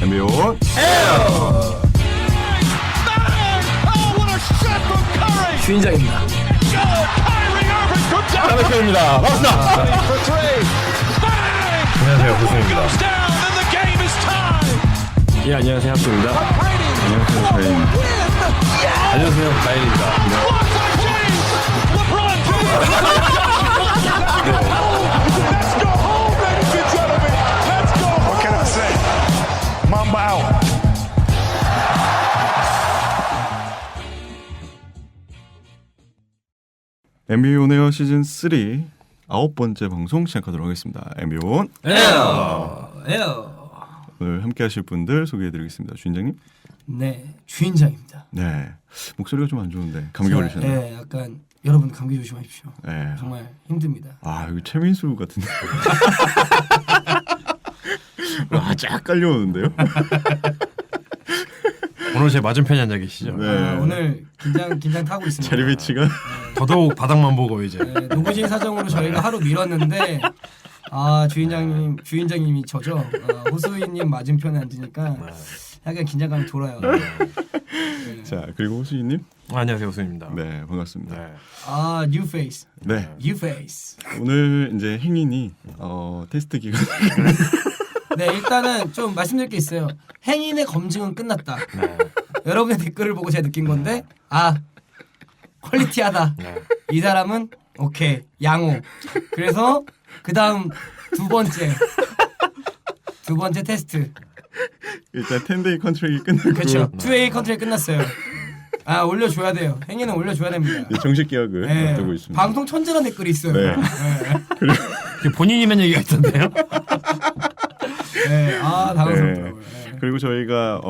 NBA 온 주인장입니다. 하나입니다. 반갑습니다. 안녕하세요, 호수입니다. 예, 안녕하세요, 합수입니다. 안녕하세요, 자이입니다. 안녕하세요, 나일입니다. What can I say? Mamba out. NBA 온에어 시즌 3 9번째 방송 시작하도록 하겠습니다. NBA 온 에어. 오늘 함께하실 분들 소개해드리겠습니다. 주인장님. 네, 주인장입니다. 네, 목소리가 좀 안 좋은데 감기 걸리셨나요? 네, 약간 여러분 감기 조심하십시오. 네. 정말 힘듭니다. 아 여기 최민수 같은데. 쫙 깔려오는데요. 오늘 제 맞은편에 앉아 계시죠? 네. 오늘 긴장 타고 있습니다. 자리 배치가 더더욱 바닥만 보고 이제 네, 노구진 사정으로 저희가 하루 미뤘는데 주인장님이 저죠. 호수이님 맞은편에 앉으니까 약간 긴장감이 돌아요. 네. 자 그리고 호수이님. 안녕하세요, 호수입니다. 네 반갑습니다. 네. New face, 네 new face. 오늘 이제 행인이 테스트 기간. 네, 일단은 좀 말씀드릴 게 있어요. 행인의 검증은 끝났다. 네. 여러분의 댓글을 보고 제가 느낀 건데 퀄리티하다. 네. 이 사람은 오케이 양호. 그래서 그 다음 두 번째 테스트. 일단 10데이 컨트랙이 끝났고 그렇죠. 2A 컨트랙 끝났어요. 올려줘야 돼요. 행위는 올려줘야 됩니다. 이제 정식 계약을 네. 앞두고 있습니다. 방송 천재란 댓글이 있어요. 네. 그 본인이면 얘기가 있던데요? 네. 당황스럽더라고요. 네. 그리고 저희가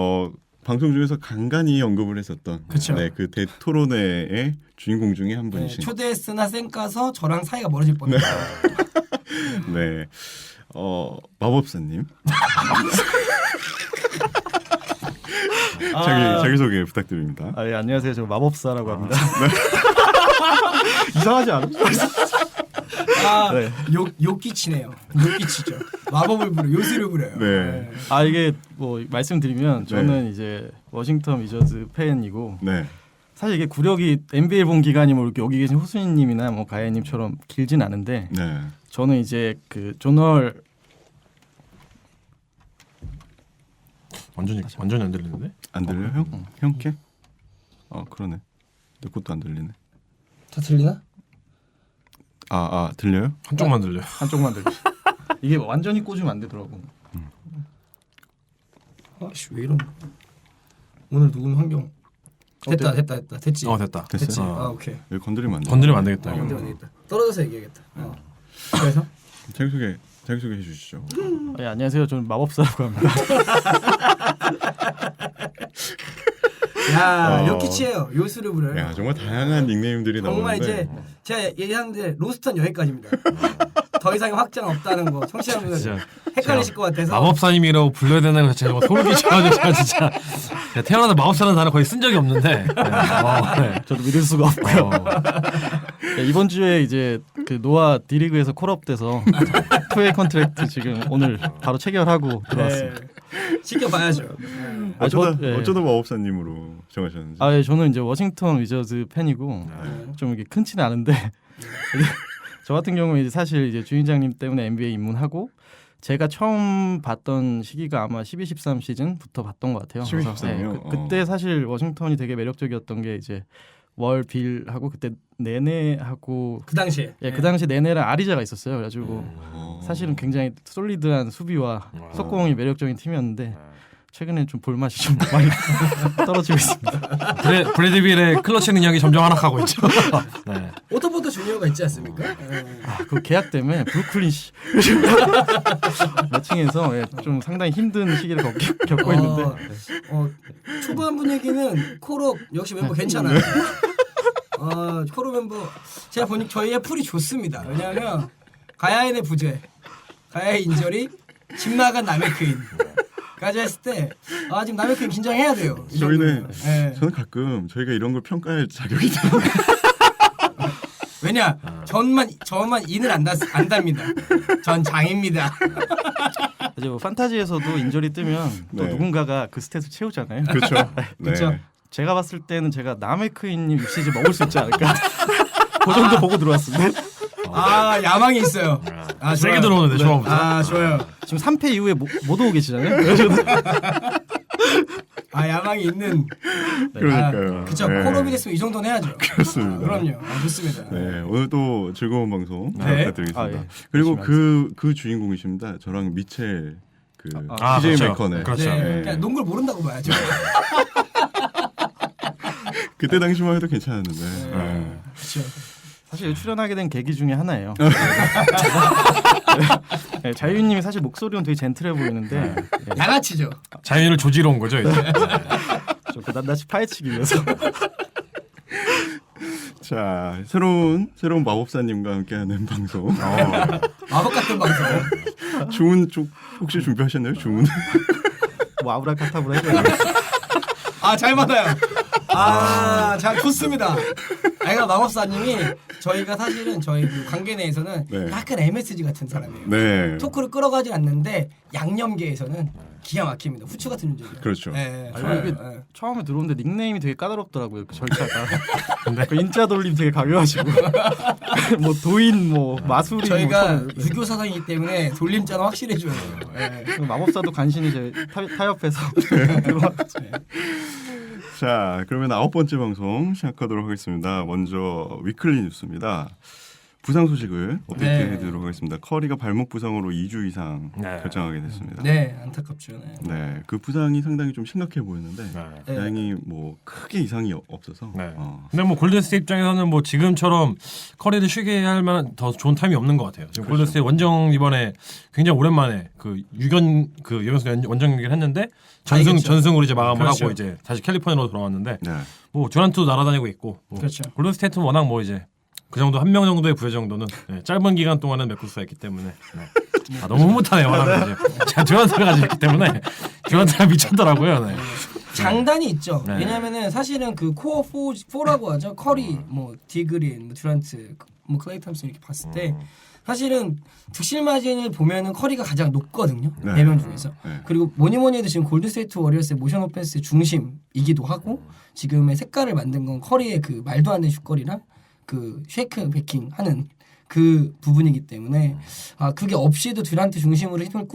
방송 중에서 간간히 언급을 했었던 그쵸. 네, 그 대토론회의 주인공 중에 한 네, 분이신 초대했으나 쌩까서 저랑 사이가 멀어질 뻔했어요. 네. 마법사님. 자기 소개 부탁드립니다. 예, 안녕하세요. 저 마법사라고 합니다. 이상하지 않아요? 네. 욕기치네요. 욕기치죠. 마법을 부려, 요술을 부려요. 네. 이게 뭐 말씀드리면 저는 이제 워싱턴 위저즈 팬이고 네. 사실 이게 구력이 NBA 본 기간이 뭐 이렇게 여기 계신 호수님이나 뭐 가야님처럼 길진 않은데 네. 저는 이제 그 조널 완전히 안 들리는데? 안 들려요, 형? 형 캐? 그러네. 내 것도 안 들리네. 다 들리나? 들려요? 한쪽만 들려. 한쪽만 들리. 이게 완전히 꽂으면 안 되더라고. 왜 이런? 오늘 녹음 환경 됐다. 됐지. 됐다. 됐지. 됐어요? 오케이. 여기 건드리면 안 돼. 건드리면 안 되겠다. 이거. 건드면 되겠다. 떨어져서 얘기하겠다. 그래서 자기소개 해주시죠. 예, 안녕하세요. 저는 마법사라고 합니다. 욕기치예요. 요술을 부려요. 야 정말 다양한 닉네임들이 정말 나오는데 이제 제가 얘기하는데 로스터는 여기까지입니다. 더 이상의 확장 없다는 거 청취자분들 진짜 헷갈리실 것 같아서 마법사님이라고 불러야 되는 거 제가 소름 끼쳐가지고 제가 진짜 태어나서 마법사라는 단어 거의 쓴 적이 없는데 네. 저도 믿을 수가 없고요. 네, 이번 주에 이제 그 노아 D리그에서 콜업돼서 2웨이 컨트랙트 지금 오늘 바로 체결하고 들어왔습니다. 지켜봐야죠. 어쩌다 마법사님으로 정하셨는지. 예, 저는 이제 워싱턴 위저즈 팬이고 좀 이게 큰 티는 아는데 저 같은 경우는 이제 사실 이제 주인장님 때문에 NBA 입문하고 제가 처음 봤던 시기가 아마 12-13 시즌부터 봤던 것 같아요. 12-13 이요? 그때 사실 워싱턴이 되게 매력적이었던 게 이제 월 빌하고 그때 네네하고 그 당시에 그 당시 네네랑 아리자가 있었어요. 그래가지고 사실은 굉장히 솔리드한 수비와 속공이 매력적인 팀이었는데 최근에 좀 볼맛이 좀 많이 떨어지고 있습니다. 브래드빌의 클러치 능력이 점점 하락하고 있죠. 네. 오토포터 주니어가 있지 않습니까? 그 계약 때문에 브루클린 매칭에서 좀 상당히 힘든 시기를 겪고 있는데 초반 분위기는 콜업 역시 멤버 괜찮아요. 콜업 멤버 제가 보니 저희의 풀이 좋습니다. 왜냐하면 가야인의 부재, 가야의 인절이 집 나간 남의 크인 까지 했을 때 지금 남의 크인 긴장해야 돼요. 저희는 네. 저는 가끔 저희가 이런 걸 평가할 자격이 있다. 왜냐 저만 인을 안 답니다. 전 장입니다. 이제 뭐 판타지에서도 인절이 뜨면 또 네. 누군가가 그 스탯을 채우잖아요. 그렇죠. 네. 그쵸. 제가 봤을 때는 제가 남의 크인님 입시지 먹을 수 있지 않을까. 그 정도 보고 들어왔습니다. 아 야망이 있어요. 아 세게 좋아요. 들어오는데 초반부터. 아 좋아요. 지금 3패 이후에 못 오고 계시잖아요. 아 야망이 있는. 그러니까요. 그쵸. 네. 콜옵이 됐으면 이 정도는 해야죠. 그렇습니다. 그럼요. 아, 좋습니다. 네, 오늘 또 즐거운 방송 네. 부탁드리겠습니다. 아, 예. 그리고 열심히 그 주인공이십니다. 저랑 미첼 그 아, TJ 그렇죠. 메커네. 그렇죠. 네. 네. 그냥 농구를 모른다고 봐야죠. 그때 당시만 해도 괜찮았는데. 네. 그렇죠. 사실 출연하게 된 계기 중에 하나예요. 네, 자유님이 사실 목소리는 되게 젠틀해 보이는데 양아치죠. 자연을 조지러 온 거죠 이제. 좀 낱낱이 파헤치기 위해서. 자, 새로운 마법사님과 함께하는 방송. 마법 같은 방송. 주문 쪽 혹시 준비하셨나요? 주문? 뭐 아브라카타브라 해야 아 잘 맞아요. 잘 좋습니다. 아이가 마법사님이 저희가 사실은 저희 그 관계 내에서는 네. 약간 MSG 같은 사람이에요. 네. 토크를 끌어가진 않는데 양념계에서는 기가 막힙니다. 후추 같은 존재죠. 그렇죠. 네, 아니, 좋아요. 이게 네. 처음에 들어오는데 닉네임이 되게 까다롭더라고요. 그 절차가. 그 인자 돌림 되게 강요하시고 뭐 도인 뭐 마술이 저희가 뭐 유교 사상이기 때문에 돌림자는 확실해줘야 돼요. 네. 마법사도 간신히 이제 타협해서 들어왔죠. 자, 그러면 9번째 방송 시작하도록 하겠습니다. 먼저 위클리 뉴스입니다. 부상 소식을 업데이트해드리도록 하겠습니다. 커리가 발목 부상으로 2주 이상 네. 결장하게 됐습니다. 네, 안타깝죠. 네. 네, 그 부상이 상당히 좀 심각해 보였는데 네. 다행히 뭐 크게 이상이 없어서. 네. 근데 뭐 골든스테이트 입장에서는 뭐 지금처럼 커리를 쉬게 할 만한 더 좋은 타임이 없는 것 같아요. 지금 골든스테이트 원정 이번에 굉장히 오랜만에 그 유견 그 유연수 원정 경기를 했는데 전승으로 이제 마감을 그렇죠. 하고 이제 다시 캘리포니아로 돌아왔는데 네. 뭐 듀란트도 날아다니고 있고 뭐 그렇죠. 골든스테이트는 워낙 뭐 이제 그 정도 한 명 정도의 부재 정도는 네, 짧은 기간 동안은 메꿀 수가 있기 때문에 네. 아, 너무 흐뭇하네요. 말하면 제가 듀란트가 가지고 있기 때문에 듀란트가 미쳤더라고요. 네. 장단이 있죠. 네. 왜냐면은 사실은 그 코어 4라고 하죠. 커리, 뭐 디그린, 뭐 듀란트, 뭐 클레이 탐슨 이렇게 봤을 때 사실은 득실 마진을 보면은 커리가 가장 높거든요. 네. 네 명 중에서. 네. 그리고 뭐니 해도 지금 골든스테이트 워리어스의 모션 오펜스의 중심이기도 하고 지금의 색깔을 만든 건 커리의 그 말도 안 되는 슛거리랑 그 쉐이크 베킹 하는 그 부분이기 때문에 그게 없이도 듀란트 중심으로 힘을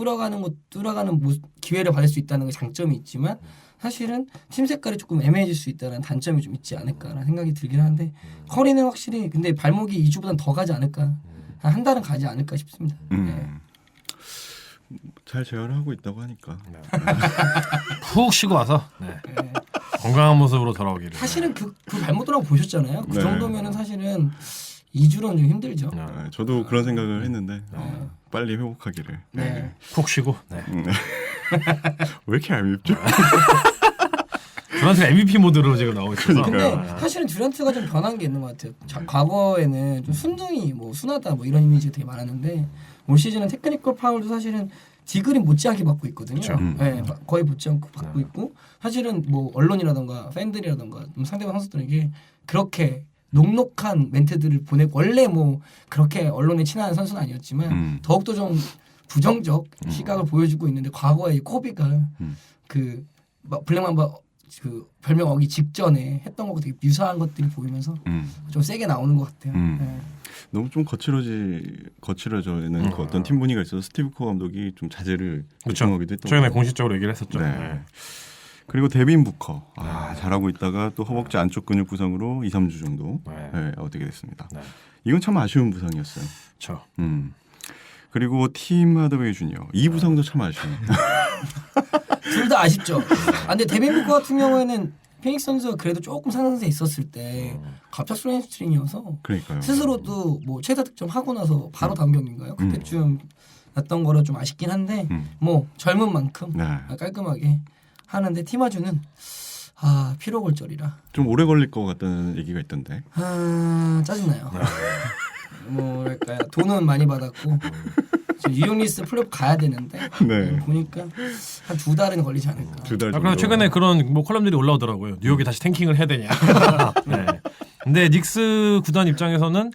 뚫어가는 기회를 받을 수 있다는 게 장점이 있지만 사실은 팀 색깔이 조금 애매해질 수 있다는 단점이 좀 있지 않을까라는 생각이 들긴 하는데 커리는 확실히 근데 발목이 2주보단 더 가지 않을까 한 달은 가지 않을까 싶습니다. 네. 잘 재활하고 있다고 하니까. 푹 쉬고 와서 네. 건강한 모습으로 돌아오기를. 사실은 그 발목 돌아고 보셨잖아요. 그 네. 정도면은 사실은 2주로는 좀 힘들죠. 네, 저도 그런 생각을 했는데 빨리 회복하기를. 네. 푹 쉬고. 네. 왜 이렇게 얄밉죠? 듀란트가 MVP 모드로 지금 나오고 있어서. 근데 사실은 듀란트가 좀 변한 게 있는 것 같아요. 과거에는 좀 순둥이 뭐 순하다 뭐 이런 이미지가 되게 많았는데 올 시즌은 테크니컬 파울도 사실은 디그린 못지않게 받고 있거든요. 네, 거의 못지않고 받고 있고 사실은 뭐 언론이라던가 팬들이라던가 상대방 선수들에게 그렇게 녹록한 멘트들을 보내고 원래 뭐 그렇게 언론에 친한 선수는 아니었지만 더욱더 좀 부정적 시각을 보여주고 있는데 과거에 코비가 그 블랙맘바 그 별명 어기 직전에 했던 거고 되게 유사한 것들이 보이면서 좀 세게 나오는 것 같아요. 네. 너무 좀 거칠어지는 그 어떤 팀 분위기가 있어서 스티브 커 감독이 좀 자제를 요청하기도 했던 최근에 거고. 공식적으로 얘기를 했었죠. 네. 네. 그리고 데빈 부커 잘하고 있다가 또 허벅지 안쪽 근육 부상으로 2, 3주 정도 어떻게 됐습니다. 네. 이건 참 아쉬운 부상이었어요. 그렇죠. 그리고 팀 하드웨이 주니어 이 부상도 참 아쉬워요. 둘 다 아쉽죠. 근데 데빈 부커 같은 경우에는 피닉스 선수가 그래도 조금 상승세 있었을 때 갑작스러운 햄스트링이어서 그러니까요. 스스로도 뭐 최다 득점 하고 나서 바로 다음 경기인가요? 그때쯤 났던 거라 좀 아쉽긴 한데 뭐 젊은 만큼 네. 깔끔하게 하는데 팀아주는 피로골절이라 좀 오래 걸릴 것 같다는 얘기가 있던데. 짜증나요. 뭐랄까요? 돈은 많이 받았고 지금 유용리스 플레이오프 가야 되는데 네. 보니까 한 2달은 걸리지 않을까. 2달 정도. 그래서 최근에 그런 뭐 컬럼들이 올라오더라고요. 뉴욕이 다시 탱킹을 해야 되냐. 네. 근데 닉스 구단 입장에서는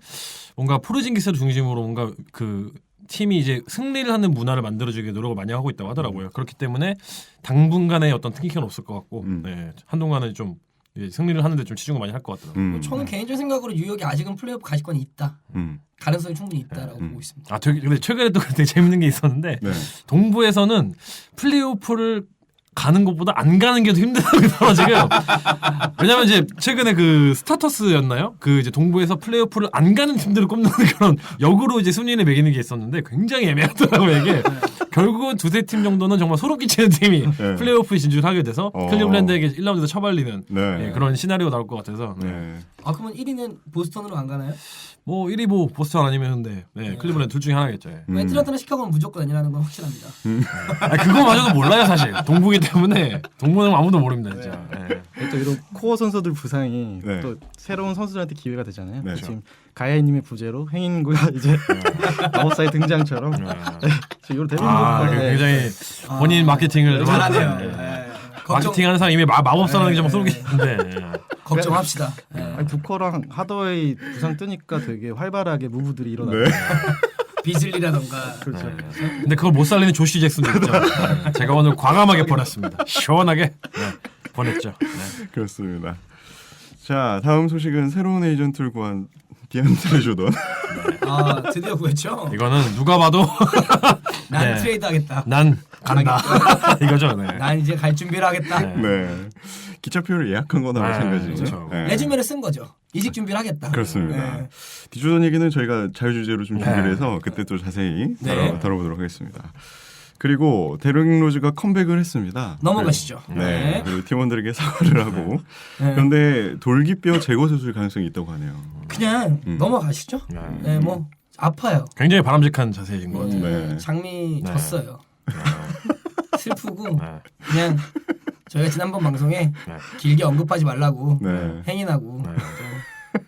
뭔가 포르징기스를 중심으로 뭔가 그 팀이 이제 승리를 하는 문화를 만들어주기 노력을 많이 하고 있다고 하더라고요. 그렇기 때문에 당분간의 어떤 특이는 없을 것 같고 네, 한동안은 좀 이제 승리를 하는데 좀 치중을 많이 할 것 같더라고요. 저는 개인적인 생각으로 뉴욕이 아직은 플레이오프 가시권이 있다. 음. 가능성이 충분히 있다라고 보고 있습니다. 아, 근데 최근에 또 되게 재밌는 게 있었는데 네. 동부에서는 플레이오프를 가는 것보다 안 가는 게 더 힘들다고 지금. 왜냐면 이제 최근에 그 스타터스였나요? 그 이제 동부에서 플레이오프를 안 가는 팀들을 꼽는 그런 역으로 이제 순위를 매기는 게 있었는데 굉장히 애매하더라고요 이게. 결국은 두세 팀 정도는 정말 소름 끼치는 팀이 네. 플레이오프에 진출하게 돼서 어. 클리블랜드에게 1라운드에서 처발리는 네. 예, 그런 시나리오가 나올 것 같아서. 네. 네. 아 그러면 1위는 보스턴으로 안 가나요? 뭐 1위 뭐 보스턴 아니면 현대, 네, 클리블랜드 둘 중에 하나겠죠. 예. 애틀랜타나 시카고는 무조건 아니라는 건 확실합니다. 아니, 그거마저도 몰라요 사실. 동부기 때문에 동부는 아무도 모릅니다 진짜. 예. 또 이런 코어 선수들 부상이 네. 또 새로운 선수들한테 기회가 되잖아요. 네. 지금 가야이님의 부재로 행인구가 이제 아웃사이드 등장처럼 지금 이걸 데뷔 아, 굉장히 본인 마케팅을 잘하네요. 예. 네. 걱정 마케팅하는 사람 이미 마법사라는 게 좀 소름이 끼치는데. 걱정합시다. 네. 아니, 부커랑 하더웨이 부상 뜨니까 되게 활발하게 무브들이 일어나요. 네. 비즐리라던가. 그렇죠. 근데 그걸 못 살리는 조시 잭슨도 있죠. 네. 제가 오늘 과감하게 보냈습니다. 시원하게 네. 보냈죠. 네. 그렇습니다. 자, 다음 소식은 새로운 에이전트를 구한 디안드레 조던. 아 드디어 구했죠. 이거는 누가 봐도 난 네. 트레이드하겠다. 난 간다 이거죠. 네. 난 이제 갈 준비를 하겠다. 네. 네. 기차표를 예약한 거나 아, 마찬가지죠. 그렇죠. 네. 레주메를 쓴 거죠. 이직 준비를 하겠다. 그렇습니다. 네. 디조던 얘기는 저희가 자유주제로 좀 준비를 네. 해서 그때 또 자세히 네. 다뤄보도록 하겠습니다. 그리고 데릭 로즈가 컴백을 했습니다. 넘어가시죠. 네. 네. 그리고 팀원들에게 사과를 하고 네. 그런데 돌기뼈 제거 수술 가능성이 있다고 하네요. 그냥 넘어가시죠. 네, 뭐 아파요. 굉장히 바람직한 자세인 것 같아요. 네. 장미 네. 졌어요. 슬프고 네. 그냥 저희가 지난번 방송에 네. 길게 언급하지 말라고 네. 행인하고 네.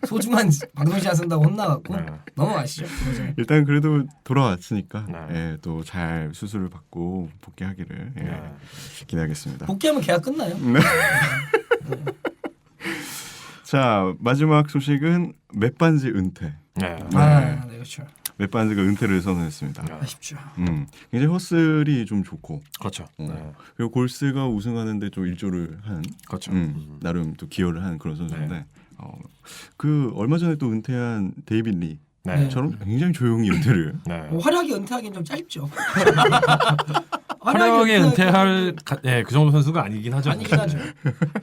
또 소중한 방송 시간 쓴다고 혼나갖고 네. 넘어가시죠. 일단 그래도 돌아왔으니까 네. 예, 또 잘 수술을 받고 복귀하기를 예, 네. 기대하겠습니다. 복귀하면 계약 끝나요. 자, 마지막 소식은 맷반지 은퇴. 네. 아, 네, 그렇죠. 맷반지가 은퇴를 선언했습니다. 아쉽죠. 굉장히 허슬이 좀 좋고 그렇죠. 네. 그리고 골스가 우승하는데 좀 일조를 한 그렇죠. 나름 또 기여를 한 그런 선수인데 네. 그 얼마 전에 또 은퇴한 데이빗 네. 리처럼 굉장히 조용히 은퇴를 네. 활약이 은퇴하기는 좀 짧죠. 화려하게 은퇴할 예, 그 정도 선수가 아니긴 하죠. 아니긴 하죠.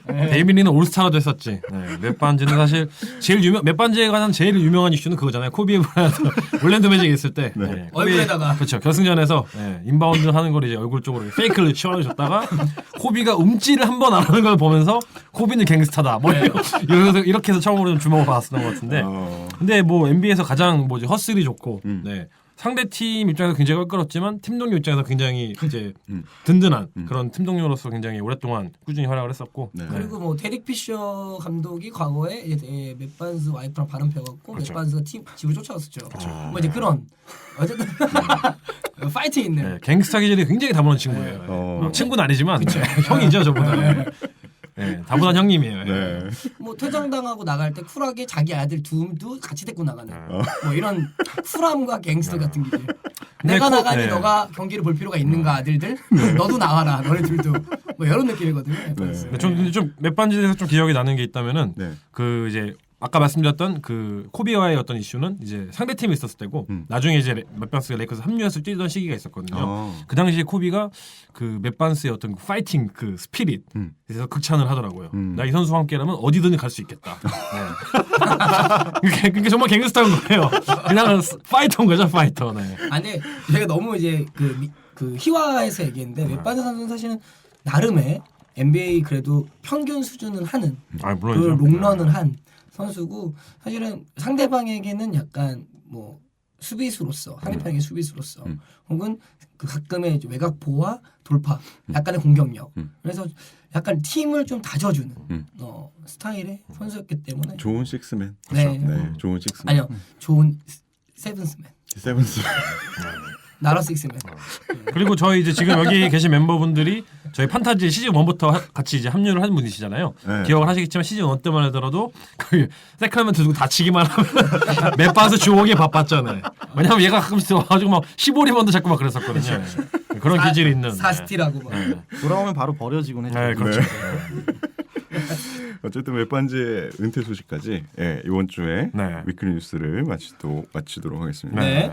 데이비리는 올스타가 됐었지. 네, 맷반지는 사실 제일 맷반지에 관한 제일 유명한 이슈는 그거잖아요. 코비 브라이언트 올랜도 매직에 있을 때 네. 얼굴에다가. 그렇죠. 결승전에서 인바운드 하는 걸 이제 얼굴 쪽으로 페이크를 치워줬다가 코비가 움찔을 한 번 안 하는 걸 보면서 코비는 갱스타다. 뭐 이렇게 해서 처음으로 좀 주목을 받았던 것 같은데. 근데 뭐 NBA에서 가장 뭐지 허슬이 좋고 네. 상대 팀 입장에서 굉장히 껄끄럽지만 팀 동료 입장에서 굉장히 이제 든든한 그런 팀 동료로서 굉장히 오랫동안 꾸준히 활약을 했었고 네. 그리고 뭐 데릭 피셔 감독이 과거에 이제 맷반스 와이프랑 바람 펴갖고 그렇죠. 맷반스가 팀 집을 쫓아갔었죠. 뭐 이제 그런 어쨌든 파이팅 있는. 네, 갱스타 기질이 굉장히 다분한 친구예요. 어. 친구는 아니지만 형이죠 저보다. 네, 다분한 형님이에요. 네. 뭐 퇴장당하고 나갈 때 쿨하게 자기 아들 둘도 같이 데리고 나가는 뭐 이런 쿨함과 갱스터 같은 기질. 내가 나가니 네. 너가 경기를 볼 필요가 있는가 아들들? 너도 나와라 너네 둘도 뭐 이런 느낌이거든요. 근데 좀 맷반지에 대해서 좀 기억이 나는 게 있다면은 네. 그 이제 아까 말씀드렸던 그 코비와의 어떤 이슈는 이제 상대 팀에 있었을 때고 나중에 이제 맷반스가 레이커스 합류해서 뛰던 시기가 있었거든요. 그 당시에 코비가 그 맷반스의 어떤 파이팅 그 스피릿 그래서 극찬을 하더라고요. 나 이 선수와 함께라면 어디든 갈 수 있겠다. 네. 그게 정말 갱스타인 거예요. 그냥 파이터인 거죠, 파이터. 네. 아니 제가 너무 이제 그 희화해서 얘기했는데 맷반스 선수는 사실은 나름의 NBA 그래도 평균 수준은 하는 아, 그 물론이죠. 롱런을 한 선수고 사실은 상대방에게는 약간 뭐 수비수로서 상대방의 수비수로서 혹은 그 가끔의 이제 외곽 보호와 돌파 약간의 공격력 그래서 약간 팀을 좀 다져주는 스타일의 선수였기 때문에 좋은 식스맨. 네. 네. 좋은 식스맨. 아니요 좋은 세븐스맨 세븐스. 나라 식스맨 그리고 저희 이제 지금 여기 계신 멤버분들이 저희 판타지 시즌 1부터 같이 이제 합류를 한 분이시잖아요. 네. 기억을 하시겠지만 시즌 1 때만 하더라도 그 세크라멘트 두고 다치기만 하면 맵바스 주옥에 바빴잖아요. 왜냐면 얘가 가끔씩 와가지고 막 15리번도 자꾸 막 그랬었거든요. 네. 그런 기질이 있는. 사스티라고 막. 돌아오면 바로 버려지곤 했죠. 네, 그렇죠. 어쨌든 웹반지의 은퇴 소식까지 이번 주에 네. 위클리 뉴스를 마치도록 하겠습니다. 네.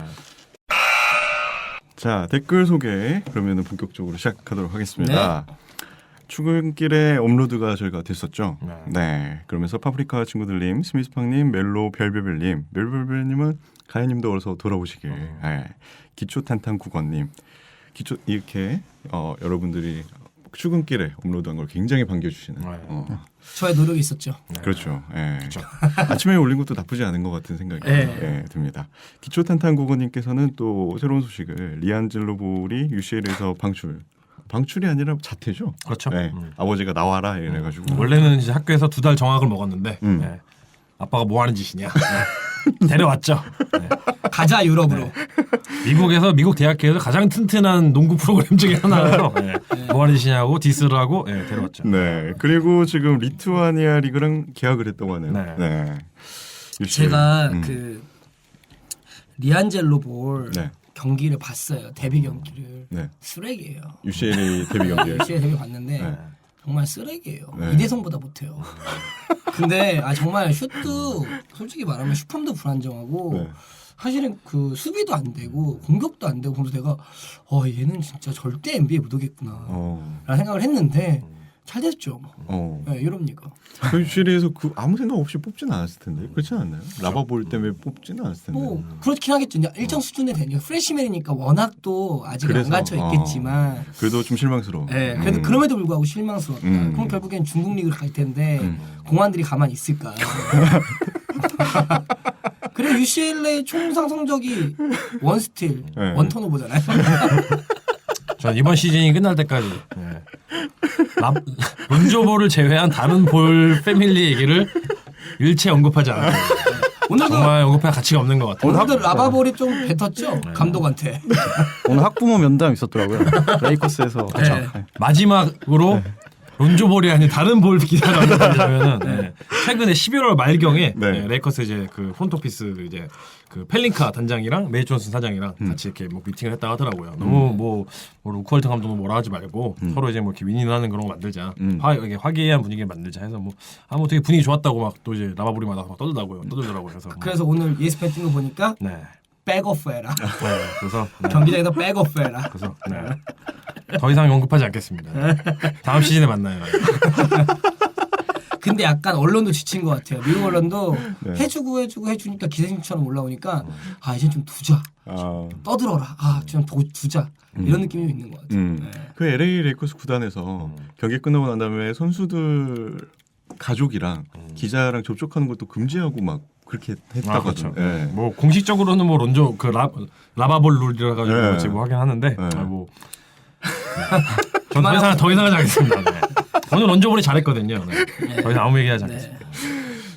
자, 댓글 소개 그러면 본격적으로 시작하도록 하겠습니다. 출근길에 업로드가 저희가 됐었죠. 네. 그러면서 파프리카 친구들님, 스미스팡님, 멜로 별별별님, 별별별님은 가연님도 어서 돌아오시길. 네. 기초탄탄국원님, 이렇게 여러분들이 출근길에 업로드한 걸 굉장히 반겨주시는. 저의 노력이 있었죠. 그렇죠. 예. 아침에 올린 것도 나쁘지 않은 것 같은 생각이 듭니다. 기초탄탄국원님께서는 또 새로운 소식을 리안젤로 볼이 UCL에서 방출이 아니라 자퇴죠. 그렇죠. 네. 아버지가 나와라 이래가지고 원래는 이제 학교에서 2달 정학을 먹었는데 네. 아빠가 뭐 하는 짓이냐 데려왔죠. 네. 가자 유럽으로. 미국에서 미국 대학교에서 가장 튼튼한 농구 프로그램 중에 하나라서 뭐 하는 짓이냐고 디스를 하고 데려왔죠. 네. 그리고 지금 리투아니아 리그랑 계약을 했다고 하네요. 네. 제가 그 리안젤로 볼 네. 경기를 봤어요. 데뷔 경기를. 네. 쓰레기예요. UCLA 데뷔 경기에 UCL 데뷔 봤는데 네. 정말 쓰레기예요. 네. 이대성보다 못해요. 근데 정말 슛도 솔직히 말하면 슈퍼도 불안정하고 네. 사실은 그 수비도 안 되고 공격도 안 되고 보면서 내가 얘는 진짜 절대 NBA 못 오겠구나 라는 생각을 했는데 잘 됐죠. 네, 유럽니까. 그 UCLA에서 아무 생각 없이 뽑지는 않았을 텐데 그렇지 않나요? 라바볼 때문에 뽑지는 않았을 텐데. 뭐 그렇긴 하겠죠. 이제 일정 수준에 되니까 프레시맨이니까 워낙 또 아직 안 그래서, 갇혀 있겠지만 그래도 좀 실망스러워. 네, 그래도 그럼에도 불구하고 실망스럽다. 그럼 결국엔 중국 리그를 갈 텐데 공안들이 가만히 있을까? 그래 UCLA 총상 성적이 원 스틸, 네. 원 턴오버잖아요. 전 이번 시즌이 끝날 때까지 론조볼을 제외한 다른 볼 패밀리 얘기를 일체 언급하지 않아요. 오늘도 정말 언급할 가치가 없는 것 같아요. 오늘도 라바볼이 좀 뱉었죠 감독한테. 오늘 학부모 면담 있었더라고요. 레이커스에서. 네. 마지막으로 론조볼이 아닌 다른 볼 기사를 언급하려면은 최근에 11월 말경에 레이커스 이제 그 폰토피스 이제 그 펠링카 단장이랑 메이 존슨 사장이랑 같이 이렇게 뭐 미팅을 했다 하더라고요. 너무 뭐 루크월튼 감독은 뭐라 하지 말고 서로 이제 뭐 이렇게 윈윈하는 그런 거 만들자. 이게 화기애애한 분위기를 만들자 해서 뭐 되게 분위기 좋았다고 막 또 이제 라바볼이마다 막 떠들더라고요. 그래서 오늘 ESPN 뜬 거 보니까 네. 백오프 해라. 그래서 경기장에다 백오프 해라. 그래서 더 이상 언급하지 않겠습니다. 다음 시즌에 만나요. 근데 약간 언론도 지친 것 같아요. 미국 언론도 해주니까 기생충처럼 올라오니까 이제 좀 두자. 떠들어라. 좀 두자. 이런 느낌이 있는 것 같아요. 그 LA 레이커스 구단에서 경기 끝나고 난 다음에 선수들 가족이랑 기자랑 접촉하는 것도 금지하고 막 그렇게 했다고 그렇죠. 하죠. 네. 뭐 공식적으로는 뭐 론조 그 라바볼 룰이라 가지고 지금 하긴 하는데 저는 더 이상 하지 않겠습니다. 네. 오늘 론조볼이 잘했거든요. 네. 더 이상 아무 얘기하지 않겠습니다.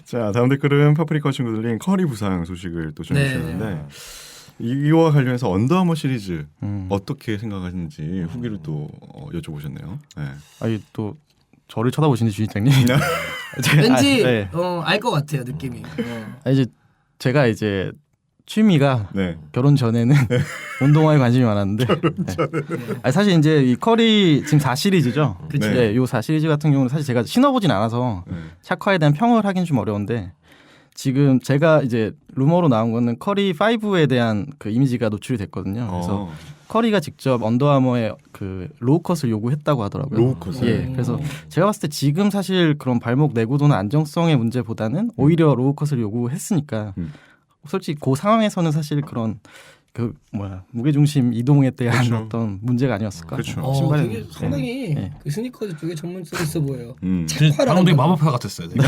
자, 다음 댓글은 파프리카 친구들이 커리 부상 소식을 또 전해주셨는데 이와 관련해서 언더아머 시리즈 어떻게 생각하시는지 후기를 또 여쭤보셨네요. 아니 또 저를 쳐다보시는 주인장님. 왠지 알 것 같아요 느낌이. 이제 제가 이제 취미가 결혼 전에는 운동화에 관심이 많았는데 사실 이제 이 커리 지금 4시리즈죠. 네, 요 4시리즈 같은 경우는 사실 제가 신어보진 않아서 샤카에 대한 평을 하긴 좀 어려운데 지금 제가 이제 루머로 나온 거는 커리 5에 대한 그 이미지가 노출이 됐거든요. 그래서 커리가 직접 언더아머에 그 로우컷을 요구했다고 하더라고요. 로우컷을. 예. 그래서 제가 봤을 때 지금 사실 그런 발목 내구도나 안정성의 문제보다는 오히려 로우컷을 요구했으니까 솔직히 그 상황에서는 사실 그런 그 무게중심 이동에 대한 어떤 문제가 아니었을까. 그렇죠. 신발에 되게 상당히 그 스니커즈 쪽에 전문성 있어 보여요. 방금 되게 마법사 같았어요. 되게.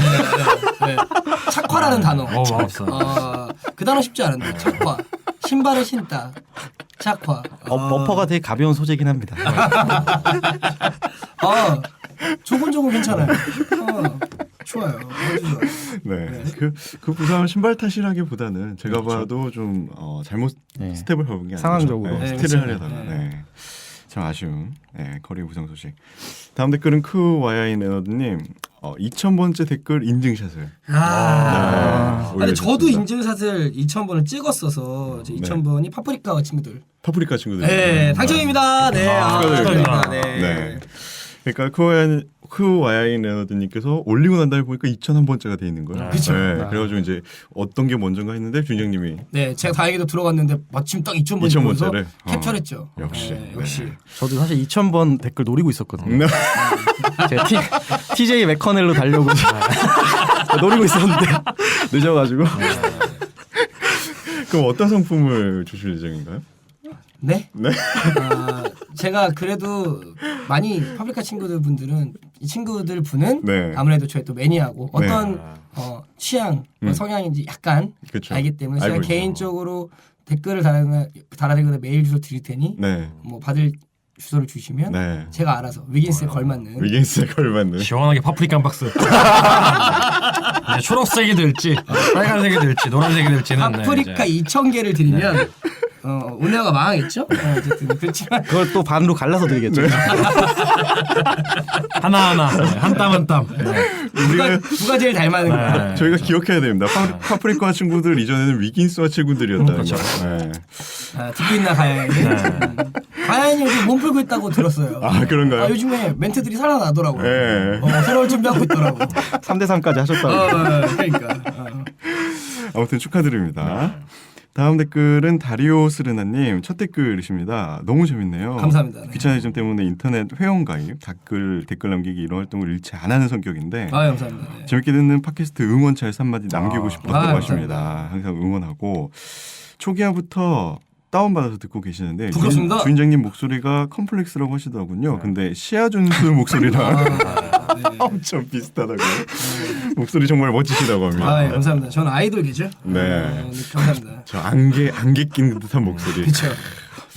착화라는 단어. 마법사. 그 단어 쉽지 않은데 착화. 신발을 신다. 착화. 버퍼가 되게 가벼운 소재긴 합니다. 조곤조곤 괜찮아요. 좋아요. 네. 그 부상은 신발 탓이라기보다는 제가 봐도 좀 잘못 스텝을 밟은 게 아니죠. 상황적으로. 스틸을 하려다가. 참 아쉬운 커리 부상 소식. 다음 댓글은 크와야인 에너드님 2000번째 댓글 인증샷을. 근데 저도 인증샷을 2000번을 찍었어서 이제 2000번이 파프리카 친구들. 파프리카 친구들. 네, 당첨입니다. 네, 축하드립니다. 축하드립니다. 네. 그러니까 크와야인 에너드님께서 올리고 난 다음에 보니까 2001번째가 돼 있는 거예요. 그쵸. 네, 그래가지고 이제 어떤 게 먼저인가 했는데 준장님이 네, 제가 다행히도 들어갔는데 마침 딱 2000번이 보면서 2000번째를 캡처했죠. 역시. 네, 역시. 저도 사실 2000번 댓글 노리고 있었거든요. 네. 제가 TJ 맥커넬로 달려고 노리고 있었는데 늦어가지고. 그럼 어떤 상품을 주실 예정인가요? 네? 네. 제가 그래도 많이 파프리카 친구들분들은 이 친구들 분은 네. 아무래도 저희 또 매니아고 어떤 취향, 성향인지 약간 그쵸. 알기 때문에 제가 알고 있죠. 개인적으로 댓글을 달아드리거나 메일 주소 드릴 테니 네. 뭐 받을 주소를 주시면 네. 제가 알아서 위긴스에 걸맞는 위긴스에 걸맞는. 시원하게 파프리카 한 박스. 이제 초록색이 될지 빨간색이 될지 노란색이 될지는 파프리카 2000개를 드리면 은혜가 망하겠죠? 어쨌든 그렇지만 그걸 또 반으로 갈라서 드리겠죠. 하나하나 한 땀 한 땀. 누가 제일 닮았는가? 저희가 기억해야 됩니다. 파프리카 친구들 이전에는 위긴스와 친구들이었다는 그렇죠. 거. 네. 듣고 있나 가야인이? 가야인이 요즘 몸 풀고 있다고 들었어요. 아 그런가요? 요즘에 멘트들이 살아나더라고요. 네. 새로운 준비하고 있더라고. 3대 3까지 하셨다고. 그러니까. 아무튼 축하드립니다. 다음 댓글은 다리오 스르나님 첫 댓글이십니다. 너무 재밌네요. 감사합니다. 네. 귀차니즘 때문에 인터넷 회원 가입, 댓글 남기기 이런 활동을 일체 안 하는 성격인데 감사합니다. 네. 재밌게 듣는 팟캐스트 응원차에 한마디 남기고 싶었다고 감사합니다. 하십니다. 항상 응원하고 초기화부터 다운받아서 듣고 계시는데 부끄럽습니다. 주인장님 목소리가 컴플렉스라고 하시더군요. 근데 시아준수 목소리랑 엄청 비슷하다고 목소리 정말 멋지시다고 합니다. 감사합니다. 저는 아이돌계죠. 네. 감사합니다. 저 안개 낀 듯한 목소리. 그렇죠.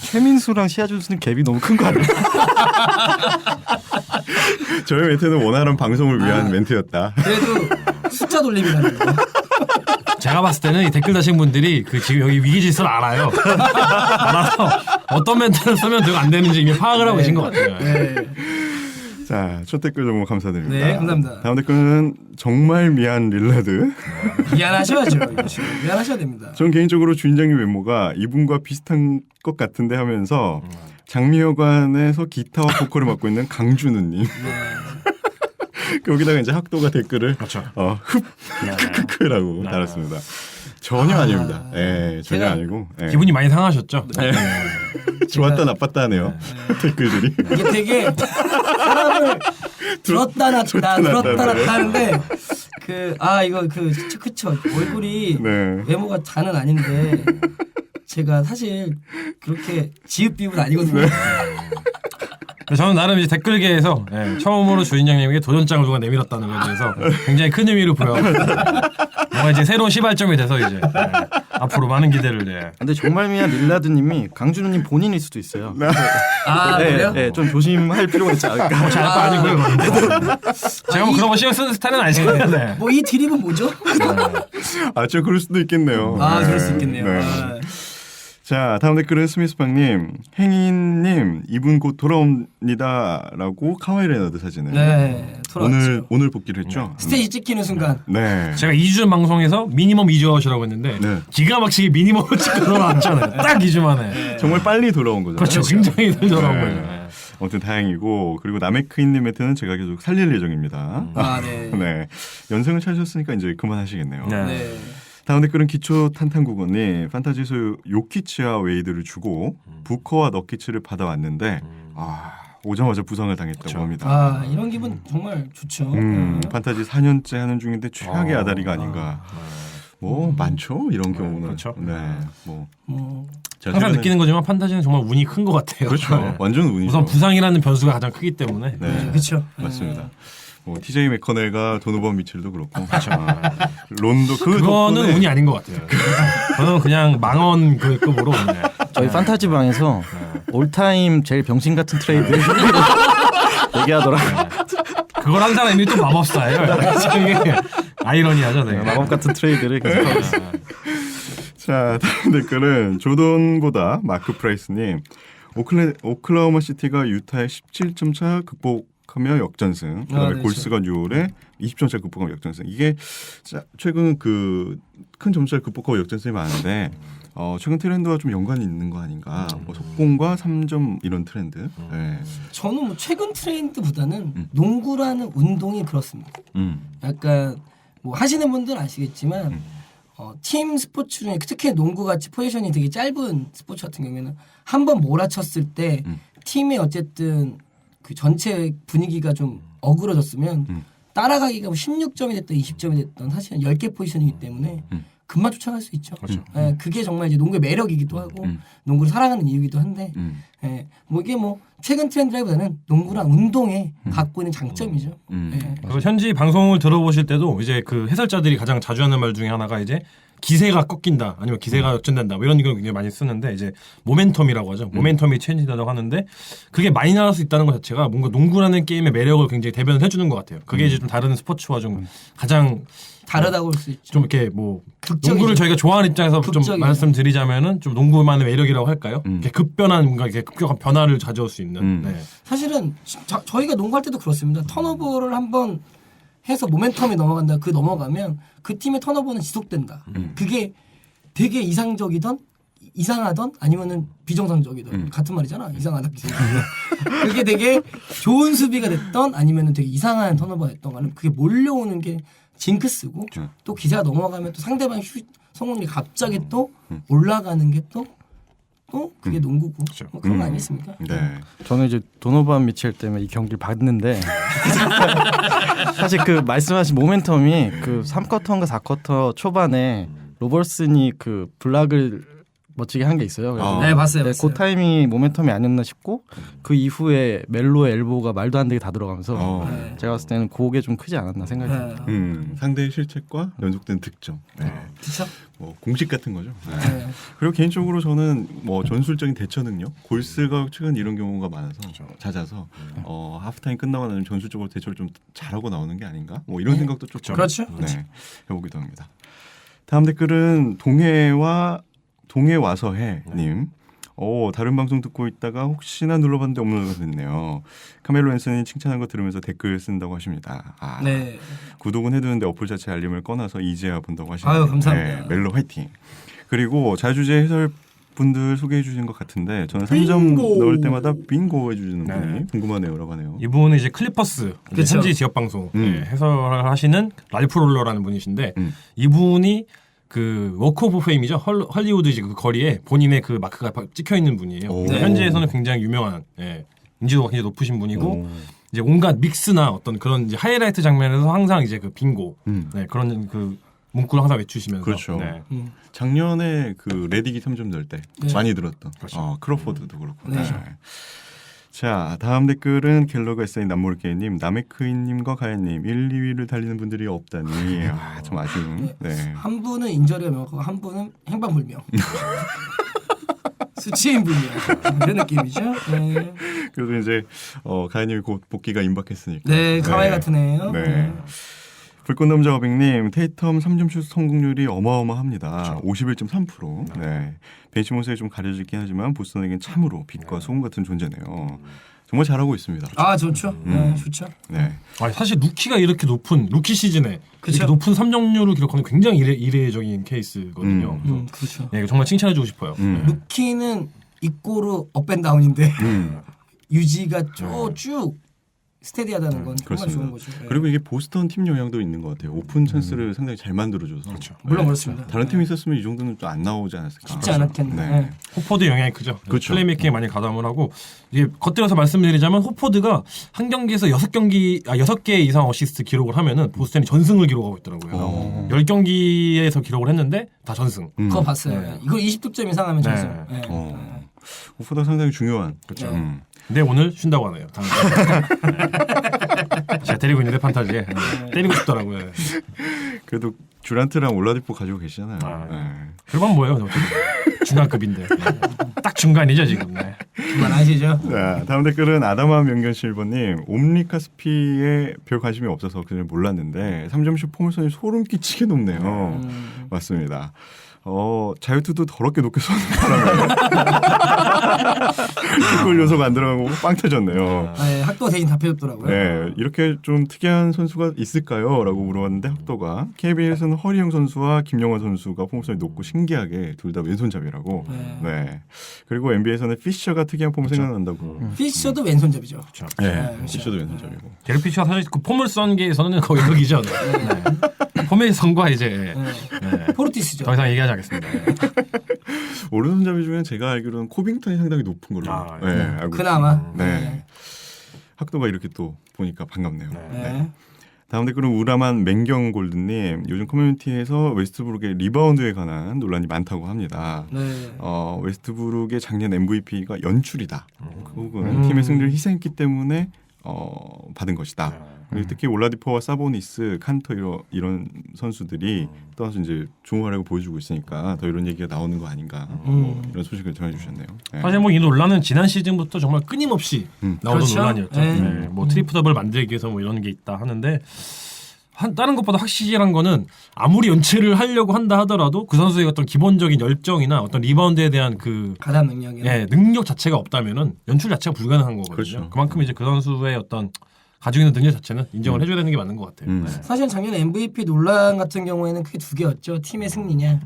최민수랑 시아준수는 갭이 너무 큰 거 아니에요? 저희 멘트는 원활한 방송을 위한 멘트였다. 그래도 숫자 돌림이라는 거. 제가 봤을 때는 이 댓글 다신 분들이 그 지금 여기 위기 질서를 알아요. 알아서 어떤 멘트를 쓰면 되고 안 되는지 이미 파악을 하고 계신 것 같아요. 네. 자, 첫 댓글 너무 감사드립니다. 네, 감사합니다. 다음 댓글은 정말 미안 릴라드. 미안하셔야죠. 미안하셔야 됩니다. 전 개인적으로 주인장님 외모가 이분과 비슷한 것 같은데 하면서 장미여관에서 기타와 보컬을 맡고 있는 강준우님. 여기다가 이제 학도가 댓글을 그렇죠. 크크크라고 달았습니다. 전혀 아닙니다. 전혀 제가 아니고. 기분이 많이 상하셨죠? 좋았다 나빴다 하네요. 댓글들이. 이게 되게 사람을 들었다 놨다 하는데 그쵸 얼굴이 네. 외모가 다는 아닌데 제가 사실 그렇게 지읒 비읍은 아니거든요. 저는 나름 이제 댓글계에서 처음으로 주인장님에게 도전장을 누가 내밀었다는 것에 대해서 굉장히 큰 의미를 부여. 뭔가 이제 새로운 시발점이 돼서 이제 앞으로 많은 기대를. 근데 정말 미안 릴라드님이 강준우님 본인일 수도 있어요. 그래요? 네, 좀 조심할 필요가 있지 않을까. 잘할 거 아니고요. 제가 뭐 그런 거 신경 쓰는 스타일은 아니시거든요. 네. 뭐 이 드립은 뭐죠? 저 그럴 수도 있겠네요. 그럴 수 있겠네요. 네. 자, 다음 댓글은 스미스팡님, 행인님 이분 곧 돌아옵니다라고 카와이 레너드 사진을 돌아왔죠. 오늘 복귀를 했죠. 스테이지 찍히는 순간 네. 제가 2주 전 방송에서 미니멈 2주 하시라고 했는데 네. 기가 막히게 미니멈을 찍고 돌아왔잖아요. 딱 2주 만에. 정말 빨리 돌아온 거죠. 그렇죠. 굉장히 돌아온 거예요. 아무튼 다행이고 그리고 나메크인님 멘트는 제가 계속 살릴 예정입니다. 네. 네. 연승을 찾으셨으니까 이제 그만하시겠네요. 네. 다음 댓글은 기초 탄탄국어님 판타지소 요키치와 웨이드를 주고 부커와 너키치를 받아왔는데 오자마자 부상을 당했다고 합니다. 이런 기분 정말 좋죠. 판타지 4년째 하는 중인데 최악의 아다리가 아닌가. 뭐 많죠 이런 경우는. 그렇죠. 네. 제가 항상 최근에- 느끼는 거지만 판타지는 정말 운이 큰 것 같아요. 그렇죠. 네. 완전 운이죠. 우선 부상이라는 변수가 가장 크기 때문에. 네. 그렇죠. 맞습니다. TJ 맥커넬과 도노반 미첼도 그렇고 론도 그거는 덕분에 운이 아닌 것 같아요. 저는 그냥 망언 그 급으로. 저희 판타지 방에서 올타임 제일 병신 같은 트레이드 얘기하더라고요. 그걸 한 사람이 또 마법사예요. 이게 아이러니하죠. 되게. 마법 같은 트레이드를 계속하고 있어요. 자, 다음 댓글은 조던보다 마크 프라이스님 오클라호마 시티가 유타의 17점 차 극복하며 역전승. 그다음에 네, 골스가 뉴올의 20점 차 극복하며 역전승. 이게 최근 그 큰 점수를 극복하고 역전승이 많은데 최근 트렌드와 좀 연관이 있는 거 아닌가. 뭐 속공과 3점 이런 트렌드. 네. 저는 뭐 최근 트렌드보다는 농구라는 운동이 그렇습니다. 약간 뭐 하시는 분들은 아시겠지만 팀 스포츠 중에 특히 농구 같이 포지션이 되게 짧은 스포츠 같은 경우에는 한 번 몰아쳤을 때 팀의 어쨌든 그 전체 분위기가 좀 어그러졌으면 따라가기가 뭐 16점이 됐든 20점이 됐든 사실은 10개 포지션이기 때문에 금방 쫓아갈 수 있죠. 그렇죠. 예, 그게 정말 이제 농구의 매력이기도 하고 농구를 사랑하는 이유이기도 한데 예, 뭐 이게 뭐 최근 트렌드라기보다는 농구랑 운동에 갖고 있는 장점이죠. 예. 그래서 현지 방송을 들어보실 때도 이제 그 해설자들이 가장 자주 하는 말 중에 하나가 이제 기세가 꺾인다 아니면 기세가 역전된다 뭐 이런 걸 굉장히 많이 쓰는데 이제 모멘텀이라고 하죠. 모멘텀이 체인지된다고 하는데 그게 많이 나올 수 있다는 것 자체가 뭔가 농구라는 게임의 매력을 굉장히 대변을 해주는 것 같아요. 그게 이제 좀 다른 스포츠와 좀 가장 다르다고 볼 수 있죠. 좀 이렇게 뭐 극적이죠. 농구를 저희가 좋아하는 입장에서 좀 극적이죠. 말씀드리자면은 좀 농구만의 매력이라고 할까요? 이렇게 급변한 뭔가 이렇게 급격한 변화를 가져올 수 있는. 네. 사실은 저희가 농구할 때도 그렇습니다. 턴오버를 한번 해서 모멘텀이 넘어간다. 그 넘어가면 그 팀의 턴오버는 지속된다. 그게 되게 이상적이던 이상하던 아니면은 비정상적이던 같은 말이잖아. 이상하다 비정상하다. 그게 되게 좋은 수비가 됐던 아니면은 되게 이상한 턴오버가 됐던 간에 그게 몰려오는 게 징크스고 또 기세가 넘어가면 또 상대방 슛 성공률이 갑자기 또 올라가는 게 또 그게 농구고 뭐 그런 거 아니겠습니까? 네. 저는 이제 도노반 미첼 때문에 이 경기를 봤는데 사실 그 말씀하신 모멘텀이 그 3쿼터인가 4쿼터 초반에 로버슨이 그 블락을 멋지게 한 게 있어요. 그래서 네, 봤어요. 그 타이밍이 모멘텀이 아니었나 싶고 그 이후에 멜로의 엘보가 말도 안 되게 다 들어가면서 제가 봤을 때는 그게 좀 크지 않았나 생각이 듭니다. 상대의 실책과 연속된 득점. 네. 그렇죠. 뭐 공식 같은 거죠. 네. 네. 그리고 개인적으로 저는 뭐 전술적인 대처 능력, 골스가 최근 이런 경우가 많아서 잦아서 하프타임 끝나고 나면 전술적으로 대처를 좀 잘하고 나오는 게 아닌가? 뭐 이런 생각도 좀 그렇죠. 네, 해보기도 합니다. 다음 댓글은 동해 와서 해님. 다른 방송 듣고 있다가 혹시나 눌러봤는데 업로드가 됐네요. 카멜로 앤슨이 칭찬한 거 들으면서 댓글 쓴다고 하십니다. 네. 구독은 해두는데 어플 자체 알림을 꺼놔서 이제야 본다고 하시네요. 아유, 감사합니다. 네, 멜로 화이팅. 그리고 자주제 해설 분들 소개해 주신 것 같은데 저는 3점 넣을 때마다 빙고 해주시는 분이 궁금하네요라고 하네요. 이분은 이제 클리퍼스 이제 그쵸. 현지 지역 방송 해설을 하시는 랄프 롤러라는 분이신데 이분이 그 워크 오브 페임이죠. 헐리우드 이제 그 거리에 본인의 그 마크가 찍혀 있는 분이에요. 네. 현지에서는 굉장히 유명한 인지도가 굉장히 높으신 분이고 이제 온갖 믹스나 어떤 그런 이제 하이라이트 장면에서 항상 이제 그 빙고 그런 그 문구를 항상 외치시면서 그렇죠. 네. 작년에 그 레디기 3점 넣을 때 많이 들었던 크로포드도 그렇고. 네. 자, 다음 댓글은 갤러가 에세이 남모르게님, 나메크인님과 가야님 1, 2위를 달리는 분들이 없다니 좀 아쉬운. 네. 한 분은 인저리가 명확하고 한 분은 행방불명. 수치인분이야. 이런 느낌이죠. 네, 그래서 이제 가야님이 곧 복귀가 임박했으니까. 네 가와이 같은 애예요. 네. 불꽃남자 어빙님, 테이텀 3점 슛 성공률이 어마어마합니다. 51.3%. 네. 벤치모스에 좀 가려지긴 하지만 보스턴에겐 참으로 빛과 소금 같은 존재네요. 정말 잘하고 있습니다. 아 좋죠. 네, 좋죠. 네. 아니, 사실 루키가 이렇게 높은 루키 시즌에 그쵸. 이렇게 높은 3점률을 기록하는 굉장히 이례적인 케이스거든요. 그래서 그렇죠. 네, 정말 칭찬해주고 싶어요. 루키는 입고로 업앤다운인데 유지가 쭉 스테디하다는 건 정말 그렇습니다. 좋은 거죠. 네. 그리고 이게 보스턴 팀 영향도 있는 것 같아요. 오픈 찬스를 상당히 잘 만들어줘서. 그렇죠. 물론 그렇습니다. 다른 팀이 있었으면 이 정도는 좀 안 나오지 않았을까. 쉽지 않았겠네. 네. 네. 호포드 영향이 크죠. 그렇죠. 플레이메이킹에 많이 가담을 하고 이게 겉들어서 말씀드리자면 호포드가 한 경기에서 6개 이상 어시스트 기록을 하면은 보스턴이 전승을 기록하고 있더라고요. 10경기에서 기록을 했는데 다 전승. 그거 봤어요. 네. 이거 20득점 이상 하면 전승. 네. 네. 오프다 상당히 중요한. 그렇죠. 네. 근데 오늘 쉰다고 하네요. 제가 때리고 있는데 판타지에 때리고 싶더라고요. 그래도 듀란트랑 올라디포 가지고 계시잖아요. 네. 그건 뭐예요? 중간급인데 딱 중간이죠 지금. 네. 그만하시죠. 자, 다음 댓글은 아다마 명견실버님. 옴리카스피에 별 관심이 없어서 그냥 몰랐는데 3점슛 포물선이 소름 끼치게 높네요. 맞습니다. 자유투도 더럽게 높게 쏘는 바람에 뒷골 요소가 안 들어가고 빵 터졌네요. 네, 학도 대신 답해줬더라고요. 네, 이렇게 좀 특이한 선수가 있을까요? 라고 물어봤는데 학도가 KBL에서는 허리영 선수와 김영환 선수가 폼선이 높고 신기하게 둘 다 왼손잡이라고. 네. 그리고 NBA에서는 피셔가 특이한 폼 생각난다고. 피셔도 왼손잡이죠. 네, 피셔도 왼손잡이고. 게리 피셔가 사실 그 폼을 쏜 게에서는 거의 흑이죠. 네. 폼의 성과 이제 포르티스죠. 더 이상 얘기하지 않겠습니다. 오른손잡이 중에 제가 알기로는 코빙턴이 상당히 높은 걸로 알고 그나마. 있습니다. 네. 학도가 이렇게 또 보니까 반갑네요. 네. 다음 댓글은 우라만 맹경 골드님. 요즘 커뮤니티에서 웨스트브룩의 리바운드에 관한 논란이 많다고 합니다. 네. 웨스트브룩의 작년 MVP가 연출이다. 혹은 팀의 승리를 희생했기 때문에 받은 것이다. 그리고 특히 올라디포와 사보니스, 칸터 이런 선수들이 떠나서 이제 좋은 활약을 보여주고 있으니까 더 이런 얘기가 나오는 거 아닌가 이런 소식을 전해주셨네요. 네. 사실 뭐 이 논란은 지난 시즌부터 정말 끊임없이 나오던 그렇죠. 논란이었죠. 네. 네. 뭐 트리플 더블 만들기 위해서 뭐 이런 게 있다 하는데 다른 것보다 확실한 거는 아무리 연체를 하려고 한다 하더라도 그 선수의 어떤 기본적인 열정이나 어떤 리바운드에 대한 그 가담 능력이나 능력 자체가 없다면은 연출 자체가 불가능한 거거든요. 그렇죠. 그만큼 이제 그 선수의 어떤 가지고 있는 능력 자체는 인정을 해줘야 되는 게 맞는 것 같아요. 네. 사실 작년 MVP 논란 같은 경우에는 크게 두 개였죠. 팀의 승리냐,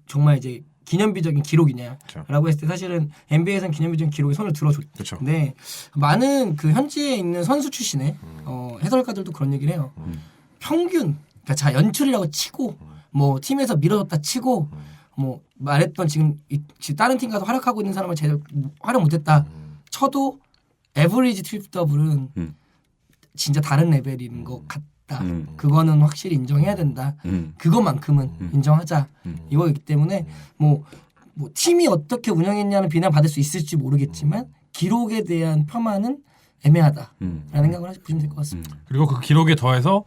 정말 이제 기념비적인 기록이냐라고 그렇죠. 했을 때 사실은 NBA에서는 기념비적인 기록에 손을 그렇죠. 들어줬는데 많은 그 현지에 있는 선수 출신의 해설가들도 그런 얘기를 해요. 평균, 그러니까 자 연출이라고 치고 뭐 팀에서 밀어줬다 치고 뭐 말했던 지금 다른 팀 가서 활약하고 있는 사람을 제대로 활약 못했다 쳐도 에버리지 트리플 더블은 진짜 다른 레벨인 것 같다. 그거는 확실히 인정해야 된다. 그것만큼은 인정하자. 이거이기 때문에 뭐 팀이 어떻게 운영했냐는 비난 받을 수 있을지 모르겠지만 기록에 대한 폄하는 애매하다라는 생각을 보시면 될 것 같습니다. 그리고 그 기록에 더해서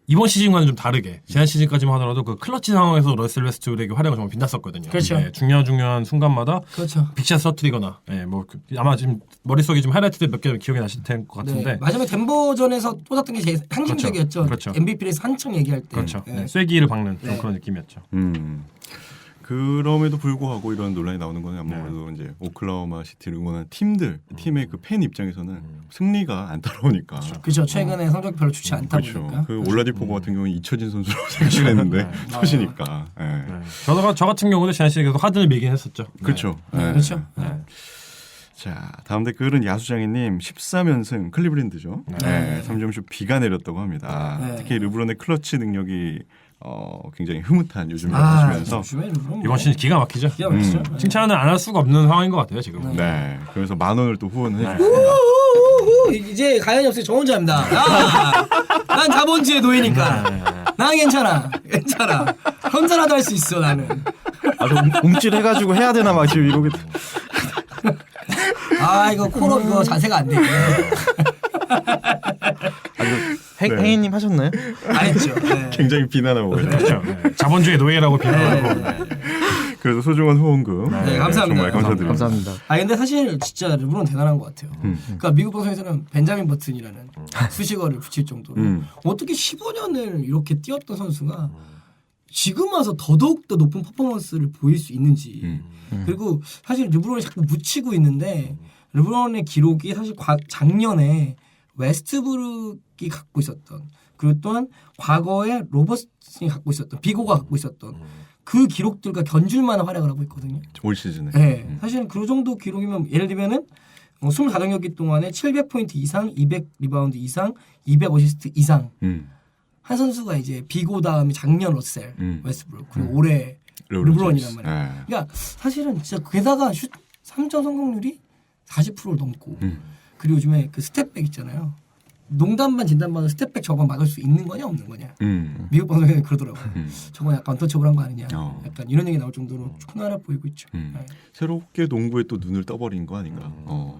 이번 시즌과는 좀 다르게 지난 시즌까지만 하더라도 그 클러치 상황에서 러셀 웨스트브룩의 활약을 정말 빛났었거든요. 그렇죠. 네, 중요한 순간마다 그렇죠. 빅샷 서투리거나 아마 지금 머릿속에 좀 하이라이트 몇 개 기억이 나실 것 같은데 네. 마지막에 덴버전에서 쏟았던 게 제일 상징적이었죠. 그렇죠. MVP에서 한창 얘기할 때. 그렇죠. 네. 쐐기를 박는 좀 네. 그런 느낌이었죠. 그럼에도 불구하고 이런 논란이 나오는 거는 아무래도 이제 오클라호마 시티를 응원하는 팀의 그 팬 입장에서는 승리가 안 따라오니까. 그렇죠. 최근에 성적이 별로 좋지 않다 그렇죠. 보니까. 그 올라디포 같은 경우는 잊혀진 선수라고 생각을 했는데 터지니까. 네. 저 같은 경우도 지난 시즌에 계속 하드를 밀긴 했었죠. 그렇죠. 네. 네. 그렇죠. 자, 다음 댓글은 야수장이님 13연승 클리블랜드죠. 네. 3점슛 비가 내렸다고 합니다. 네. 특히 르브론의 클러치 능력이 굉장히 흐뭇한 요즘이라고 하시면서 이번 시즌 기가 막히죠. 기가 막히죠. 칭찬은 안 할 수가 없는 상황인 것 같아요 지금. 네. 그래서 10,000원을 또 후원을 네. 해주셨습니다. 이제 가연이 없으니 저 혼자입니다. 난 자본주의 노예니까. 난 괜찮아. 혼자라도 할 수 있어 나는. 아주 움찔해가지고 해야 되나 막 지금 이러게. 이거 코너 이거 자세가 안 돼. 행인님 하셨나요? 안 했죠. 네. 굉장히 비난하고 계세요. 그렇죠. 네. 자본주의 노예라고 비난하고. 그래서 소중한 후원금 네, 감사합니다. 정말 감사드립니다. 감사합니다. 근데 사실 진짜 르브론 대단한 것 같아요. 그러니까 미국 방송에서는 벤자민 버튼이라는 수식어를 붙일 정도로 어떻게 15년을 이렇게 뛰었던 선수가 지금 와서 더더욱 더 높은 퍼포먼스를 보일 수 있는지. 그리고 사실 르브론이 자꾸 묻히고 있는데 르브론의 기록이 사실 작년에 웨스트브룩이 갖고 있었던 그리고 또한 과거에 로버슨이 갖고 있었던 비고가 갖고 있었던 그 기록들과 견줄 만한 활약을 하고 있거든요. 올 시즌에. 네. 사실은 그 정도 기록이면 예를 들면은 24경기 동안에 700포인트 이상, 200리바운드 이상, 200어시스트 이상 한 선수가 이제 비고 다음에 작년 러셀 웨스트브룩 그리고 올해 르브론이란 말이에요. 네. 그러니까 사실은 진짜 게다가 슛 3점 성공률이 40%를 넘고 그리고 요즘에 그 스텝백 있잖아요. 농담반 진담반은 스텝백 저거 막을 수 있는 거냐 없는 거냐. 미국 방송에는 그러더라고요. 저거 약간 언터처블한 거 아니냐. 약간 이런 얘기 나올 정도로 큰나라 보이고 있죠. 네. 새롭게 농구에 또 눈을 떠버린 거 아닌가.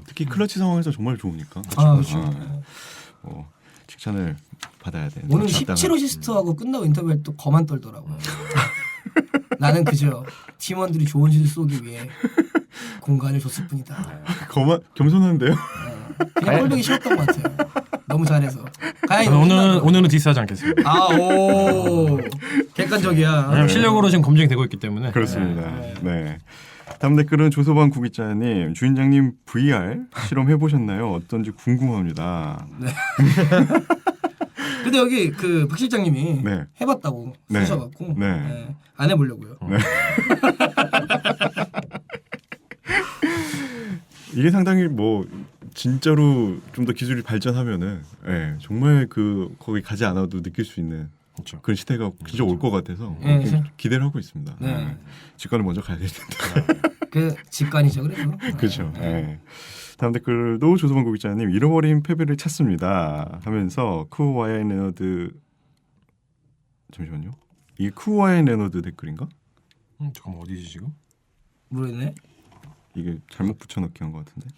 특히 클러치 상황에서 정말 좋으니까. 그렇죠. 칭찬을 받아야 되는. 오늘 17어시스트하고 끝나고 인터뷰할 때 또 거만 떨더라고요. 나는 그저 팀원들이 좋은 슛을 쏘기 위해 공간을 줬을 뿐이다. 겸손한데요? 그냥 꼴보기 싫었던 것 같아요. 너무 잘해서. 가야인 오늘은 디스하지 않겠습니다. 아오 객관적이야. 왜냐면 실력으로 지금 검증이 되고 있기 때문에. 그렇습니다. 네. 다음 댓글은 조소방 구기자님, 주인장님 VR 실험 해보셨나요? 어떤지 궁금합니다. 근데 여기 그 박 실장님이 네. 해봤다고 네. 쓰셔갖고 네. 네. 안 해보려고요. 이게 상당히 뭐 진짜로 좀 더 기술이 발전하면은 정말 그 거기 가지 않아도 느낄 수 있는 그렇죠. 그런 시대가 진짜 올 것 같아서 네. 기대를 하고 있습니다. 네. 직관을 먼저 가야 될 텐데. 그 직관이죠, 그래서. 그렇죠. 네. 다음 댓글도 조소방 고기자님 잃어버린 패배를 찾습니다 하면서 쿠와이엔 레너드 잠시만요. 이게 쿠와이엔 레너드 댓글인가? 잠깐만 어디지 지금? 모르겠네. 이게 잘못 붙여넣기 한 것 같은데.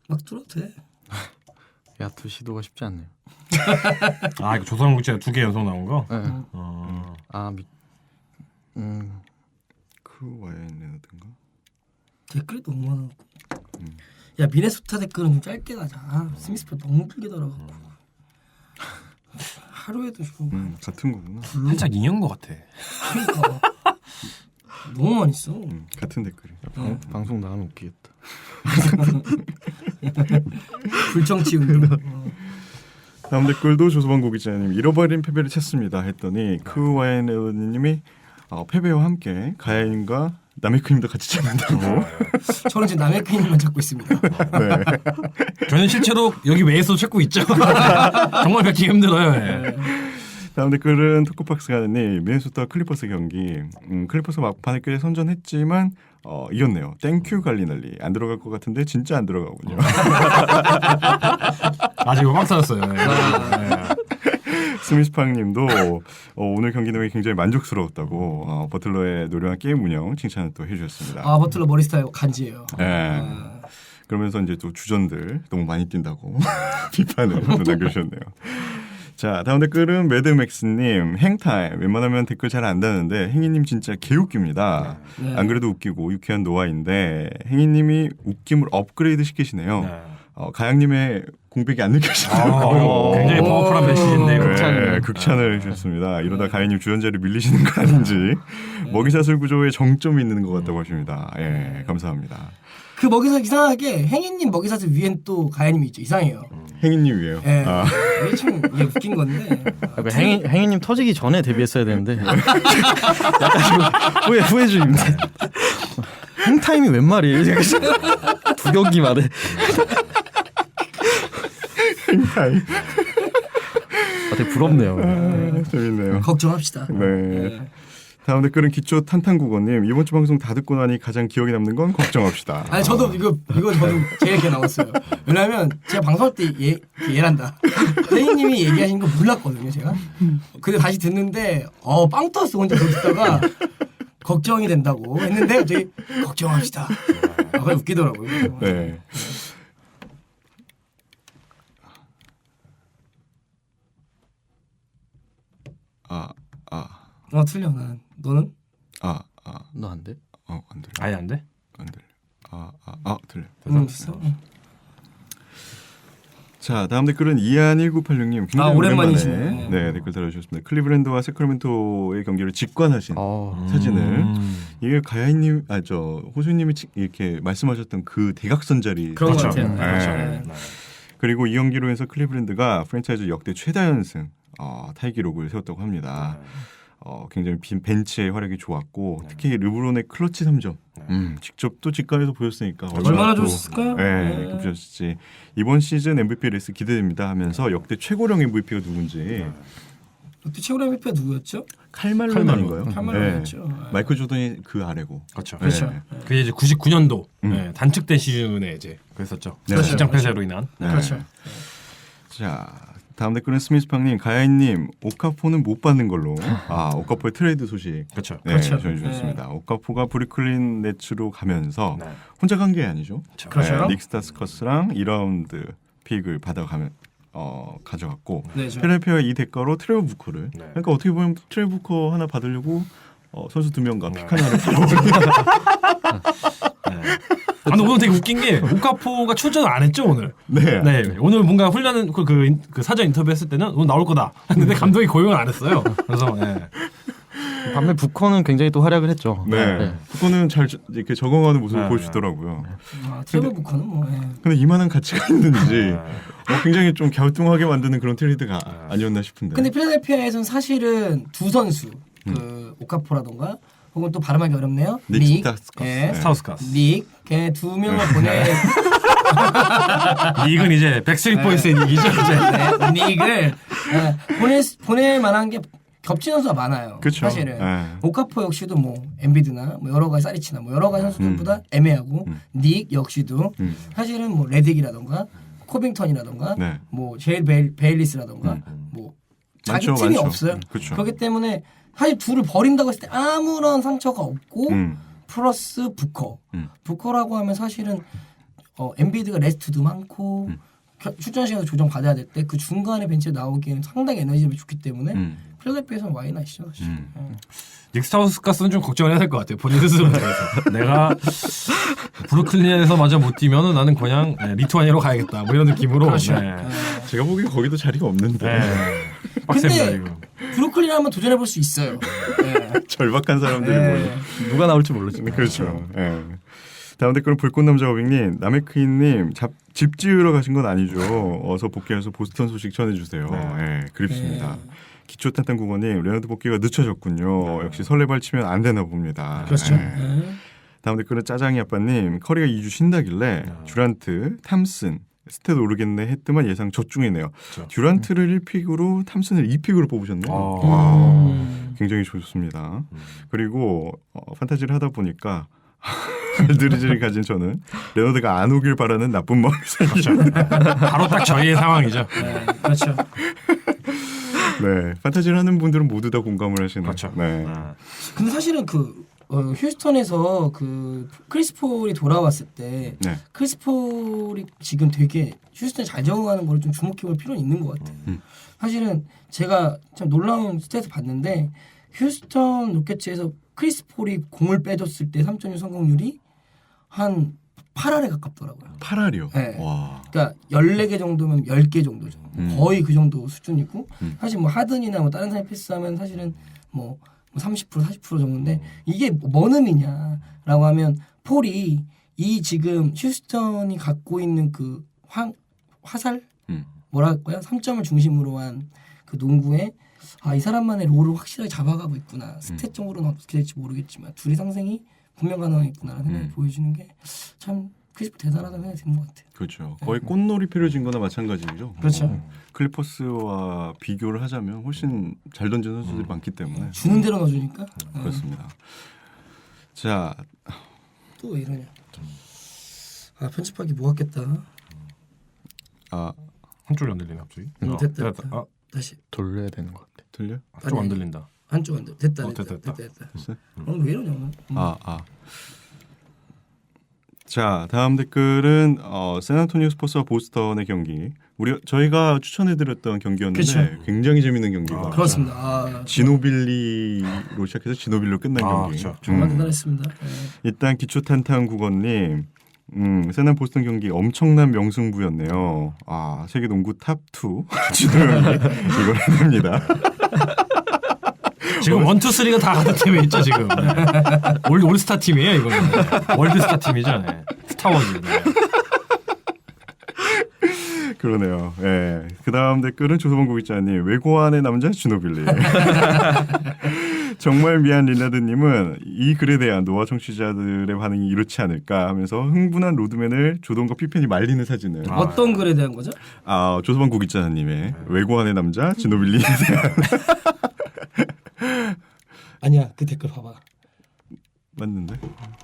막 들어도 돼. 야투 시도가 쉽지 않네요. 아 이거 조선국제가 2개 연속 나온 거? 네. 어. 쿠와이엔 레너드인가? 댓글이 너무 많아. 야 미네소타 댓글은 좀 짧게 가자. 스미스파 너무 길게 달아갖고. 하루에도 좀 같은 거구나. 살짝 인형 것 같아. 그러니까 너무 많이 써. 같은 댓글이. 방송 나가면 웃기겠다. 불정치 운동. 다음 댓글도 조소방 고기자님 잃어버린 패배를 찾습니다 했더니 쿠와이엔 레너드님이 패배와 함께 가야인과 남해크님도 같이 찾는다고. 저는 지금 남의 크림만 찾고 있습니다. 저는 실제로 여기 외에서 찾고 있죠. 정말 뵙기 힘들어요. 예. 다음 댓글은 토크박스 가든님 미네소타 클리퍼스 경기 클리퍼스 막판에 꽤 선전했지만 이겼네요. 땡큐 갈리날리 안 들어갈 것 같은데 진짜 안 들어가군요. 아직 음악 찾았어요. 스미스팡님도 오늘 경기 내용이 굉장히 만족스러웠다고 버틀러의 노련한 게임 운영 칭찬을 또 해주셨습니다. 아 버틀러 머리 스타일 간지예요. 그러면서 이제 또 주전들 너무 많이 뛴다고 비판을 또 남겨주셨네요. 자 다음 댓글은 매드맥스님 행타임 웬만하면 댓글 잘 안 다는데 행이님 진짜 개웃깁니다. 네. 안 그래도 웃기고 유쾌한 노아인데 행이님이 웃김을 업그레이드 시키시네요. 가양님의 공백이 안 느껴지더라고요. 굉장히 파워풀한 메시지인데 네, 극찬을 해주셨습니다. 이러다 가인님 주연자를 밀리시는 거 아닌지 먹이사슬 구조에 정점이 있는 것 같다고 하십니다. 예, 감사합니다. 그 먹이사 이상하게 행인님 먹이사슬 위엔 또 가야님이 있죠. 이상해요. 행인님 위에요. 예. 이게 참 이게 웃긴 건데. 행이님 터지기 전에 데뷔했어야 되는데 약간 좀 후회 중입니다. 행타임이 웬 말이에요? 두 경기 만에. 행타임. 되게 부럽네요. 재밌네요. 걱정합시다. 네. 다음 댓글은 기초 탄탄국어님 이번 주 방송 다 듣고 나니 가장 기억에 남는 건 걱정합시다. 아니 저도 이거 저도 제일 이렇게 나왔어요. 왜냐하면 제가 방송할 때 얘란다. 행인님이 얘기하신 거 몰랐거든요 제가. 근데 다시 듣는데 빵 터졌어 혼자 듣다가 걱정이 된다고 했는데 갑자기 걱정합시다. 그냥 웃기더라고요. 네. 틀려 난. 너는? 너 안 돼? 안 들려. 아예 안 돼? 안 들려. 들려. 됐어. 자 다음 댓글은 이한1986님 굉장히 오랜만이시네. 네 댓글 달아주셨습니다. 클리브랜드와 세크라멘토의 경기를 직관하신 어. 사진을 이게 가야님 호수님이 이렇게 말씀하셨던 그 대각선 자리 그런 것 그렇죠. 같아요. 네. 그리고 이 경기로 해서 클리브랜드가 프랜차이즈 역대 최다 연승 타이 기록을 세웠다고 합니다. 굉장히 벤치의 활약이 좋았고 특히 르브론의 클러치 3점 직접 또 직관에서 보였으니까 얼마나 또, 좋았을까요? 네, 보셨을지 이번 시즌 MVP 레이스 기대됩니다 하면서 역대 최고령 MVP가 누군지 또 최고 MVP가 누구였죠? 칼말론인가요? 칼말론이었죠. 마이클 조던이 그 아래고 그렇죠. 그렇죠. 네. 그게 이제 99년도 단축된 시즌에 이제 그랬었죠. 네. 시장 폐쇄로 인한. 네. 그렇죠. 자 다음 댓글은 스미스팡님 가야인님 오카포는 못 받는 걸로 오카포의 트레이드 소식 그렇죠. 네, 그렇죠. 전해주셨습니다. 오카포가 브루클린 네츠로 가면서 네. 혼자 간 게 아니죠. 그렇죠. 닉스타 스커스랑 2라운드 픽을 받아가면 가져갔고 네, 저- 필라델피아가 이 대가로 트레버 부커를 네. 그러니까 어떻게 보면 트레버 부커 하나 받으려고 선수 2명과 네. 픽 하나를 아, 근데 오늘 되게 웃긴 게 오카포가 출전을 안 했죠 오늘. 네. 네, 오늘 뭔가 훈련은 그 사전 인터뷰 했을 때는 오늘 나올 거다. 근데 감독이 고용을 안 했어요. 그래서 네. 반면 부커는 굉장히 또 활약을 했죠. 네. 그거는 잘 이렇게 적응하는 모습을 네. 보여주더라고요. 트레버 부커는 뭐 예. 근데 이만한 가치가 있는지 굉장히 좀 갸우뚱하게 만드는 그런 트레이드가 아니었나 싶은데. 근데 필라델피아에서는 사실은 두 선수 그 오카포라던가 혹은 또 발음하기 어렵네요. 닉 스타우스카스. 예. 스타우스카스. 닉 걔네 두 명을 보내 닉은 이제 백스트리트 보이스의 닉이죠 이제. 닉을 보낼 만한 게 겹치는 선수가 많아요. 그쵸. 사실은 네. 오카포 역시도 뭐 엔비드나 뭐 여러 가지 사리치나 뭐 여러 가지 선수들보다 애매하고 닉 역시도 사실은 뭐 레딕이라던가 코빙턴이라던가 네. 뭐 제일 베일리스라던가 뭐 자기 많죠, 팀이 많죠. 없어요. 그쵸. 그렇기 때문에 사실 둘을 버린다고 했을 때 아무런 상처가 없고 플러스 부커. 부커라고 하면 사실은 엔비드가 레스트도 많고 출전 시간도 조정 받아야 될 때 그 중간에 벤치에 나오기에는 상당히 에너지가 좋기 때문에 필라델피아에서는 와이낫이죠. 사실. 닉 스타우스카스는 좀 걱정을 해야 될 것 같아요. 본인 스스로 내가 브루클린에서 마저 못 뛰면은 나는 그냥 리투아니아로 가야겠다. 뭐 이런 느낌으로. 네. 제가 보기엔 거기도 자리가 없는데 네. 빡셉니다 근데 이거. 브루클린 한번 도전해 볼 수 있어요. 네. 절박한 사람들이 모여. 누가 나올지 모르지. 그렇죠. 예. 다음 댓글은 불꽃남자 어빙님, 남해크인님 집 지으러 가신 건 아니죠. 어서 복귀해서 보스턴 소식 전해주세요. 예, 그립습니다. 기초탄탄 국어님, 레너드 복귀가 늦춰졌군요. 역시 설레발 치면 안 되나 봅니다. 그렇죠. 예. 다음 댓글은 짜장이 아빠님, 커리가 2주 쉰다길래 듀란트, 탐슨, 스탯 오르겠네 했더만 예상 저중이네요. 그렇죠. 듀란트를 1픽으로 탐슨을 2픽으로 뽑으셨네요. 아. 와, 굉장히 좋습니다. 그리고 판타지를 하다 보니까 알드리지를 가진 저는 레너드가 안 오길 바라는 나쁜 마음이 생기죠. 바로 딱 저희의 상황이죠. 네, 그렇죠. 네, 판타지를 하는 분들은 모두 다 공감을 하시는. 그렇죠. 네. 근데 사실은 휴스턴에서 그 크리스 폴이 돌아왔을 때 네. 크리스 폴이 지금 되게 휴스턴에 잘 적응하는 걸 좀 주목해볼 필요는 있는 것 같아요. 사실은 제가 참 놀라운 스탯을 봤는데 휴스턴 로켓츠에서 크리스 폴이 공을 빼줬을 때 3점슛 성공률이 한 8할에 가깝더라고요. 8할이요. 네. 와. 그러니까 14개 정도면 10개 정도죠. 거의 그 정도 수준이고 사실 뭐 하든이나 뭐 다른 사람이 패스하면 사실은 뭐 30% 40% 정도인데 이게 뭔 의미냐라고 하면 폴이 이 지금 휴스턴이 갖고 있는 그 화살 뭐라 할까요? 3점을 중심으로 한 그 농구에 이 사람만의 롤을 확실하게 잡아가고 있구나. 스탯적으로는 어떻게 될지 모르겠지만 둘이 상생이 분명 가능하겠구나라는 생각이 보여주는 게 참 크리스프 대단하다는 생각이 드는 것 같아요. 그렇죠. 거의 꽃놀이 패를 거나 마찬가지죠. 그렇죠. 클리퍼스와 비교를 하자면 훨씬 잘 던지는 선수들이 많기 때문에 주는 대로 넣어주니까. 그렇습니다. 자, 또 왜 이러냐. 편집하기 뭐 같겠다. 한쪽이 안 들리네 갑자기. 됐다. 아, 다시 돌려야 되는 것 같아. 들려? 한쪽 안 들린다. 한쪽 안 돼. 됐다. 됐다. 됐다. 됐어요? 왜 이러냐 오늘. 자, 다음 댓글은 샌안토니오 스퍼스와 보스턴의 경기. 저희가 추천해드렸던 경기였는데 그쵸. 굉장히 재밌는 경기가. 그렇습니다. 지노빌리로 시작해서 지노빌리로 끝난 경기. 그렇죠. 정말 대단했습니다. 일단 기초탄탄 국어님, 샌안 보스턴 경기 엄청난 명승부였네요. 세계 농구 탑2 지노형이 이걸 해냅니다. 지금 1, 2, 3가 다 같은 팀에 있죠 지금. 올스타 팀이에요 이거는. 월드스타 팀이죠. 네. 스타워즈. 네. 그러네요. 예. 그 다음 댓글은 조소범 고기자님, 외고안의 남자 주노빌리. 정말 미안 릴라드님은 이 글에 대한 노아 청취자들의 반응이 이렇지 않을까 하면서 흥분한 로드맨을 조던과 피펜이 말리는 사진을. 어떤 글에 대한 거죠? 조소범 고기자님의 외고안의 남자 주노빌리에 대한. 아니야 그 댓글 봐봐. 맞는데?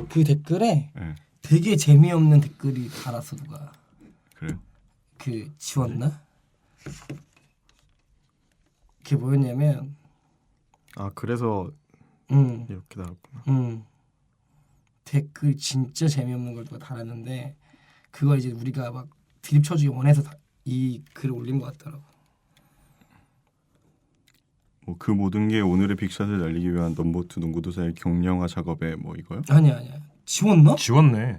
그 댓글에 네. 되게 재미없는 댓글이 달았어 누가. 그래요? 그 지웠나? 그게 뭐였냐면 그래서 음, 이렇게 나왔구나. 댓글 진짜 재미없는 걸 누가 달았는데 그걸 이제 우리가 막 드립 쳐주기 원해서 이 글을 올린 것 같더라고. 뭐 그 모든 게 오늘의 빅샷을 날리기 위한 넘버2 농구도사의 경량화 작업에 뭐 이거요? 아니야. 지웠나? 지웠네.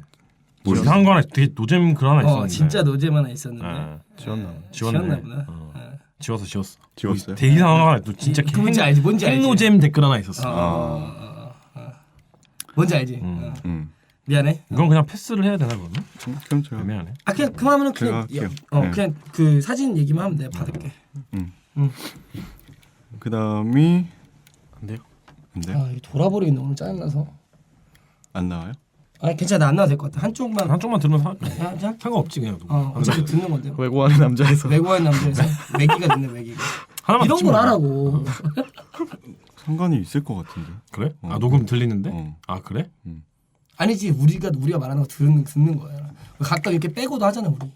뭐야? 이상한 거 하나 되게 노잼 글 하나 있었는데. 진짜 노잼 하나 있었는데. 지웠나? 지웠나 보다. 지웠어. 지웠어요? 되게 이상한 거 하나 또 진짜 그 뭔지 알지? 뭔지 알지? 핵노잼 댓글 하나 있었어. 뭔지 알지? 미안해. 이건 그냥 패스를 해야 되나 그러면? 그럼 제가 애매하네. 그냥 그만하면 그냥 제가 할게요. 네. 그냥 그 사진 얘기만 하면 돼. 받을게. 그 다음이 안 돼요? 근데 이거 돌아버리겠네. 오늘 짜증나서. 안 나와요? 아니 괜찮아. 안 나와도 될 것 같아. 한쪽만. 한쪽만 들으면 그냥 상관없지 그냥. 어차피 듣는 건데. 외고하는 남자에서 외국인 남자에서 매기가 듣네 매기가. 하나만 이런 듣지 걸 뭐. 하라고. 상관이 있을 것 같은데. 그래? 아 녹음 들리는데? 어. 아 그래? 아니지 우리가 말하는 거 듣는 거야. 가끔 이렇게 빼고도 하잖아 우리.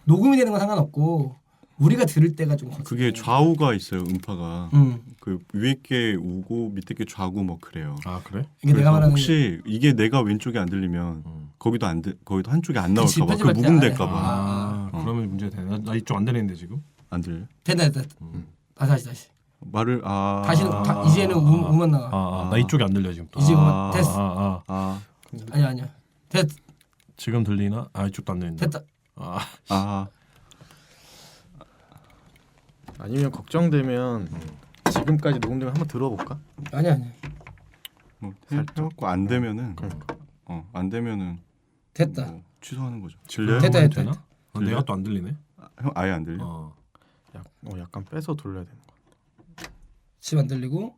녹음이 되는 건 상관없고 우리가 들을 때가 좀 그게 좌우가 있어요. 음파가. 그 위에 게 우고 밑에 게 좌고 뭐 그래요. 아 그래? 이게 내가 그래서 말하는 혹시 이게 내가 왼쪽이 안 들리면 거기도 거기도 한쪽이 안 그치, 나올까 봐. 그 편집할 때 묵음될까 안 해. 봐. 그러면 문제가 되네. 나 이쪽 안 되는데 지금. 안 들려? 됐다. 다시. 말을 다시는 이제는 음만 나와. 나 이쪽이 안 들려 지금 또. 이제 음만 됐어. 아. 아니야. 지금 들리나? 아 이쪽도 안 들린다. 됐다. 아. 아니면 걱정되면 지금까지 녹음되면 한번 들어볼까? 아니야. 뭐 해갖고 안 되면은 안 되면은 됐다. 뭐 취소하는 거죠. 들려요? 됐다. 되나? 들려? 내가 또 안 들리네. 형 아예 안 들려? 약간 빼서 돌려야 되는 거. 집 안 들리고.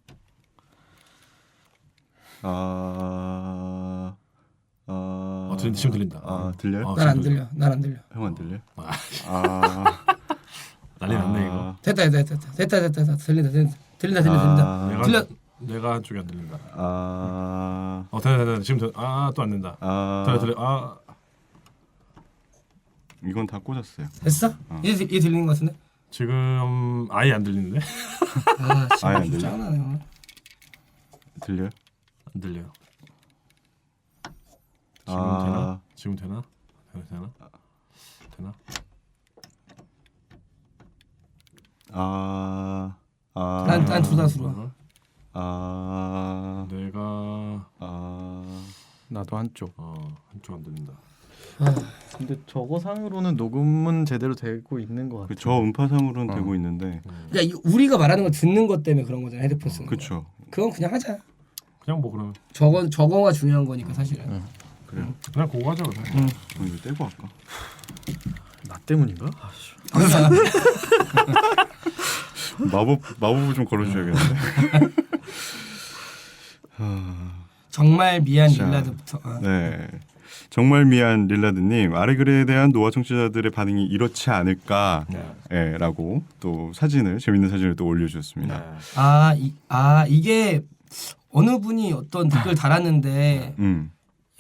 지금 들린다. 들려요? 난 안 들려. 난 안 들려. 형 안 들려? 난리 났네 이거. 됐다. 들린다. 들려. 내가 한쪽이 안 들린다. 됐다. 지금 또 안 된다. 들려. 이건 다 꽂았어요. 됐어? 이제 들리는 것 같은데? 지금 아예 안 들리는데? 아예 안 진짜 들려? 짱나네. 들려요? 안 들려요. 지금 되나? 지금 되나? 되나? 난 둘 다 들어와. 내가 나도 한쪽. 한쪽 안 들린다. 근데 저거 상으로는 녹음은 제대로 되고 있는 것 같아. 저 음파상으로는 되고 있는데. 야, 우리가 말하는 거 듣는 것 때문에 그런 거잖아. 헤드폰 쓰는 거. 그렇죠. 그건 그냥 하자. 그냥 뭐 그러면 저거가 중요한 거니까 사실은. 그래요. 그냥 그거 하자 그래. 이거 떼고 할까? 나 때문인가? 마법을 좀 걸어줘야겠는데. 정말 미안 자, 릴라드부터. 네. 정말 미안 릴라드님 아래 글에 대한 노아 청취자들의 반응이 이렇지 않을까라고 또 재밌는 사진을 또 올려주셨습니다. 이게 어느 분이 어떤 댓글 달았는데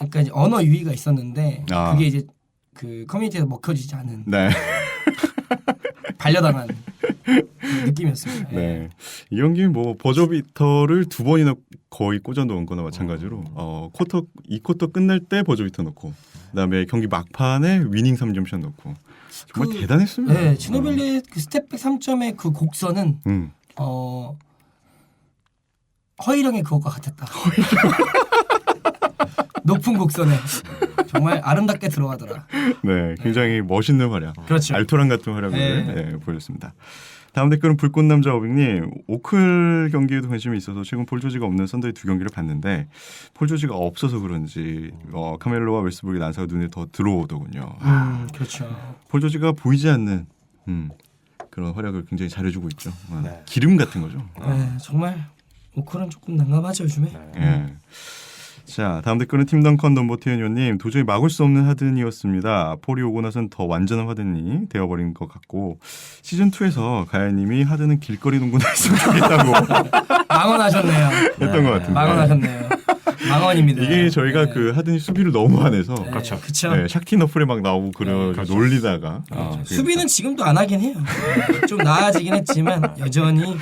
약간 이제 언어 유희가 있었는데 그게 이제 그 커뮤니티에서 먹혀지지 않은 네. 반려당한 느낌이었습니다. 네. 이 경기 뭐 버저비터를 2번이나 거의 꽂아 놓은 거나 마찬가지로 이 쿼터 끝날 때 버저비터 넣고 그다음에 경기 막판에 위닝 3점샷 넣고 정말 대단했습니다. 네, 지노빌리의 그 스텝백 3점의 그 곡선은 허일영의 그것과 같았다. 높은 곡선에 정말 아름답게 들어가더라. 네, 굉장히 멋있는 활약. 그렇죠. 알토란 같은 활약을 보여줬습니다. 다음 댓글은 불꽃남자 어빙님. 오클 경기에도 관심이 있어서 최근 폴 조지가 없는 썬더의 2경기를 봤는데 폴 조지가 없어서 그런지 카멜로와 웨스브룩의 난사가 눈에 더 들어오더군요. 그렇죠. 폴 조지가 보이지 않는 그런 활약을 굉장히 잘해주고 있죠. 기름 같은 거죠. 네, 정말 오클은 조금 난감하죠 요즘에. 예. 자, 다음 댓글은 팀덩컨 넘버티언님. 도저히 막을 수 없는 하든이었습니다. 폴이 오고 나선 더 완전한 하든이 되어버린 것 같고 시즌2에서 가야님이 하든은 길거리 농구나 했으면 좋겠다고 망언하셨네요. 했던 것 같은데 망언하셨네요. 망언입니다. 이게 저희가 그 하든이 수비를 너무 안 해서 그렇죠. 네, 샤키 너플에 막 나오고 놀리다가 수비는 지금도 안 하긴 해요. 좀 나아지긴 했지만 여전히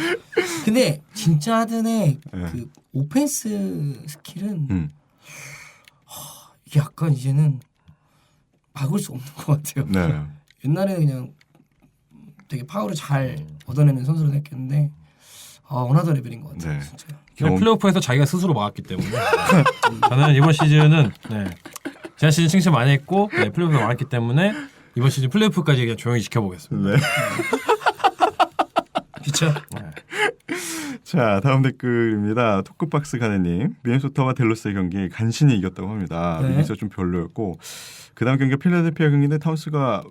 근데 진짜 하든의 그 오펜스 스킬은 이게 약간 이제는 막을 수 없는 것 같아요. 네. 옛날에는 그냥 되게 파워를 잘 얻어내는 선수로 생각했는데 어나더 레벨인 것 같아요. 네. 진짜. 그냥 플레이오프에서 자기가 스스로 막았기 때문에 저는 이번 시즌은 지난 시즌 칭찬 많이 했고 플레이오프에서 막았기 때문에 이번 시즌 플레이오프까지 그냥 조용히 지켜보겠습니다. 네. 그렇죠. 자, 다음 댓글입니다. 토크박스 가네님. 미네소타와 댈러스의 경기 간신히 이겼다고 합니다. 네. 미네소타 좀 별로였고 그 다음 경기가 필라델피아 경기인데 타운스가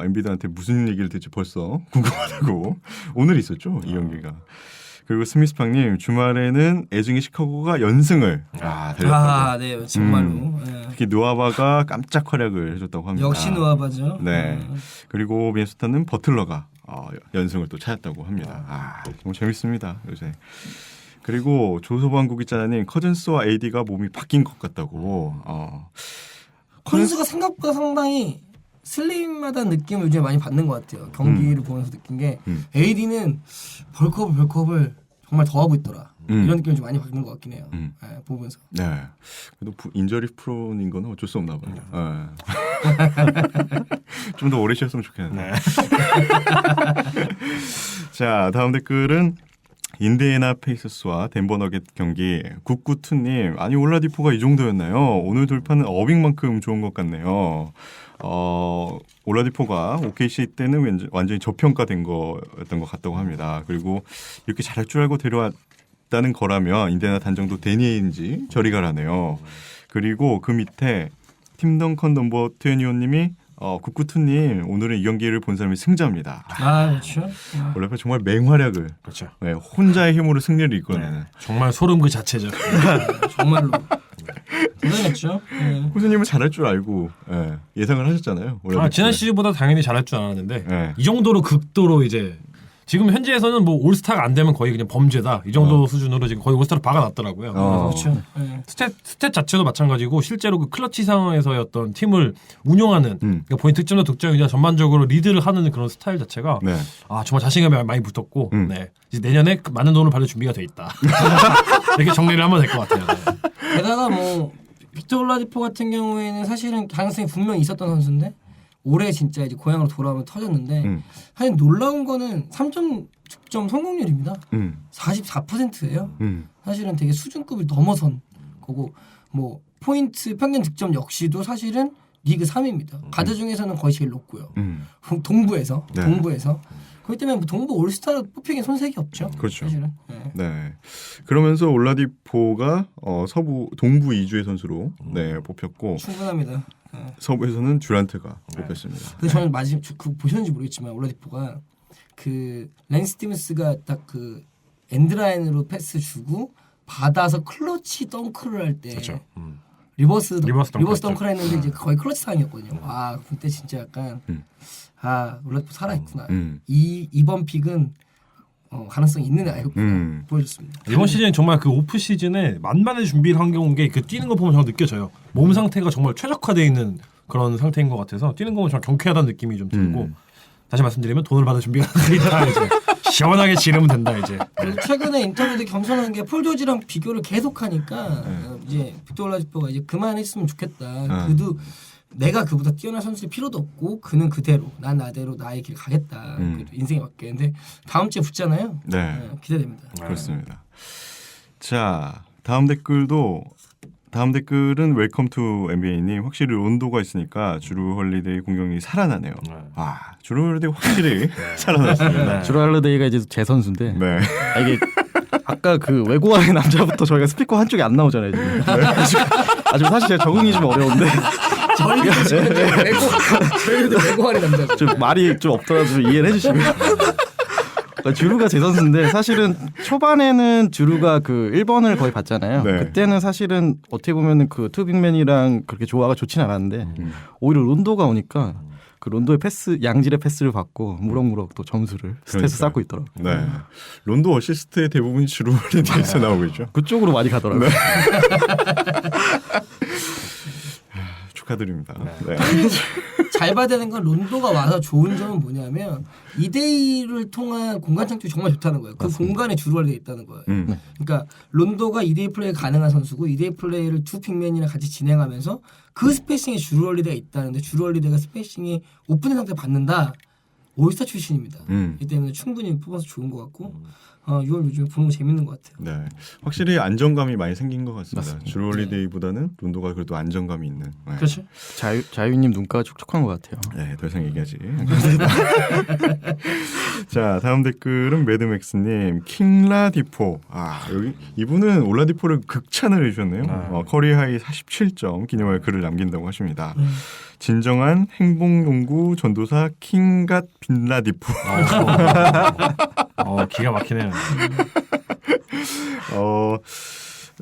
엔비드한테 무슨 얘기를 들지 벌써 궁금하다고. 오늘 있었죠, 이 경기가. 그리고 스미스팡님 주말에는 애증의 시카고가 연승을 달렸다고. 네, 정말로. 네. 특히 누아바가 깜짝 활약을 해줬다고 합니다. 역시 누아바죠. 네. 그리고 미네소타는 버틀러가 연승을 또 찾았다고 합니다. 정말 재밌습니다 요새. 그리고 조소방국 기자님 커즌스와 AD가 몸이 바뀐 것 같다고. 컨스가 생각보다 상당히 슬림하다는 느낌을 요즘에 많이 받는 것 같아요. 경기를 보면서 느낀 게 AD는 벌크업을 정말 더 하고 있더라. 이런 느낌을 좀 많이 받는 것 같긴 해요. 네, 보면서. 네. 그래도 인저리 프로인 거는 어쩔 수 없나 봐요. 좀 더 오래 쉬었으면 좋겠는데. 자, 다음 댓글은 인디애나 페이서스와 덴버 너겟 경기 국구투님. 아니 올라디포가 이 정도였나요? 오늘 돌파는 어빙만큼 좋은 것 같네요. 올라디포가 OKC 때는 완전히 저평가된 거였던 것 같다고 합니다. 그리고 이렇게 잘할 줄 알고 데려왔다는 거라면 인디애나 단정도 데니에인지 저리 가라네요. 그리고 그 밑에 팀덩컨 넘버 21님이 국구투님 오늘은 이 경기를 본 사람이 승자입니다. 그렇죠. 올라디포 정말 맹활약을 그렇죠. 네, 혼자의 힘으로 승리를 이끌어내는. 정말 소름 그 자체죠. 정말로. 대단했죠. 호수님은 잘할 줄 알고 예상을 하셨잖아요. 지난 시즌보다 당연히 잘할 줄 알았는데 네. 이 정도로 극도로 이제 지금 현지에서는 뭐 올스타가 안 되면 거의 그냥 범죄다 이 정도 수준으로 지금 거의 올스타를 박아놨더라고요. 그렇죠. 스탯 자체도 마찬가지고 실제로 그 클러치 상황에서의 어떤 팀을 운영하는 그러니까 본인 득점도 득점이냐 전반적으로 리드를 하는 그런 스타일 자체가 네. 정말 자신감이 많이 붙었고 네. 이제 내년에 많은 돈을 받을 준비가 돼 있다. 이렇게 정리를 하면 될 것 같아요. 네. 게다가 뭐 빅터 올라디포 같은 경우에는 사실은 가능성이 분명히 있었던 선수인데 올해 진짜 이제 고향으로 돌아오면 터졌는데 사실 놀라운 거는 3점 득점 성공률입니다. 44%예요. 사실은 되게 수준급을 넘어선 거고 뭐 포인트 평균 득점 역시도 사실은 리그 3위입니다. 가드 중에서는 거의 제일 높고요. 동부에서 그렇기 때문에 뭐 동부 올스타로 뽑히기 손색이 없죠. 그렇죠. 사실은. 네. 그러면서 올라디포가 동부 2주의 선수로 뽑혔고 충분합니다. 서부에서는 듀란트가 뽑혔습니다. 근데 저는 마지막 보셨는지 모르겠지만 올라디포가 그 랜스 스티븐스가 딱 그 엔드라인으로 패스 주고 받아서 클러치 덩크를 할 때 그렇죠. 리버스 덩크 덩크를 했는데 이제 거의 클러치 상이었거든요. 그때 진짜 약간 올라디포 살아있구나. 이번 픽은 가능성이 있는 아이구나 보여줬습니다. 이번 시즌 정말 그 오프 시즌에 만반의 준비를 한 경우에 그 뛰는 거 보면 정말 느껴져요. 몸 상태가 정말 최적화되어 있는 그런 상태인 것 같아서 뛰는 거 보면 정말 경쾌하다는 느낌이 좀 들고 다시 말씀드리면 돈을 받을 준비가 되니까 이제 시원하게 지르면 된다 이제. 그리고 최근에 인터뷰도 겸손한 게 폴 조지랑 비교를 계속하니까 이제 빅터 올라디포가 이제 그만했으면 좋겠다. 그도 내가 그보다 뛰어난 선수일 필요도 없고 그는 그대로 난 나대로 나의 길 가겠다. 인생에 맞게. 근데 다음 주에 붙잖아요. 네. 기대됩니다. 그렇습니다. 자, 다음 댓글은 웰컴 투 NBA님. 확실히 론도가 있으니까 주루 헐리데이 공격이 살아나네요. 주루 헐리데이 확실히 살아났습니다. 주루 할러데이가 이제 제 선수인데 네. 이게 아까 그 외고와의 남자부터 저희가 스피커 한쪽이 안 나오잖아요 지금. 지금 사실 제가 적응이 좀 어려운데 저희도 외고하는 남자죠. 좀 말이 좀 없더라도 좀 이해를 해주시고요. 주루가 제 선수인데 사실은 초반에는 주루가 그 1번을 거의 받잖아요. 네. 그때는 사실은 어떻게 보면은 그 투빅맨이랑 그렇게 조화가 좋진 않았는데 오히려 론도가 오니까 그 론도의 패스 양질의 패스를 받고 무럭무럭 또 점수를 스탯을 쌓고 있더라고요. 네. 론도 어시스트의 대부분이 주루 헐리데이에서 나오고 있죠. 그쪽으로 많이 가더라고요. 축하드립니다. 네. 잘 봐야 되는 건 론도가 와서 좋은 점은 뭐냐면 2대2를 통한 공간 창출이 정말 좋다는 거예요. 그 맞습니다. 공간에 주루 할리가 있다는 거예요. 그러니까 론도가 2대2 플레이가 가능한 선수고 2대2 플레이를 두 픽맨이랑 같이 진행하면서 그 스페이싱에 주루 할리가 있다는데 주루 할리가 스페이싱이 오픈된 상태에 받는다. 올스타 출신입니다. 음. 이 때문에 충분히 뽑아서 좋은 것 같고 6월 요즘에 보는 거 재밌는 것 같아요. 네, 확실히 안정감이 많이 생긴 것 같습니다. 주루 홀리데이보다는 론도가 그래도 안정감이 있는. 네. 그렇죠. 자유님 눈가가 촉촉한 것 같아요. 네, 더 이상 얘기하지. 자, 다음 댓글은 매드맥스님 킹라디포. 여기 이분은 올라디포를 극찬을 해주셨네요. 커리 하이 47점 기념할 글을 남긴다고 하십니다. 진정한 행복농구 전도사 킹갓 빈라디포. 기가 막히네요.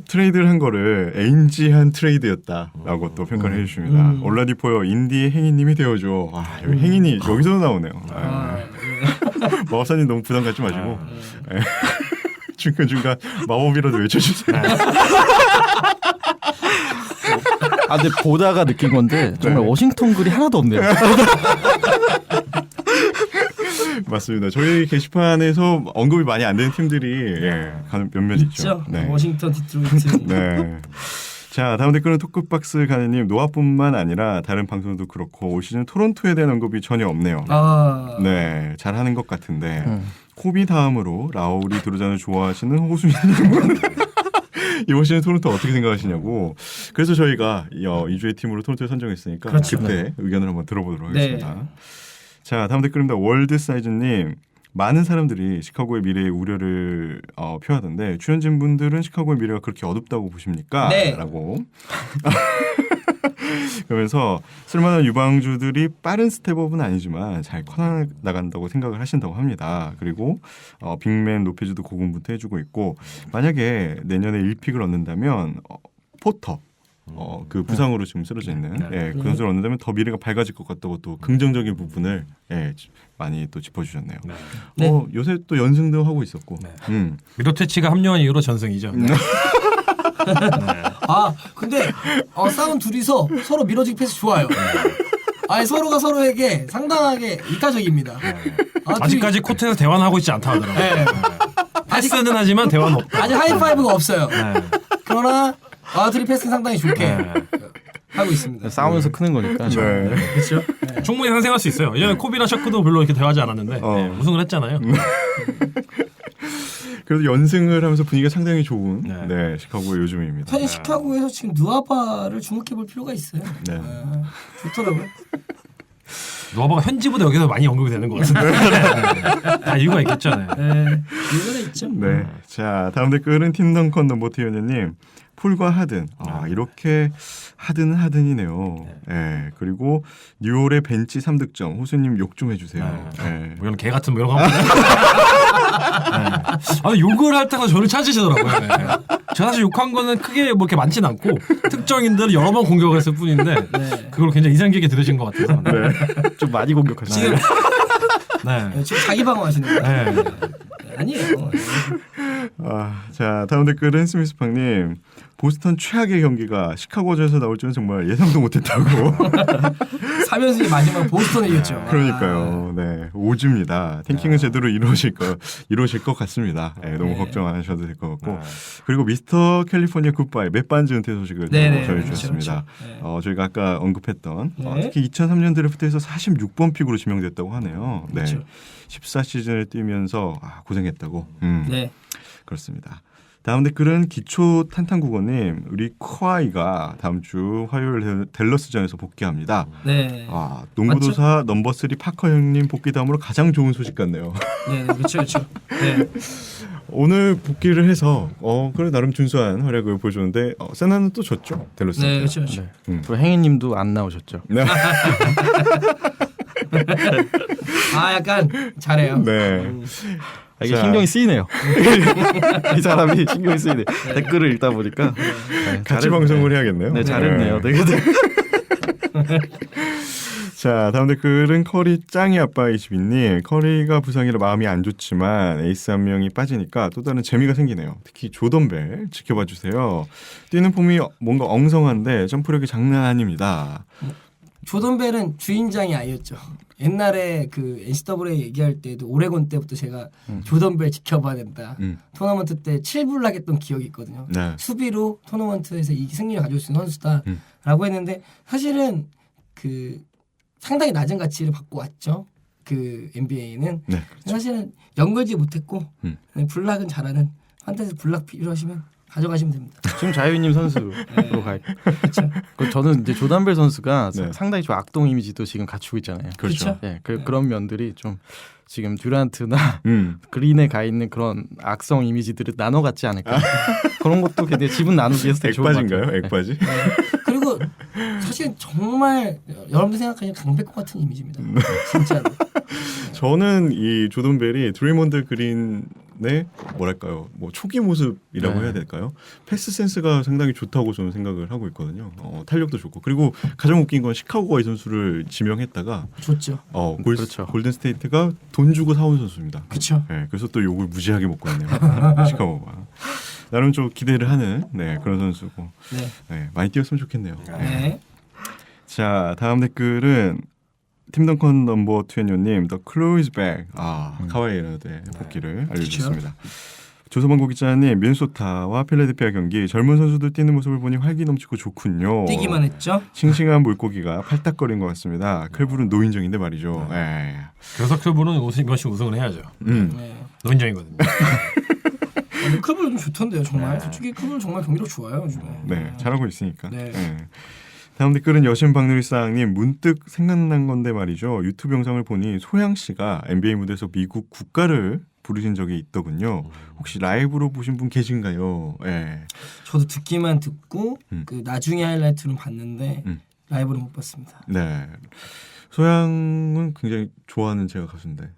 트레이드를 한 거를 에인지한 트레이드였다라고 또 평가를 해주십니다. 올라디포요 인디의 행인님이 되어줘. 여기 행인이 여기서 나오네요. 마법사님 너무 부담 갖지 마시고 중간중간 마법이라도 외쳐주세요. 근데 보다가 느낀 건데 정말 워싱턴 글이 하나도 없네요. 맞습니다. 저희 게시판에서 언급이 많이 안 되는 팀들이 몇몇 있죠. 네. 워싱턴, 디트로이트. 네. 자, 다음 댓글은 토크박스 가네님. 노아뿐만 아니라 다른 방송도 그렇고 올 시즌 토론토에 대한 언급이 전혀 없네요. 네, 잘하는 것 같은데 코비 다음으로 라울이 드로잔을 좋아하시는 호수님은 이번 시즌 토론토 어떻게 생각하시냐고. 그래서 저희가 2주의 팀으로 토론토에 선정했으니까 그렇죠. 그때 의견을 한번 들어보도록 하겠습니다. 자, 다음 댓글입니다. 월드사이즈님. 많은 사람들이 시카고의 미래에 우려를 표하던데 출연진 분들은 시카고의 미래가 그렇게 어둡다고 보십니까? 네. 라고. 그러면서 쓸만한 유방주들이 빠른 스텝업은 아니지만 잘 커나간다고 생각을 하신다고 합니다. 그리고 빅맨 로페즈도 고군분투해주고 있고 만약에 내년에 1픽을 얻는다면 포터 그 부상으로 지금 쓰러져 있는 그 선수를 얻는다면 더 미래가 밝아질 것 같다고 또 긍정적인 부분을 많이 또 짚어주셨네요. 요새 또 연승도 하고 있었고 미로테치가 합류한 이후로 전승이죠. 근데 싸운 둘이서 서로 밀어주기 패스 좋아요. 서로가 서로에게 상당하게 이타적입니다. 아직까지 코트에서 대화는 하고 있지 않다 하더라고요. 패스는 하지만 대화는 없다. 아직 하이파이브가 없어요. 그러나 둘이 패스 상당히 좋게 하고 있습니다. 싸우면서 크는 거니까. 그렇죠. 충분히 상생할 수 있어요. 예전에 코비랑 샤크도 별로 이렇게 대화하지 않았는데 우승을 했잖아요. 그래도 연승을 하면서 분위기가 상당히 좋은 시카고의 요즘입니다. 사실 시카고에서 지금 누아바를 주목해 볼 필요가 있어요. 좋더라고요. 누아바가 현지보다 여기서 많이 언급이 되는 것 같은데. 다 이유가 있겠잖아요. 이유가 있죠. 네. 자, 다음 댓글은 팀덩컨 넘버티어님. 풀과 하든. 이렇게 하든은 하든이네요. 그리고 뉴올의 벤치 3득점. 호수님 욕 좀 해주세요. 뭐 이런 개 같은 뭐 이런 거 하면 욕을 할 때가 저를 찾으시더라고요. 제가 사실 욕한 거는 크게 뭐 이렇게 많진 않고 특정인들을 여러 번 공격을 했을 뿐인데 그걸 굉장히 인상 깊게 들으신 것 같아서 좀 많이 공격하시네요. 지금 자기 방어하시는 거예요. 아니에요. 자, 다음 댓글은 스미스팡님. 보스턴 최악의 경기가 시카고전에서 나올 줄은 정말 예상도 못했다고. 3연승이 마지막 보스턴에 이겼죠. 그러니까요. 네, 오즈입니다. 탱킹은 제대로 이루어질 것 같습니다. 너무 걱정 안 하셔도 될 것 같고. 그리고 미스터 캘리포니아 굿바이 맷반즈 은퇴 소식을 전해주셨습니다. 그렇죠. 저희가 아까 언급했던 특히 2003년 드래프트에서 46번 픽으로 지명됐다고 하네요. 그렇죠. 14시즌을 뛰면서 고생했다고. 네. 그렇습니다. 다음 댓글은 기초 탄탄국어님. 우리 콰이가 다음 주 화요일 댈러스전에서 복귀합니다. 네. 농구도사 넘버 3 파커 형님 복귀 다음으로 가장 좋은 소식 같네요. 네, 그렇죠. 네. 오늘 복귀를 해서 그래 나름 준수한 활약을 보여줬는데 세나는 또 졌죠. 댈러스. 네, 그렇죠. 또 행인님도 안 나오셨죠. 네. 약간 잘해요. 네. 이게 신경이 쓰이네요. 이 사람이 신경이 쓰이네. 댓글을 읽다 보니까 같이 방송을 해야겠네요. 네, 잘했네요. 되게. 자, 다음 댓글은 커리 짱이 아빠 22님. 커리가 부상이라 마음이 안 좋지만 에이스 한 명이 빠지니까 또 다른 재미가 생기네요. 특히 조던벨 지켜봐 주세요. 뛰는 폼이 뭔가 엉성한데 점프력이 장난 아닙니다. 조던벨은 주인장이 아니었죠. 옛날에 그 NCAA 얘기할 때도 오레곤 때부터 제가 조던벨 지켜봐야 된다. 토너먼트 때 7불락 했던 기억이 있거든요. 네. 수비로 토너먼트에서 이 승리를 가져올 수 있는 선수다라고 했는데 사실은 그 상당히 낮은 가치를 받고 왔죠. 그 NBA는 네, 사실은 연결지 못했고 음. 블락은 잘하는 판타지 블락 필요하시면 가져가시면 됩니다. 지금 자유님 선수로 가. 그렇죠. 저는 이제 조단벨 선수가 네. 상당히 좀 악동 이미지도 지금 갖추고 있잖아요. 그렇죠. 예, 그런 면들이 좀 지금 듀란트나 음. 그린에 가 있는 그런 악성 이미지들을 나눠 갖지 않을까. 그런 것도 굉장히 지분 나누기 위해서 되게 좋은 것 같아요. 액바지인가요? 액바지? 그리고 사실 정말 여러분들 생각하는 강백호 같은 이미지입니다. 진짜로. 저는 이 조던 벨이 드레이몬드 그린의 뭐랄까요, 뭐 초기 모습이라고 네. 해야 될까요? 패스 센스가 상당히 좋다고 저는 생각을 하고 있거든요. 탄력도 좋고 그리고 가장 웃긴 건 시카고가 이 선수를 지명했다가 좋죠. 그렇죠. 골든 스테이트가 돈 주고 사온 선수입니다. 그렇죠. 네, 그래서 또 욕을 무지하게 먹고 있네요. 시카고가. 나름 좀 기대를 하는 그런 선수고 네. 네, 많이 뛰었으면 좋겠네요. 네. 자, 다음 댓글은 팀덩컨 넘버 20님 The Clue is back. 카와이 레너드의 복귀를 알려주셨습니다. 조서방고 기자님, 민소타와 필라델피아 경기 젊은 선수들 뛰는 모습을 보니 활기 넘치고 좋군요. 뛰기만 했죠. 싱싱한 물고기가 팔딱거린 것 같습니다. 클불은 노인정인데 말이죠. 예. 그래서 클브는 이번씩 우승을 해야죠. 네. 노인정이거든요. 크블 좀 좋던데요, 정말. 솔직히 크블 정말 경기력 좋아요, 요즘에. 네, 잘하고 있으니까. 네. 예. 다음 댓글은 여신박누리상님, 문득 생각난 건데 말이죠. 유튜브 영상을 보니 소양 씨가 NBA 무대에서 미국 국가를 부르신 적이 있더군요. 혹시 라이브로 보신 분 계신가요? 예. 저도 듣기만 듣고 음. 그 나중에 하이라이트는 봤는데 음. 라이브는 못 봤습니다. 네. 소양은 굉장히 좋아하는 제가 가수인데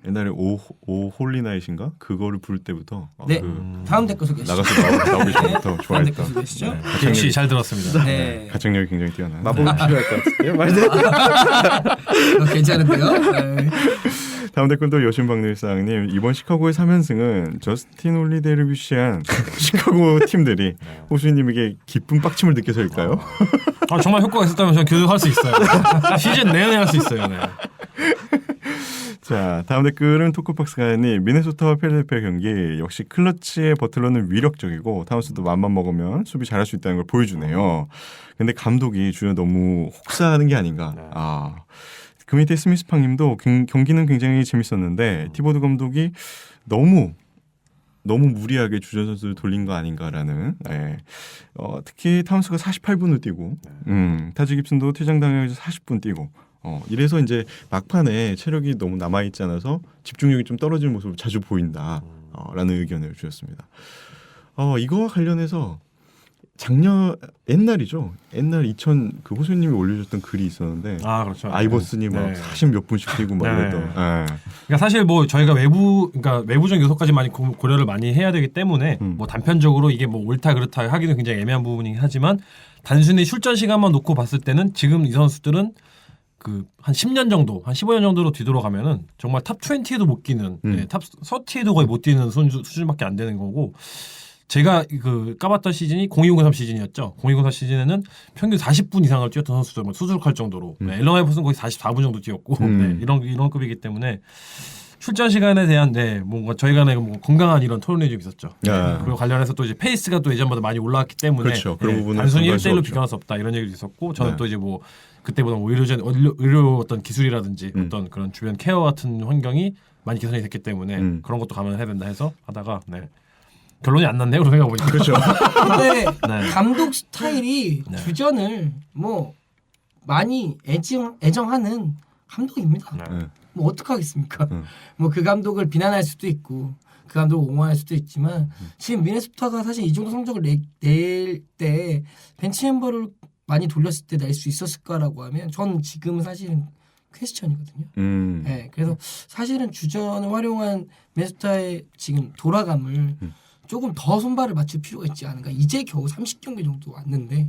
옛날에 오 홀리나잇인가 그거를 부를 때부터 네. 그 다음 댓글 소개하시죠. 나가서 나오기 전부터 다음 댓글 좋아했던 소개하시죠. 역시 잘 들었습니다. 네. 가창력이 굉장히 뛰어난 마법이 필요할 것 같은데요. 말대. 괜찮은데요? 네. 다음 댓글도 여신박늘상님 이번 시카고의 3연승은 저스틴 홀리데이를 위시한 시카고 팀들이 호수님에게 기쁜 빡침을 느껴서일까요? 정말 효과가 있었다면 저는 계속 할 수 있어요. 시즌 내내 할 수 있어요. 네. 자, 다음 댓글은 토크박스가님 미네소타와 필라델피아 경기 역시 클러치의 버틀러는 위력적이고 타운스도 맘만 먹으면 수비 잘할 수 있다는 걸 보여주네요. 근데 감독이 주로 너무 혹사하는 게 아닌가. 그 밑에 스미스팡님도 경기는 굉장히 재밌었는데 티보드 감독이 너무 무리하게 주전 선수를 돌린 거 아닌가라는. 특히 타운스가 48분을 뛰고 타지 깁슨도 퇴장당해서 40분 뛰고 이래서 이제 막판에 체력이 너무 남아있지 않아서 집중력이 좀 떨어지는 모습을 자주 보인다라는 의견을 주셨습니다. 이거와 관련해서 옛날이죠. 옛날 2000 그 호수님이 올려줬던 글이 있었는데 그렇죠. 아이버슨이 막 40몇 분씩 뛰고 막 이랬던. 그러니까 사실 뭐 저희가 외부적 요소까지 많이 고려를 많이 해야 되기 때문에 뭐 단편적으로 이게 뭐 옳다 그렇다 하기는 굉장히 애매한 부분이긴 하지만 단순히 출전 시간만 놓고 봤을 때는 지금 이 선수들은 그 한 10년 정도, 한 15년 정도로 뒤돌아가면은 정말 탑 20에도 못 끼는, 탑 30에도 거의 못 뛰는 수준밖에 안 되는 거고. 제가 그 까봤던 시즌이 0203 시즌이었죠. 0204 시즌에는 평균 40분 이상을 뛰었던 선수들 수두룩할 정도로. 앨런 아이버슨 거의 44분 정도 뛰었고, 이런 급이기 때문에 출전 시간에 대한 뭔가 저희가 뭐 건강한 이런 토론이 좀 있었죠. 그리고 관련해서 또 이제 페이스가 또 예전보다 많이 올라왔기 때문에 그렇죠. 그런 부분은 단순히 공부할 수 1대1로 없죠. 비교할 수 없다 이런 얘기도 있었고 저는 또 이제 뭐 그때보다 뭐 의료 어떤 기술이라든지 어떤 그런 주변 케어 같은 환경이 많이 개선이 됐기 때문에 그런 것도 감안해야 된다 해서 하다가 결론이 안 났네요. 그런 생각 보니까. 그렇죠. 근데 네. 감독 스타일이 주전을 뭐 많이 애정하는 감독입니다. 뭐 어떡하겠습니까? 뭐 그 감독을 비난할 수도 있고 그 감독을 옹호할 수도 있지만 지금 미네소타가 사실 이 정도 성적을 낼 때 벤치 멤버를 많이 돌렸을 때 낼 수 있었을까라고 하면 전 지금은 사실은 퀘스천이거든요. 네, 그래서 사실은 주전을 활용한 미네소타의 지금 돌아감을 조금 더 손발을 맞출 필요가 있지 않은가. 이제 겨우 30경기 정도 왔는데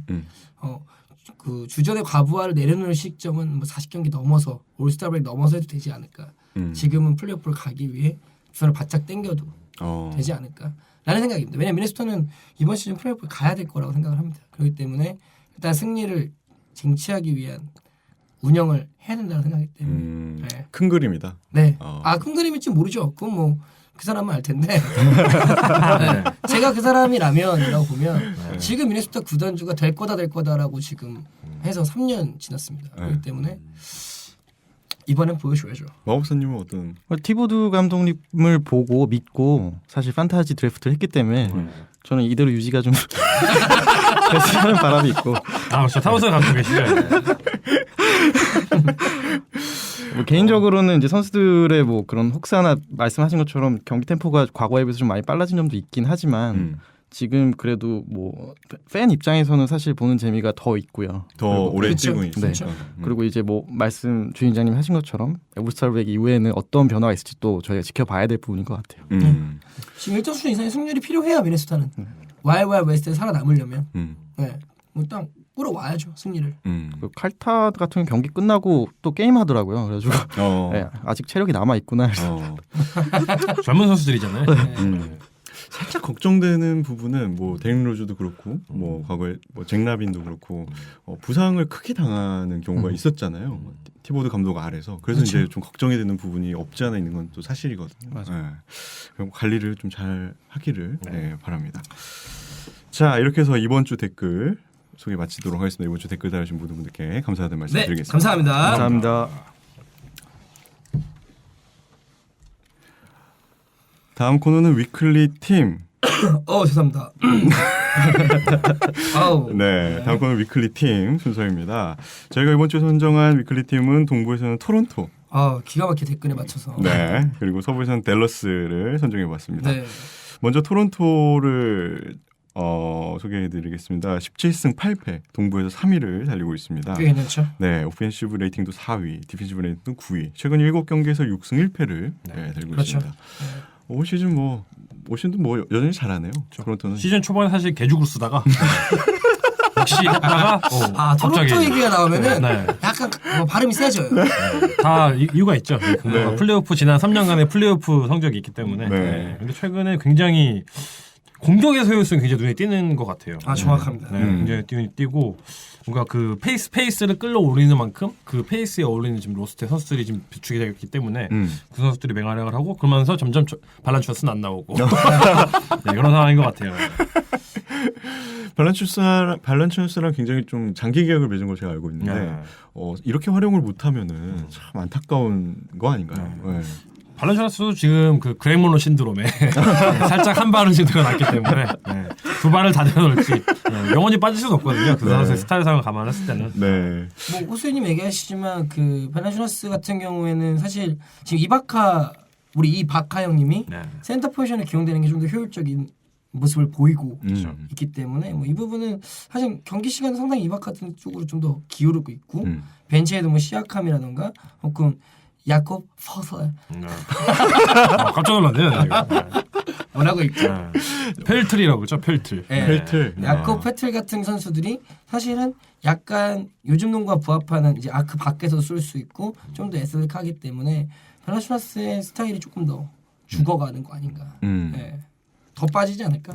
그 주전의 과부하를 내려놓을 시점은 뭐 40경기 넘어서 올스타 브레이크 넘어서 해도 되지 않을까. 지금은 플레이오프를 가기 위해 주전을 바짝 당겨도 되지 않을까라는 생각입니다. 왜냐하면 미네소타는 이번 시즌 플레이오프를 가야 될 거라고 생각을 합니다. 그렇기 때문에 일단 승리를 쟁취하기 위한 운영을 해야 된다고 생각하기 때문에 큰 그림이다. 네. 큰 그림일지 모르죠. 그건 뭐 그 사람은 알 텐데 제가 그 사람이라면이라고 보면 지금 미네소타 구단주가 될 거다라고 지금 해서 3년 지났습니다. 그렇기 때문에 이번엔 보여줘야죠. 마법사님은 어떤? 티보드 감독님을 보고 믿고 사실 판타지 드래프트를 했기 때문에 저는 이대로 유지가 좀 됐으면 바람이 있고 그렇죠. 타우스 감독 계시죠. 뭐 개인적으로는 이제 선수들의 뭐 그런 혹사나 말씀하신 것처럼 경기 템포가 과거에 비해서 좀 많이 빨라진 점도 있긴 하지만 지금 그래도 뭐 팬 입장에서는 사실 보는 재미가 더 있고요. 더 오래 그쵸. 뛰고 있으니까. 그쵸. 그리고 이제 뭐 말씀 주인장님 하신 것처럼 올스타 브레이크 이후에는 어떤 변화가 있을지 또 저희가 지켜봐야 될 부분인 것 같아요. 지금 1점 수준 이상의 승률이 필요해요 미네소타는. 와일드 웨스트에 살아남으려면. 네. 일단 끌어와야죠 승리를. 그 칼타 같은 경기 끝나고 또 게임 하더라고요. 그래가지고 네, 아직 체력이 남아 있구나. 젊은 선수들이잖아요. 살짝 걱정되는 부분은 뭐 데릭 로즈도 그렇고 뭐 과거에 뭐 잭 라빈도 그렇고 부상을 크게 당하는 경우가 있었잖아요. 티보드 감독 아래서. 그래서 그렇죠. 이제 좀 걱정이 되는 부분이 없지 않아 있는 건 또 사실이거든요. 맞아요. 그럼 관리를 좀 잘 하기를 바랍니다. 자, 이렇게 해서 이번 주 댓글 소개 마치도록 하겠습니다. 이번 주 댓글 달아주신 모든 분들께 감사하다는 말씀 네, 드리겠습니다. 감사합니다. 감사합니다. 다음 코너는 위클리 팀. 죄송합니다. 아우. 네, 다음 코너는 위클리 팀 순서입니다. 저희가 이번 주 선정한 위클리 팀은 동부에서는 토론토, 기가 막히게 댓글에 맞춰서. 네, 그리고 서부에서는 댈러스를 선정해봤습니다. 네. 먼저 토론토를 소개해드리겠습니다. 17승 8패, 동부에서 3위를 달리고 있습니다. 꽤 괜찮죠. 네, 오펜시브 레이팅도 4위, 디펜시브 레이팅도 9위. 최근 7경기에서 6승 1패를 달리고 그렇죠. 있습니다. 올 시즌 뭐 여전히 잘하네요. 토론토는. 시즌 초반에 사실 개죽을 쓰다가 역시 하다가 토론토 갑자기 얘기가 나오면은 네. 약간 뭐 발음이 세져요. 다 이유가 있죠. 플레이오프 지난 3년간의 플레이오프 성적이 있기 때문에. 네. 근데 최근에 굉장히 공격에서 효율성이 굉장히 눈에 띄는 것 같아요. 정확합니다. 네, 굉장히 눈에 띄고 뭔가 그 페이스를 끌어올리는 만큼 그 페이스에 어울리는 지금 로스트의 선수들이 지금 비축이 되었기 때문에 그 선수들이 맹활약을 하고 그러면서 점점 발란추어스는 안 나오고 네, 그런 상황인 것 같아요. 발란추어스랑 굉장히 좀 장기 계약을 맺은 걸 제가 알고 있는데 이렇게 활용을 못하면은 참 안타까운 거 아닌가요? 네. 발란추어스도 지금 그 그레이모노 신드롬에 살짝 한 발은 지금 들어갔기 때문에 두 발을 다 내놓을지 영원히 빠질 수는 없거든요. 그 선수의 스타일상을 감안했을 때는. 네. 뭐 호수님 얘기하시지만 그 발란추어스 같은 경우에는 사실 지금 우리 이바카 형님이 센터 포지션에 기용되는 게 좀 더 효율적인 모습을 보이고 있기 때문에 뭐 이 부분은 사실 경기 시간은 상당히 이바카 같은 쪽으로 좀 더 기울고 있고 벤치에도 뭐 시아캄이라던가 혹은 야콥 퍼슬 깜짝 놀랐네요. 뭐라고 있죠? 펠틀이라고 그러죠. 펠틀. 펠틀. 야콥 페틀 같은 선수들이 사실은 약간 요즘 농구와 부합하는 이제 아크 밖에서 쏠 수 있고 좀 더 애슬릭하기 때문에 발란추어스의 스타일이 조금 더 죽어가는 거 아닌가. 네. 더 빠지지 않을까?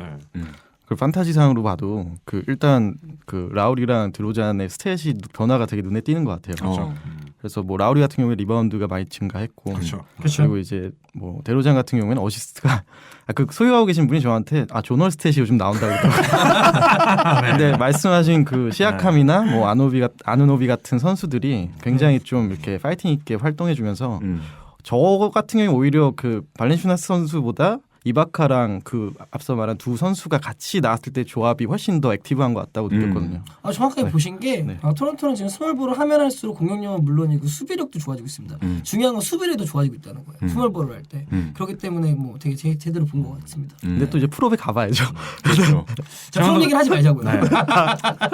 그 판타지상으로 봐도 그 일단 그 라울이랑 드로잔의 스탯이 변화가 되게 눈에 띄는 것 같아요. 그래서 뭐 라우리 같은 경우에 리바운드가 많이 증가했고, 그리고 이제 뭐 데로잔 같은 경우에는 어시스트가 그 소유하고 계신 분이 저한테 조널 스탯이 요즘 나온다고 그러더라고요. 근데 말씀하신 그 시아캄이나 뭐 아누노비 같은 선수들이 굉장히 좀 이렇게 파이팅 있게 활동해주면서 저 같은 경우에 오히려 그 발렌슈나스 선수보다 이바카랑 그 앞서 말한 두 선수가 같이 나왔을 때 조합이 훨씬 더 액티브한 것 같다고 느꼈거든요. 정확하게 보신 게 토론토는 지금 스몰볼을 하면 할수록 공격력은 물론이고 수비력도 좋아지고 있습니다. 중요한 건 수비력도 좋아지고 있다는 거예요. 스몰볼을 할 때. 그렇기 때문에 뭐 되게 제대로 본 것 같습니다. 근데 또 이제 프로에 가봐야죠. 그렇죠. 자, 프로 얘기는 하지 말자고요.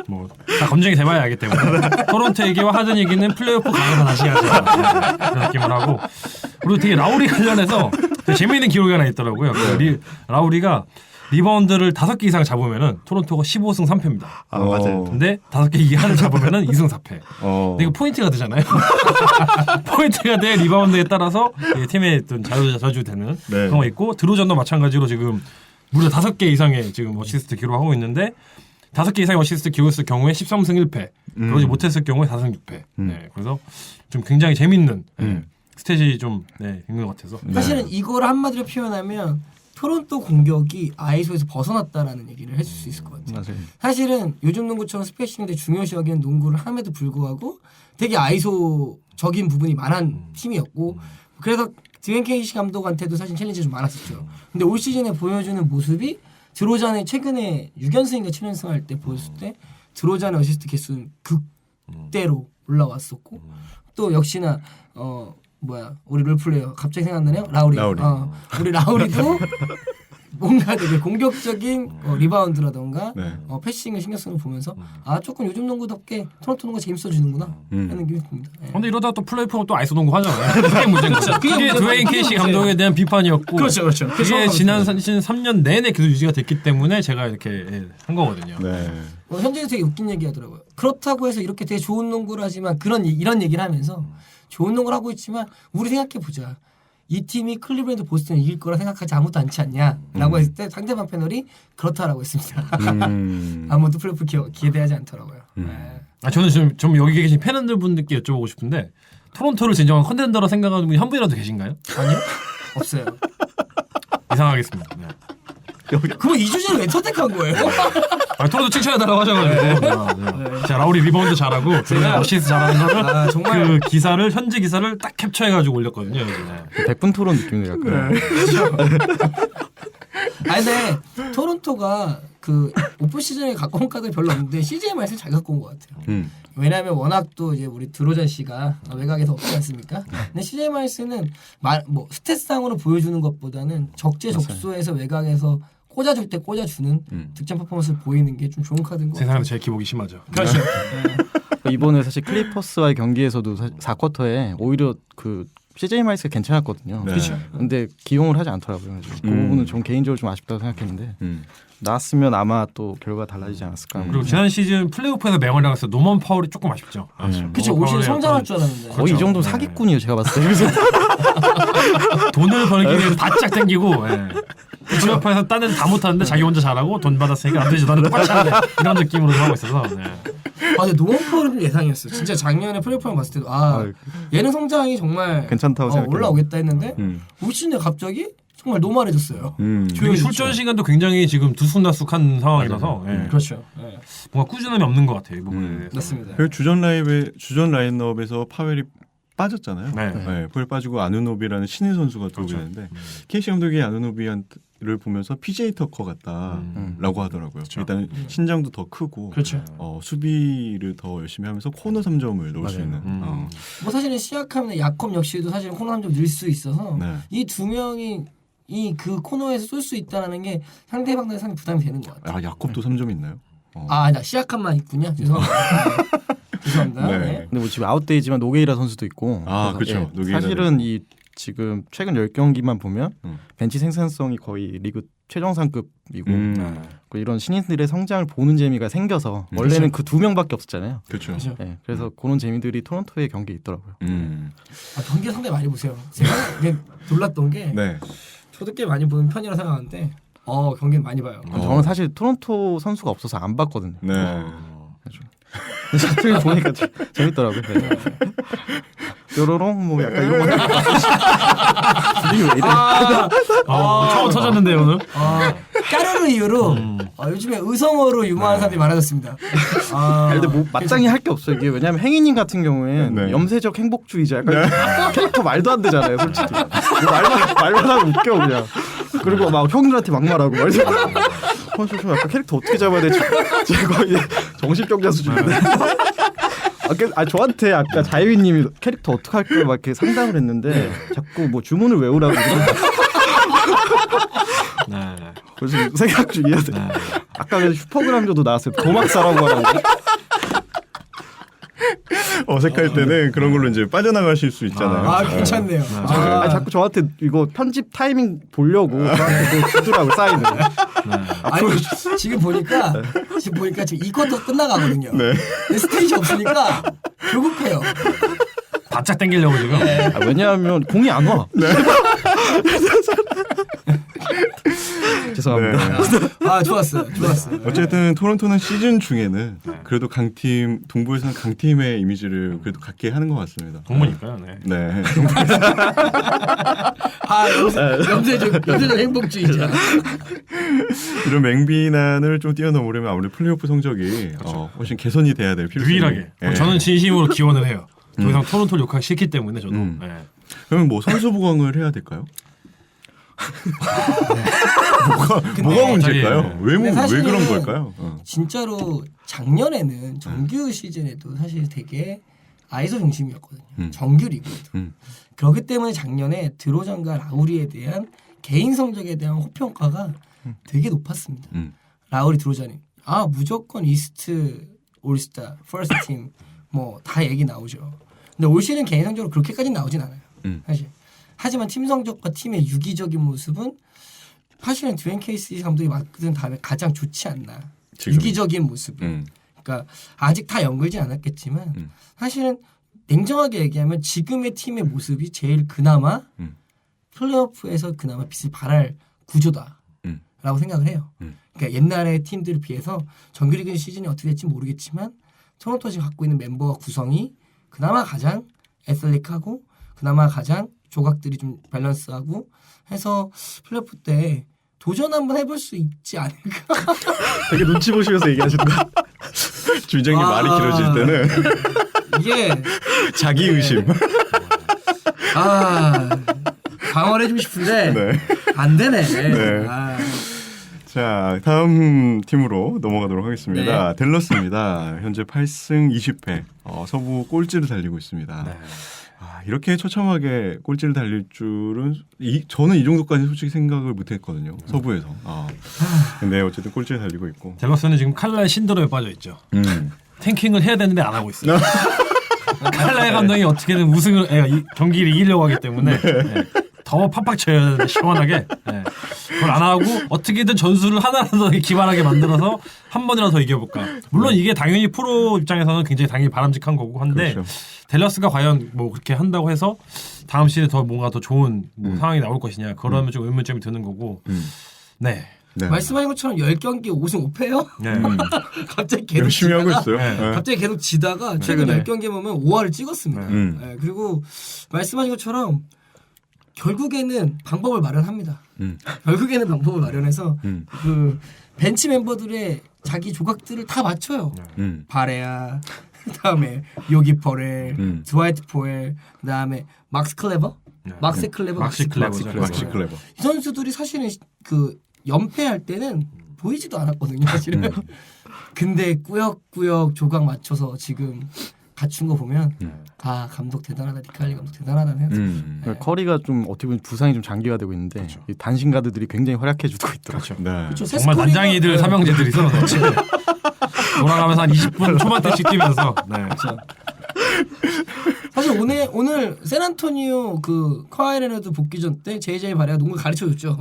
뭐 다 검증이 돼봐야 알기 때문에 토론토 얘기와 하든 얘기는 플레이오프 가면서 다시 하죠. 그런 느낌을 하고 그리고 되게 라우리 관련해서 되게 재미있는 기록이 하나 있더라고요. 라우리가 리바운드를 5개 이상 잡으면은 토론토가 15승 3패입니다. 맞아요. 근데 5개 이하를 잡으면은 2승 4패. 근데 이거 포인트가 되잖아요. 포인트가 돼 리바운드에 따라서 팀의 어떤 자주되는 그런 거 있고 드로전도 마찬가지로 지금 무려 5개 이상의 지금 어시스트 기록하고 있는데 5개 이상의 어시스트 기록했을 경우에 13승 1패. 그러지 못했을 경우에 4승 6패. 네, 그래서 좀 굉장히 재밌는 스탯이 좀 있는 것 같아서. 사실은 이걸 한마디로 표현하면 토론토 공격이 아이소에서 벗어났다라는 얘기를 해줄 수 있을 것 같아요. 맞아요. 사실은 요즘 농구처럼 스페이싱인데 중요시 여기는 농구를 함에도 불구하고 되게 아이소적인 부분이 많은 팀이었고 그래서 드웨인 케이시 감독한테도 사실 챌린지 좀 많았었죠. 근데 올 시즌에 보여주는 모습이 드로잔의 최근에 6연승인가 7연승 할 때 보였을 때 드로잔의 어시스트 개수는 극대로 올라왔었고 또 역시나 우리 롤플레이어 갑자기 생각나네요. 라우리. 우리 라우리도 뭔가 되게 공격적인 리바운드라던가 네. 패싱을 신경 쓰는 거 보면서 아 조금 요즘 농구답게 토론토 농구가 재밌어지는구나 하는 느낌이 듭니다. 예. 근데 이러다가 또 플레이오프 또 아이소 농구 하잖아요. 그게 문제인 거죠. 그게 드웨인 케이시 감독에 대한 비판이었고 그렇죠. 그게 지난 시즌 3년 내내 계속 유지가 됐기 때문에 제가 이렇게 한 거거든요. 네. 현재에서 되게 웃긴 얘기 하더라고요. 그렇다고 해서 이렇게 되게 좋은 농구를 하지만 이런 얘기를 하면서 좋은 농구를 하고 있지만 우리 생각해보자. 이 팀이 클리브랜드 보스턴을 이길 거라 생각하지 아무도 않지 않냐라고 했을 때 상대방 패널이 그렇다라고 했습니다. 아무도 플레이오프 기대하지 않더라고요. 네. 저는 좀 여기 계신 팬들 분들께 여쭤보고 싶은데 토론토를 진정한 컨텐더라 생각하는 분이 한 분이라도 계신가요? 아니요? 없어요. 이상하겠습니다. 네. 그럼 이 주제를 왜 선택한 거예요? 토론토 칭찬해달라고 하셔가지고 자 라우리 리바운드 잘하고 어시스트 잘하는 거를 정말 그 기사를 현지 기사를 딱 캡처해가지고 올렸거든요. 네. 백분 토론 느낌이 약간. 아니 근데 토론토가 그 오프 시즌에 갖고 온 카드 별로 없는데 CJ 마이스를 잘 갖고 온 것 같아요. 왜냐하면 워낙 또 이제 우리 드로잔 씨가 외곽에서 없지 않습니까? 근데 CJ 마이스는 뭐 스탯상으로 보여주는 것보다는 적재적소에서 외곽에서 꽂아줄 때 꽂아주는 득점 퍼포먼스를 보이는 게 좀 좋은 카드인 것 같아요. 세상에서 제일 기복이 심하죠. 그렇죠. 이번에 사실 클리퍼스와의 경기에서도 4쿼터에 오히려 그 CJ 마이스가 괜찮았거든요. 네. 그렇죠. 근데 기용을 하지 않더라고요. 그래서 그 부분은 좀 개인적으로 좀 아쉽다고 생각했는데 나왔으면 아마 또 결과가 달라지지 않았을까. 그리고 지난 시즌 플레이오프에서 맹활약 했을 때 노먼 파울이 조금 아쉽죠. 그렇죠. 올 시즌 성장할 줄 알았는데. 거의 이 정도 사기꾼이에요. 제가 봤을 때. 그래서 돈을 벌기 위해서 바짝 당기고 플레이오프에서 딴 애는 다 못하는데 자기 혼자 잘하고 돈 받았으니까 안 되지 너는 똑같이 하네 이런 느낌으로 하고 있어서 근데 노원 파울은 예상이었어. 진짜 작년에 플레이오프만 봤을 때도 얘는 성장이 정말 괜찮다고 생각해요. 올라오겠다 했는데 올 시즌에 갑자기 정말 노멀해졌어요. 그리고 출전 시간도 굉장히 지금 두순다숙한 상황이라서 그렇죠. 뭔가 꾸준함이 없는 것 같아요 이 부분에 대해서. 맞습니다. 그 주전 라인업에서 파웰이 빠졌잖아요. 네. 파웰 빠지고 아누노비라는 신인 선수가 들어오게 되는데 케이시 감독이 아누노비를 보면서 PJ 터커 같다라고 하더라고요. 일단 신장도 더 크고 그렇죠. 수비를 더 열심히 하면서 코너 3점을 넣을 수 있는. 뭐 사실은 시작하면 야콥 역시도 사실 코너 한 점 넣을 수 있어서 네. 이 두 명이 이 그 코너에서 쏠 수 있다는 게 상대방한테 상당히 부담이 되는 것 같아요. 야콥도 3점 있나요? 나 시작함만 있군요. 죄송합니다. 죄송합니다. 네. 네. 근데 뭐 지금 아웃데이지만 노게이라 선수도 있고. 그렇죠. 노게이라도 사실은 이 지금 최근 10경기만 보면 벤치 생산성이 거의 리그 최정상급이고 이런 신인들의 성장을 보는 재미가 생겨서 원래는 그 두 명밖에 없었잖아요. 그렇죠. 네, 그래서 그런 재미들이 토론토의 경기에 있더라고요. 경기 상당히 많이 보세요. 제가 놀랐던 게 네. 저도 꽤 많이 보는 편이라 생각하는데 경기는 많이 봐요. 저는 사실 토론토 선수가 없어서 안 봤거든요. 네. 샤틀 보니까 재밌더라고요. 네. 뾰로롱 뭐 약간 이런 거. 분위기 왜 이래? 처음 터졌는데 오늘. 까르르 이후로 요즘에 의성어로 유명한 사람들이 많아졌습니다. 근데 뭐 마땅히 할 게 없어요. 이게 왜냐하면 행인님 같은 경우에는 네. 염세적 행복주의자 약간 캐릭터 말도 안 되잖아요, 솔직히. 뭐 말만 하면 웃겨 그냥. 그리고 막 형들한테 막말하고 말이죠. 좀 약간 캐릭터 어떻게 잡아야 될지 제가 거의 정신병자 수준인데. 저한테 아까 자유인님이 캐릭터 어떻게 할 걸 막 이렇게 상담을 했는데 자꾸 뭐 주문을 외우라고. 네. 그래서 생각 중이었는데 아까 그래서 슈퍼그램조도 나왔어요. 도막사라고 하라고. 어색할 때는 그런 걸로 이제 빠져나가실 수 있잖아요. 괜찮네요. 자꾸 저한테 이거 편집 타이밍 보려고 저한테 주더라고 사인을. 아니 지금 보니까 지금 2쿼터 끝나가거든요. 근데 스테이지 없으니까 조급해요. 바짝 당기려고 지금. 왜냐하면 공이 안 와. 죄송합니다. 죄송합니다. 아 좋았어요. 좋았어요. 어쨌든 토론토는 시즌 중에는 그래도 강팀 동부에서는 강팀의 이미지를 그래도 갖게 하는 것 같습니다. 동문이니까요. 네. 네. 아 염세적 행복주의자. 이런 맹비난을 좀 뛰어넘으려면 아무래도 플레이오프 성적이 훨씬 개선이 돼야 될 필요성이. 유일하게. 예. 저는 진심으로 기원을 해요. 더 이상 토론토를 욕하기 싫기 때문에 저도. 네. 그러면 뭐 선수 보강을 해야 될까요? 뭐가 문제일까요? 네. 왜 근데 사실은 그런 걸까요? 진짜로 작년에는 정규 시즌에도 사실 되게 아이소 중심이었거든요. 정규 리그에도. 그렇기 때문에 작년에 드로전과 라우리에 대한 개인 성적에 대한 호평가가 되게 높았습니다. 라우리 드로전이 무조건 이스트 올스타, 퍼스트 팀 뭐 다 얘기 나오죠. 근데 올 시즌 개인 성적으로 그렇게까지 나오진 않아요. 사실. 하지만 팀 성적과 팀의 유기적인 모습은 사실은 드웨인 케이시 감독이 맡은 다음에 가장 좋지 않나. 지금. 유기적인 모습은. 그러니까 아직 다 연결진 않았겠지만 사실은 냉정하게 얘기하면 지금의 팀의 모습이 제일 그나마 플레이오프에서 그나마 빛을 발할 구조다라고 생각을 해요. 그러니까 옛날의 팀들에 비해서 정규리그 시즌이 어떻게 될지 모르겠지만 토론토가 갖고 있는 멤버와 구성이 그나마 가장 애슬릭하고 그나마 가장 조각들이 좀 밸런스하고 해서 플레이오프 때 도전 한번 해볼 수 있지 않을까. 되게 눈치 보시면서 얘기하시는 거. 주장님 말이 길어질 때는 이게 자기 의심. 방어를 해주고 싶은데 네. 안 되네. 네. 자, 다음 팀으로 넘어가도록 하겠습니다. 네. 댈러스입니다. 현재 8승 20패. 서부 꼴찌를 달리고 있습니다. 네. 이렇게 처참하게 꼴찌를 달릴 줄은 저는 이 정도까지 솔직히 생각을 못했거든요. 서부에서. 근데 어쨌든 꼴찌를 달리고 있고. 댈러스는 지금 칼라의 신드롬에 빠져 있죠. 탱킹을 해야 되는데 안 하고 있어요. 칼라의 감독이 어떻게든 우승을 경기를 이기려고 하기 때문에 더 팍팍 쳐야 되는데 시원하게 그걸 안 하고 어떻게든 전술을 하나라도 기발하게 만들어서 한 번이라도 더 이겨볼까. 물론 이게 당연히 프로 입장에서는 굉장히 당연히 바람직한 거고 한데 그렇죠. 댈러스가 과연 뭐 그렇게 한다고 해서 다음 시즌에 더 뭔가 더 좋은 상황이 나올 것이냐 그러면 좀 의문점이 드는 거고. 네. 네. 말씀하신 것처럼 10경기 5승 5패요? 네. 갑자기 계속 열심히 하고 지다가, 있어요. 네. 갑자기 계속 지다가 최근 최근에. 10경기 보면 5화를 찍었습니다. 네. 그리고 말씀하신 것처럼 결국에는 방법을 마련합니다. 결국에는 방법을 마련해서 그 벤치 멤버들의 자기 조각들을 다 맞춰요. 바레아, 그다음에 요기 퍼렐, 드와이트 포엘, 그다음에 막스 클레버, 막스 클레버, 막시 클레버죠. 막시 클레버. 이 선수들이 사실은 그 연패할 때는 보이지도 않았거든요, 사실은. 근데 꾸역꾸역 조각 맞춰서 지금 갖춘 거 보면 감독 대단하다, 니칼리 감독 대단하다는 생각이 커리가 좀 어떻게 보면 부상이 좀 장기화되고 있는데 이 단신 가드들이 굉장히 활약해주고 있더라고요. 네. 정말 난장이들 삼형제들이 있어. 돌아가면서 한 20분 초반대씩 뛰면서. 네. 사실 오늘 샌안토니오 그 카와이 레너드 복귀전 때 JJ 바레가 농구 가르쳐줬죠.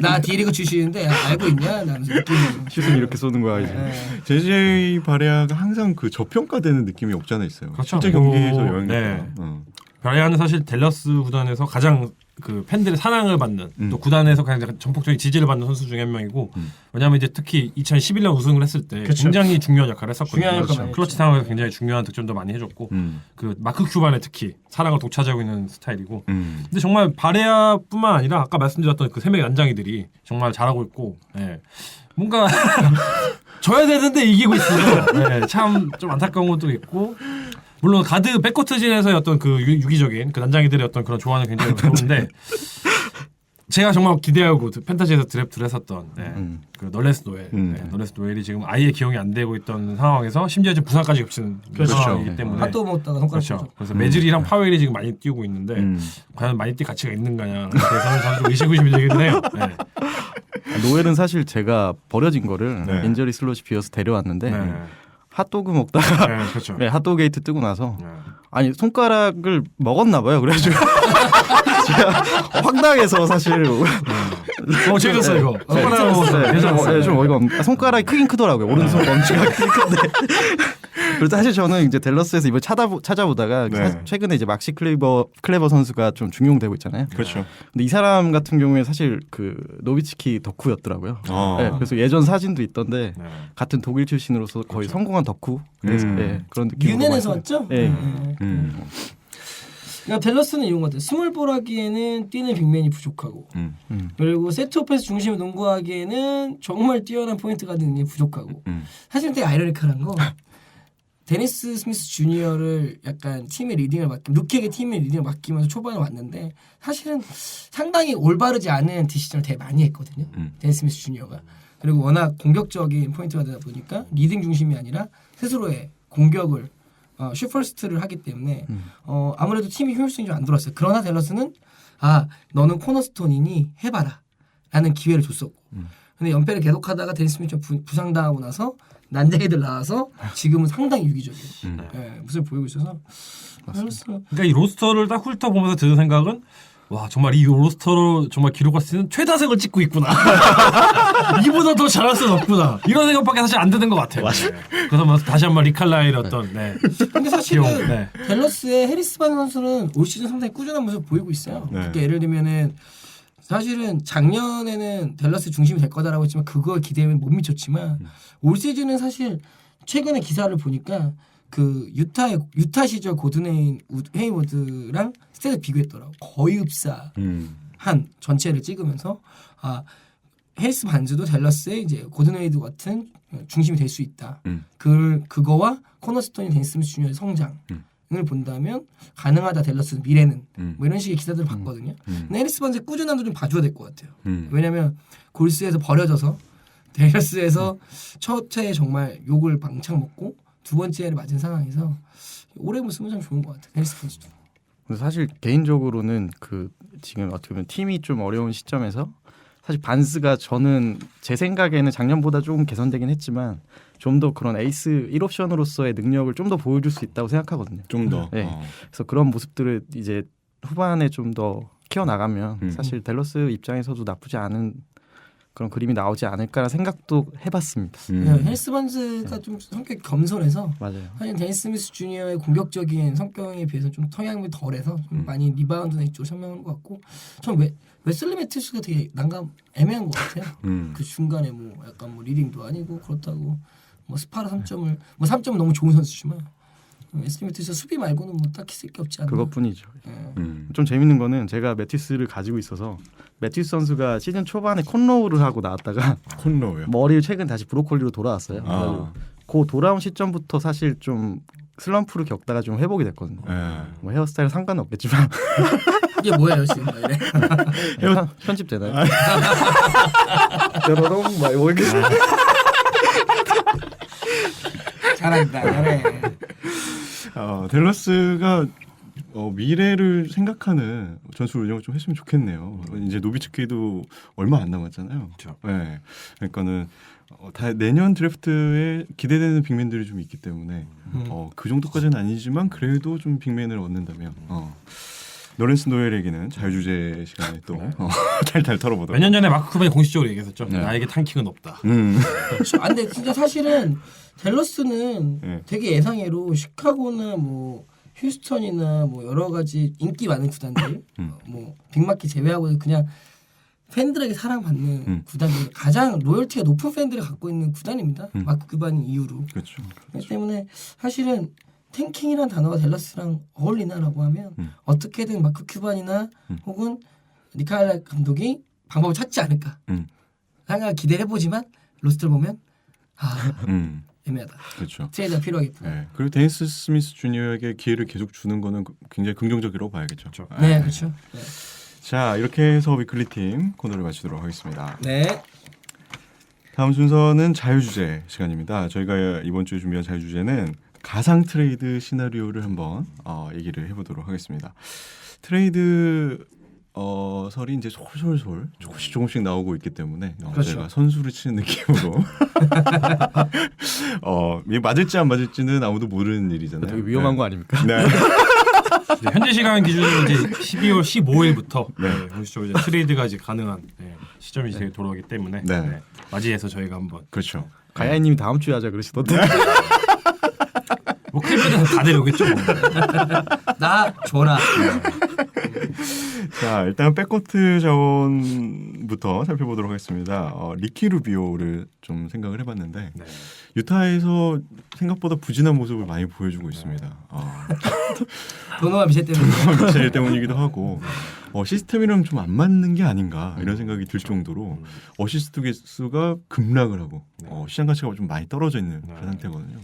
나 D리그 출신인데 알고 있냐? 나면서 슛은 이렇게 쏘는 거야 이제. JJ 바레아가 항상 그 저평가되는 느낌이 없지 않아 있어요. 그렇죠. 실제 경기에서 영향력. 네. 바레아는 사실 댈러스 구단에서 가장 그 팬들의 사랑을 받는 또 구단에서 가장 전폭적인 지지를 받는 선수 중에 한 명이고 왜냐하면 이제 특히 2011년 우승을 했을 때 굉장히 중요한 역할을 했었거든요. 중요한 역할 많이 클러치 상황에서 굉장히 중요한 득점도 많이 해줬고 그 마크 큐반의 특히 사랑을 독차지하고 있는 스타일이고 근데 정말 바레아뿐만 아니라 아까 말씀드렸던 그 세 명의 난장이들이 정말 잘하고 있고 뭔가 져야 되는데 이기고 있어요. 참 좀 안타까운 것도 있고 물론 가드 백코트진에서의 어떤 그 유기적인 그 난장이들의 어떤 그런 조화는 굉장히 좋은데 제가 정말 기대하고 팬타지에서 드래프트를 했었던 그 널레스 노엘 널레스 노엘이 지금 아예 기용이 안 되고 있던 상황에서 심지어 지금 부상까지 겹치는 상황이기 때문에 핫도 먹다가 손가락 그렇죠. 죠 그래서 매질이랑 파웰이 지금 많이 뛰고 있는데 과연 많이 뛸 가치가 있는 거냐 그래서 저는 좀 의심이 되긴 해요. 노엘은 사실 제가 버려진 거를 네. 인저리 슬롯이 비어서 데려왔는데 네. 핫도그 먹다가 그렇죠. 핫도그 게이트 뜨고 나서 아니 손가락을 먹었나 봐요. 그래가지고 제가 황당해서 사실 재밌었어 이거. 좀 어이가 없네. 손가락이 크긴 크더라고요. 오른손 엄지가 크긴 큰데 그래서 사실 저는 이제 댈러스에서 이번 찾아보다가 네. 최근에 이제 막시 클레버 선수가 좀 중용되고 있잖아요. 그렇죠. 근데 이 사람 같은 경우에 사실 그 노비츠키 덕후였더라고요. 네, 그래서 예전 사진도 있던데 네. 같은 독일 출신으로서 거의 성공한 덕후 네, 그런 느낌. 유넨에서 왔죠? 네. 그러니까 댈러스는 이런 것 같아요. 스몰볼 하기에는 뛰는 빅맨이 부족하고 그리고 세트 오페스 중심을 농구하기에는 정말 뛰어난 포인트 가드 능력이 부족하고 사실 되게 아이러니컬한 거 데니스 스미스 주니어를 약간 팀의 리딩을 루키에게 팀의 리딩을 맡기면서 초반에 왔는데 사실은 상당히 올바르지 않은 디시전을 되게 많이 했거든요. 데니스 스미스 주니어가. 그리고 워낙 공격적인 포인트가 되다 보니까 리딩 중심이 아니라 스스로의 공격을 슈퍼스트를 하기 때문에 아무래도 팀이 효율성이 좀 안 돌았어요. 그러나 댈러스는 너는 코너스톤이니 해봐라 라는 기회를 줬었고 근데 연패를 계속하다가 데니스 스미스 부상당하고 나서 난쟁이들 나와서 지금은 상당히 유기적이에요. 예, 모습을 보이고 있어서 댈러스 그러니까 이 로스터를 딱 훑어보면서 드는 생각은 와 정말 이 로스터로 정말 기록할 수 있는 최다승을 찍고 있구나. 이보다 더 잘할 수는 없구나. 이런 생각밖에 사실 안 드는 것 같아요. 네. 그래서 뭐 다시 한번 리칼라일의 어떤 근데 사실은 기용, 네. 댈러스의 해리스 반 선수는 올 시즌 상당히 꾸준한 모습을 보이고 있어요. 네. 그러니까 예를 들면은 사실은 작년에는 댈러스 중심이 될 거다라고 했지만 그걸 기대하면 못 미쳤지만 올 시즌은 사실 최근에 기사를 보니까 그 유타 시절 고든 헤이워드랑 스탯을 비교했더라고. 거의 흡사한 전체를 찍으면서 헬스 반즈도 댈러스의 이제 고든 헤이워드 같은 중심이 될 수 있다. 그거와 코너스톤이 데니스 스미스 주니어의 성장을 본다면 가능하다 댈러스 미래는 뭐 이런 식의 기사들을 봤거든요. 근데 해리스 반즈의 꾸준함도 좀 봐줘야 될 것 같아요. 왜냐하면 골스에서 버려져서 댈러스에서 첫 해에 정말 욕을 방창 먹고 두 번째를 맞은 상황에서 올해 모습은 참 좋은 것 같아요. 해리스 반즈도. 사실 개인적으로는 그 지금 어떻게 보면 팀이 좀 어려운 시점에서 사실 반스가 저는 제 생각에는 작년보다 조금 개선되긴 했지만 좀 더 그런 에이스 1옵션으로서의 능력을 좀 더 보여줄 수 있다고 생각하거든요. 좀 더. 네. 그래서 그런 모습들을 이제 후반에 좀 더 키워나가면 사실 댈러스 입장에서도 나쁘지 않은 그런 그림이 나오지 않을까라는 생각도 해봤습니다. 헬스 반즈가 좀 성격이 겸손해서 맞아요. 사실 데니스 스미스 주니어의 공격적인 성격에 비해서 좀 성향이 덜해서 좀 많이 리바운드나 이쪽으로 선명한 것 같고 전 웨슬리 매튜스가 되게 애매한 것 같아요. 그 중간에 뭐 약간 뭐 리딩도 아니고 그렇다고 뭐 스파라 3점은 너무 좋은 선수지만 웨슬리 매튜스 수비 말고는 뭐 딱히 쓸 게 없지 않나. 그것뿐이죠. 좀 재밌는 거는 제가 매튜스를 가지고 있어서 매튜스 선수가 시즌 초반에 콘로우를 하고 나왔다가 콘로우요. 머리를 최근 다시 브로콜리로 돌아왔어요. 그 돌아온 시점부터 사실 좀 슬럼프를 겪다가 좀 회복이 됐거든요. 뭐 헤어스타일 상관은 없겠지만 이게 뭐예요 지금? 이래. 편집 되나요? 뾰로롱 막 이렇게 잘한다. 잘해. 댈러스가 미래를 생각하는 전술 운영을 좀 했으면 좋겠네요. 이제 노비츠키도 얼마 안 남았잖아요. 그렇죠. 네. 그러니까는 다 내년 드래프트에 기대되는 빅맨들이 좀 있기 때문에 그 정도까지는 아니지만 그래도 좀 빅맨을 얻는다면 노렌스 노엘에게는 자유주제 시간에 또 탈탈 털어보도록. 몇 년 전에 마크 쿠벤이 공식적으로 얘기했었죠. 네. 나에게 탕킹은 없다. 근데 진짜 사실은 댈러스는 네. 되게 예상외로 시카고나 뭐 휴스턴이나 뭐 여러 가지 인기 많은 구단들 뭐 빅마켓 제외하고 그냥 팬들에게 사랑받는 구단들 가장 로열티가 높은 팬들을 갖고 있는 구단입니다. 마크 쿠반 이후로. 그렇죠. 그렇기 때문에 사실은 탱킹이라는 단어가 댈러스랑 어울리나라고 하면 어떻게든 마크 큐반이나 혹은 니카일라 감독이 방법을 찾지 않을까 생각을 기대해보지만 로스트를 보면 애매하다. 그렇죠. 트레이드가 필요하겠구나. 네. 그리고 데니스 스미스 주니어에게 기회를 계속 주는 거는 굉장히 긍정적이라고 봐야겠죠. 네, 그렇죠. 네. 자, 이렇게 해서 위클리 팀 코너를 마치도록 하겠습니다. 네. 다음 순서는 자유주제 시간입니다. 저희가 이번 주에 준비한 자유주제는 가상 트레이드 시나리오를 한번 얘기를 해보도록 하겠습니다. 트레이드 설이 이제 솔솔솔 조금씩 나오고 있기 때문에 그렇죠. 제가 선수를 치는 느낌으로 이게 맞을지 안 맞을지는 아무도 모르는 일이잖아요. 되게 위험한 거 아닙니까? 네. 이제 현재 시간 기준으로 이제 12월 15일부터 공식적으로 이제 트레이드가 이제 가능한 시점이 이제 돌아오기 때문에 네. 맞이해서 저희가 한번 그렇죠. 가야이님이 다음 주에 하자 그러시던데. 뭐 클리브랜드는 다 데려오겠죠. 뭐. 나 줘라. 자, 일단 백코트 자원부터 살펴보도록 하겠습니다. 리키 루비오를 좀 생각을 해봤는데 네. 유타에서 생각보다 부진한 모습을 많이 보여주고 있습니다. 도노와 미셸 때문에. 미셸 때문이기도 하고 시스템이랑 좀 안 맞는 게 아닌가 이런 생각이 들 정도로 어시스트 개수가 급락을 하고 시장 가치가 좀 많이 떨어져 있는 그런 상태거든요.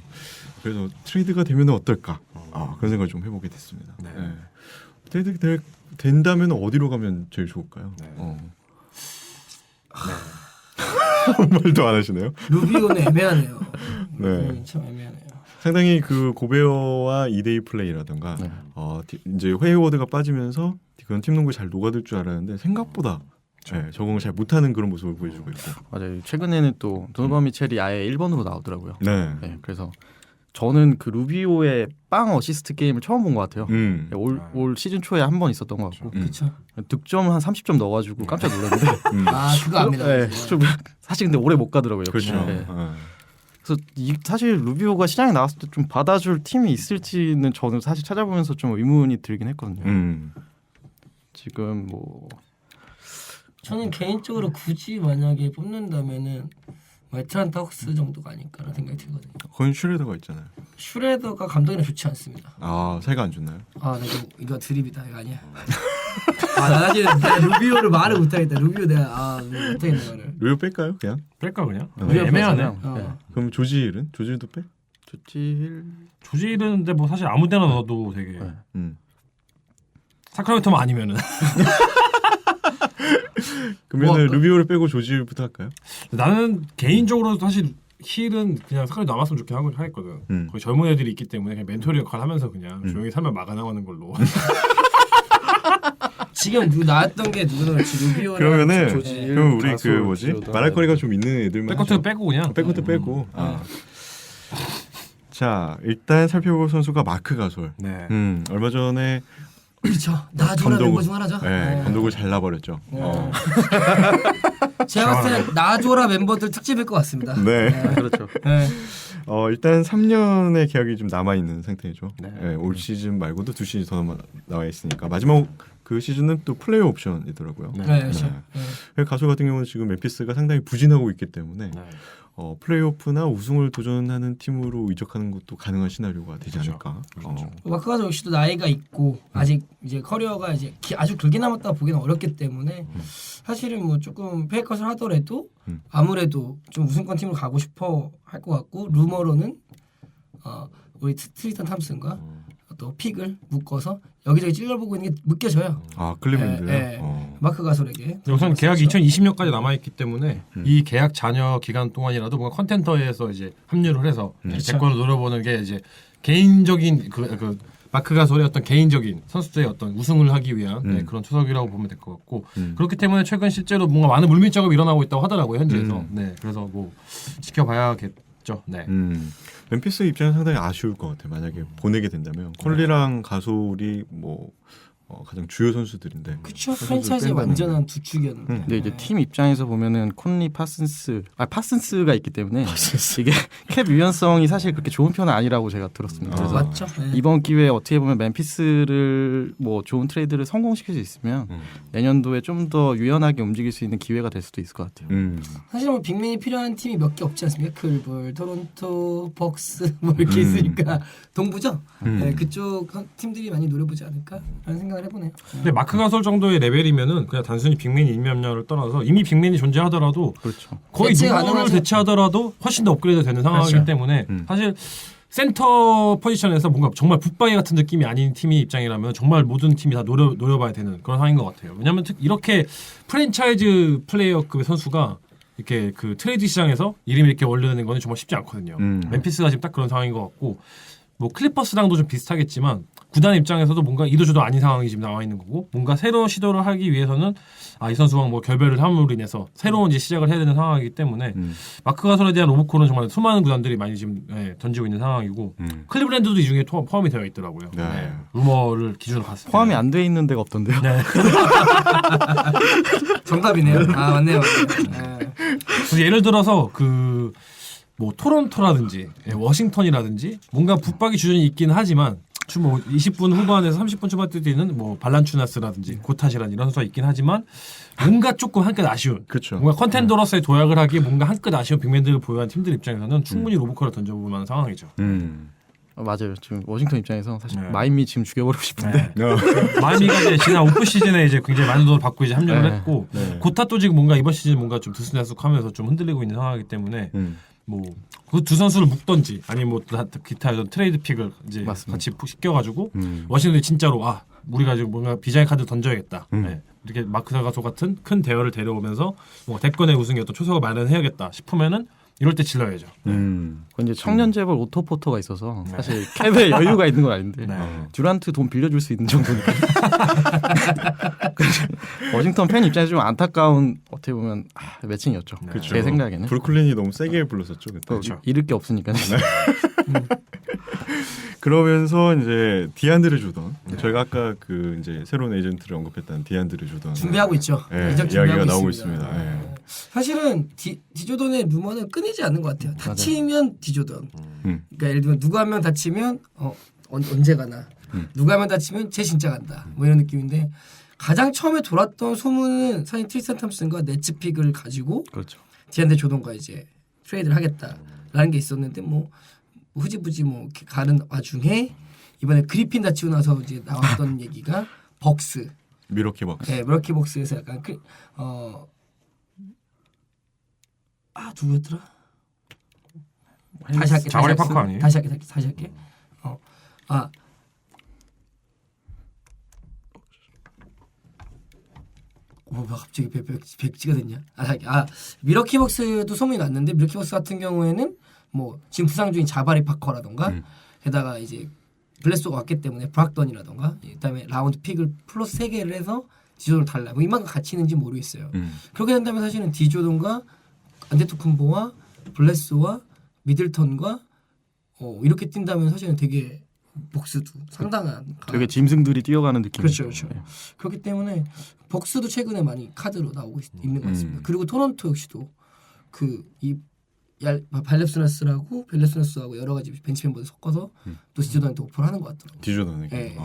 그래서 트레이드가 되면 어떨까 그런 생각을 좀 해보게 됐습니다. 네. 네. 트레이드 된다면 어디로 가면 제일 좋을까요? 네. 말도 안 하시네요. 루비오는 애매하네요. 네. 참 애매하네요. 상당히 그 고베어와 2대2 플레이라든가 이제 헤이워드가 빠지면서 그런 팀 농구에 잘 녹아들 줄 알았는데 생각보다 적응을 잘 못하는 그런 모습을 보여주고 있고. 맞아요. 최근에는 또 도노반 미첼이 아예 1번으로 나오더라고요. 네. 네, 그래서 저는 그 루비오의 빵 어시스트 게임을 처음 본 것 같아요. 올 시즌 초에 한 번 있었던 것 같고 그렇죠. 득점 한 30점 넣어가지고 깜짝 놀랐는데 그거 압니다. 네, 좀 사실 근데 오래 못 가더라고요. 그렇죠. 네. 그래서 사실 루비오가 시장에 나왔을 때 좀 받아줄 팀이 있을지는 저는 사실 찾아보면서 좀 의문이 들긴 했거든요. 지금 뭐 저는 개인적으로 굳이 만약에 뽑는다면은 애틀란타 헉스 정도가 아닐까라는 생각이 들거든요. 거긴 슈레더가 있잖아요. 슈레더가 감독이랑 좋지 않습니다. 사이가 안 좋나요? 나 이거 드립이다. 이거 아니야. 나 사실 내가 루비오를 말을 못하겠다. 루비오 내가 못하겠네 말을. 루비오 뺄까요? 그냥? 뺄까 그냥? 루비오 애매하네. 빼잖아요. 그럼 조지힐은? 조지힐도 빼? 조지일은 근데 뭐 사실 아무 데나 넣어도 되게 사크라멘토만 아니면은 그러면 루비오를 빼고 조지힐부터 할까요? 나는 개인적으로 사실 힐은 그냥 사크라멘토 남았으면 좋긴 하겠거든. 거기 젊은 애들이 있기 때문에 그냥 멘토리 역할 하면서 그냥 조용히 살면 막아나가는 걸로. 지금 나왔던 게 누구나 루비오랑 그러면은 조지. 그럼 우리 가수, 그 뭐지? 지오다. 말할 거리가 좀 있는 애들만 백코트 하죠. 빼고 그냥. 백코트 빼고. 자, 일단 살펴볼 선수가 마크 가솔. 네. 얼마 전에 그렇죠. 나줘라 멤버 중 하나죠. 감독을 잘라버렸죠. 제가 봤을 때 나줘라 멤버들 특집일 것 같습니다. 네. 그렇죠. 네. 일단 3년의 계약이 좀 남아 있는 상태죠. 네. 올 시즌 말고도 2시즌 더 나와 있으니까 마지막 그 시즌은 또 플레이어 옵션이더라고요. 네, 그렇죠. 가솔 같은 경우는 지금 멤피스가 상당히 부진하고 있기 때문에 네. 플레이오프나 우승을 도전하는 팀으로 이적하는 것도 가능한 시나리오가 되지 않을까. 마크 가솔 역시도 나이가 있고 아직 이제 커리어가 이제 아주 길게 남았다 보기는 어렵기 때문에 사실은 뭐 조금 페이커스를 하더라도 아무래도 좀 우승권 팀으로 가고 싶어 할 것 같고 루머로는 우리 트리스탄 탐슨과 또 픽을 묶어서 여기저기 찔러보고 있는 게 느껴져요. 클리블랜드요? 마크 가솔에게. 우선 계약이 2020년까지 남아 있기 때문에 이 계약 잔여 기간 동안이라도 뭔가 컨텐터에서 이제 합류를 해서 제권을 노려보는 게 이제 개인적인 그 마크 가솔의 어떤 개인적인 선수들의 어떤 우승을 하기 위한 그런 초석이라고 보면 될 것 같고 그렇기 때문에 최근 실제로 뭔가 많은 물밑 작업이 일어나고 있다고 하더라고요 현지에서. 네, 그래서 뭐 지켜봐야겠죠. 네. 멤피스 입장은 상당히 아쉬울 것 같아요. 만약에 보내게 된다면 콜리랑 가솔이 뭐 가장 주요 선수들인데. 그렇죠. 프랜차이즈의 완전한 두 축이었는데. 근데 이제 팀 입장에서 보면은 콘리 파슨스가 있기 때문에 이게 캡 유연성이 사실 그렇게 좋은 편은 아니라고 제가 들었습니다. 그래서 맞죠. 네. 이번 기회에 어떻게 보면 멤피스를 뭐 좋은 트레이드를 성공시킬 수 있으면 내년도에 좀 더 유연하게 움직일 수 있는 기회가 될 수도 있을 것 같아요. 사실 뭐 빅맨이 필요한 팀이 몇 개 없지 않습니까? 클볼, 토론토, 벅스 뭐 이렇게 있으니까 동부죠. 네, 그쪽 팀들이 많이 노려보지 않을까라는 생각을 해보네요. 근데 마크 가솔 정도의 레벨이면은 그냥 단순히 빅맨이 있냐를 떠나서 이미 빅맨이 존재하더라도 그렇죠. 거의 대체 누구를 가능하죠. 대체하더라도 훨씬 더 업그레이드 되는 상황이기 그렇죠. 때문에 사실 센터 포지션에서 뭔가 정말 붓바이 같은 느낌이 아닌 팀의 입장이라면 정말 모든 팀이 다 노려봐야 되는 그런 상황인 것 같아요. 왜냐하면 이렇게 프랜차이즈 플레이어급의 선수가 이렇게 그 트레이드 시장에서 이름이 이렇게 올려내는 거는 정말 쉽지 않거든요. 멤피스가 지금 딱 그런 상황인 것 같고 뭐 클리퍼스랑도 좀 비슷하겠지만 구단 입장에서도 뭔가 이도저도 아닌 상황이 지금 나와 있는 거고 뭔가 새로운 시도를 하기 위해서는 이 선수와 뭐 결별을 함으로 인해서 새로운 이제 시작을 해야 되는 상황이기 때문에 마크 가솔에 대한 로브콜은 정말 수많은 구단들이 많이 지금 던지고 있는 상황이고 클리블랜드도 이 중에 포함이 되어 있더라고요. 네. 루머를 기준으로 봤을 때 포함이 안 돼 있는 데가 없던데요. 네. 정답이네요. 맞네요. 네. 그래서 예를 들어서 그 뭐 토론토라든지 워싱턴이라든지 뭔가 붙박이 주전이 있긴 하지만 뭐 20분 후반에서 30분 초반대 뛰는 뭐 발란추나스라든지 고타시라는 이런 선수가 있긴 하지만 뭔가 조금 한 끗 아쉬운 그렇죠. 뭔가 컨텐더로서의 도약을 하기에 뭔가 한 끗 아쉬운 빅맨들을 보유한 팀들 입장에서는 충분히 로보컬을 던져볼 만한 상황이죠. 맞아요. 지금 워싱턴 입장에서 사실 네. 마이미 지금 죽여버리고 싶은데 마이미가 이제 지난 오프 시즌에 이제 굉장히 많은 돈을 받고 이제 합류를 네. 했고 고타도 지금 뭔가 이번 시즌 뭔가 좀 들쑥날쑥하면서 좀 흔들리고 있는 상황이기 때문에 뭐 그 두 선수를 묶던지 아니면 뭐 기타 이런 트레이드 픽을 이제 맞습니다. 같이 시켜가지고 워싱턴이 진짜로 우리가 지금 뭔가 비장의 카드 던져야겠다. 네. 이렇게 마크 사가소 같은 큰 대열을 데려오면서 뭐 대권의 우승에 어떤 초석을 마련해야겠다 싶으면은 이럴 때 질러야죠. 이제 청년 재벌 오토포터가 있어서 사실 캡에 여유가 있는 건 아닌데 네. 듀란트 돈 빌려줄 수 있는 정도니까. 워싱턴 팬 입장에서 좀 안타까운 어떻게 보면 매칭이었죠. 제 생각에는 브루클린이 너무 세게 불렀었죠 그때. 잃을 게 없으니까. 그러면서 이제 디안드레 조던 저희가 아까 그 이제 새로운 에이전트를 언급했던 디안드레 조던 준비하고 있죠. 네, 이적 이야기가 준비하고 나오고 있습니다. 있습니다. 네. 사실은 디조던의 루머는 끊이지 않는 것 같아요. 다치면 디조던. 그러니까 예를 들면 누구 한 명 다치면 언제 가나. 누구 한 명 다치면 쟤 진짜 간다. 뭐 이런 느낌인데 가장 처음에 돌았던 소문은 사실 트리스탄 탐슨과 네츠 픽을 가지고 그렇죠. 디안드레 조던과 이제 트레이드를 하겠다라는 게 있었는데 뭐 흐지부지 뭐 이렇게 가는 와중에 이번에 그리핀 다치고 나서 이제 나왔던 얘기가 벅스. 미러키 벅스. 네, 미러키 벅스에서 약간 누구였더라? 다시 할게. 자와리 파커 아니에요? 다시 할게. 갑자기 백지가 됐냐? 미러키 벅스도 소문이 났는데 미러키 벅스 같은 경우에는 뭐 지금 부상 중인 자바리 파커라던가 게다가 이제 블레스가 왔기 때문에 브락던이라던가 그다음에 라운드 픽을 플러스 3개를 해서 디조던을 달라. 뭐 이만큼 가치 있는지 모르겠어요. 그렇게 된다면 사실은 디조던과 안데토쿤보와 블레스와 미들턴과 이렇게 뛴다면 사실은 되게 복스도 상당한 되게 짐승들이 뛰어가는 느낌이죠. 그렇죠. 그렇기 때문에 복스도 최근에 많이 카드로 나오고 있는 것 같습니다. 그리고 토론토 역시도 벨레스나스하고 여러 가지 벤치 멤버들 섞어서 또 디조던한테 오퍼를 하는 것 같더라고요. 디조던에게. 네.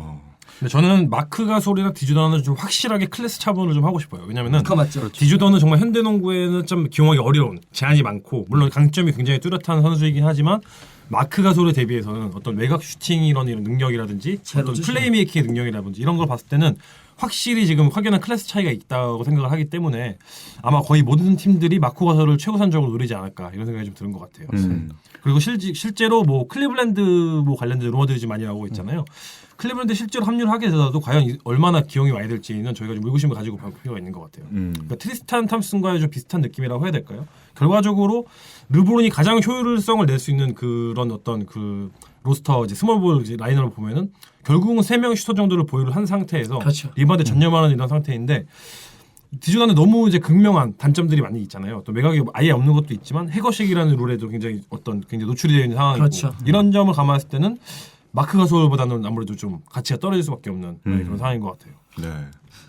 근데 저는 마크 가솔이랑 디조던은 좀 확실하게 클래스 차분을 좀 하고 싶어요. 왜냐면은 그거 맞죠? 디조던은 정말 현대농구에는 좀 기용하기 어려운 제한이 많고 물론 강점이 굉장히 뚜렷한 선수이긴 하지만 마크 가솔에 대비해서는 어떤 외곽 슈팅 이런 능력이라든지 어떤 플레이메이킹의 능력이라든지 이런 걸 봤을 때는 확실히 지금 확연한 클래스 차이가 있다고 생각을 하기 때문에 아마 거의 모든 팀들이 마크 가솔을 최우선적으로 노리지 않을까 이런 생각이 좀 드는 것 같아요. 그리고 실제로 뭐 클리블랜드 뭐 관련된 루머들이 좀 많이 나오고 있잖아요. 클리블랜드 실제로 합류를 하게 되더라도 과연 얼마나 기용이 많이 될지는 저희가 좀 의구심을 가지고 볼 필요가 있는 것 같아요. 그러니까 트리스탄 탐슨과의 좀 비슷한 느낌이라고 해야 될까요? 결과적으로 르브론이 가장 효율성을 낼 수 있는 그런 어떤 그 로스터 이제 스몰볼 이제 라인업을 보면은 결국은 3명의 슈터 정도를 보유를 한 상태에서 그렇죠. 리바운드 전념하는 이런 상태인데 디조던은 너무 이제 극명한 단점들이 많이 있잖아요. 또 매각이 아예 없는 것도 있지만 해거식이라는 룰에도 굉장히 노출이 되어 있는 상황이고 그렇죠. 이런 점을 감안했을 때는 마크 가솔보다는 아무래도 좀 가치가 떨어질 수밖에 없는 그런 상황인 것 같아요. 네.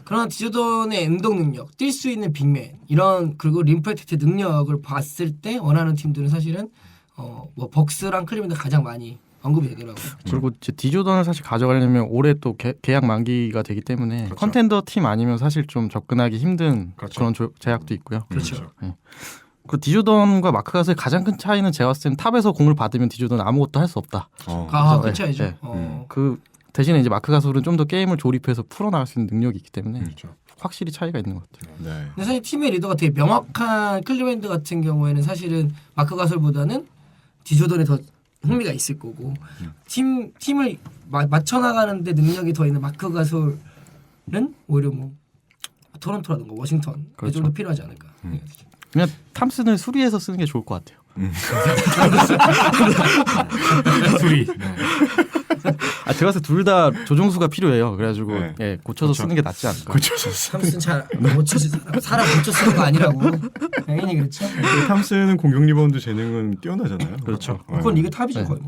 그러나 디조던의 운동 능력, 뛸 수 있는 빅맨 이런 그리고 림프레텍트 능력을 봤을 때 원하는 팀들은 사실은 뭐 벅스랑 클리블랜드 가장 많이 언급이 되더라고요. 그리고 이제 디조던을 사실 가져가려면 올해 또 계약 만기가 되기 때문에 컨텐더 팀 아니면 사실 좀 접근하기 힘든 그런 제약도 있고요. 그렇죠. 그 디조던과 마크 가솔의 가장 큰 차이는 제가 봤을 때는 탑에서 공을 받으면 디조던은 아무것도 할 수 없다. 그 차이죠. 네. 그 대신에 이제 마크 가솔은 좀 더 게임을 조립해서 풀어나갈 수 있는 능력이 있기 때문에 확실히 차이가 있는 것 같아요. 네. 근데 사실 팀의 리더가 되게 명확한 클리블랜드 같은 경우에는 사실은 마크 가솔보다는 디조던에 더 흥미가 있을 거고 팀을 맞춰 나가는데 능력이 더 있는 마크 가솔은 오히려 뭐 토론토라든가 워싱턴에 좀 더 필요하지 않을까. 그냥 탐슨을 수리해서 쓰는 게 좋을 것 같아요. 수리. 제가 봐서 둘 다 조종수가 필요해요. 그래가지고 네. 고쳐서 쓰는 게 낫지 않을까. 탐슨 잘 고쳐지 사람 고쳐 쓰는 거 아니라고 당연히 그렇죠. 탐슨은 공격 리바운드 재능은 뛰어나잖아요. 그렇죠. 그건 리그 탑이죠 거의.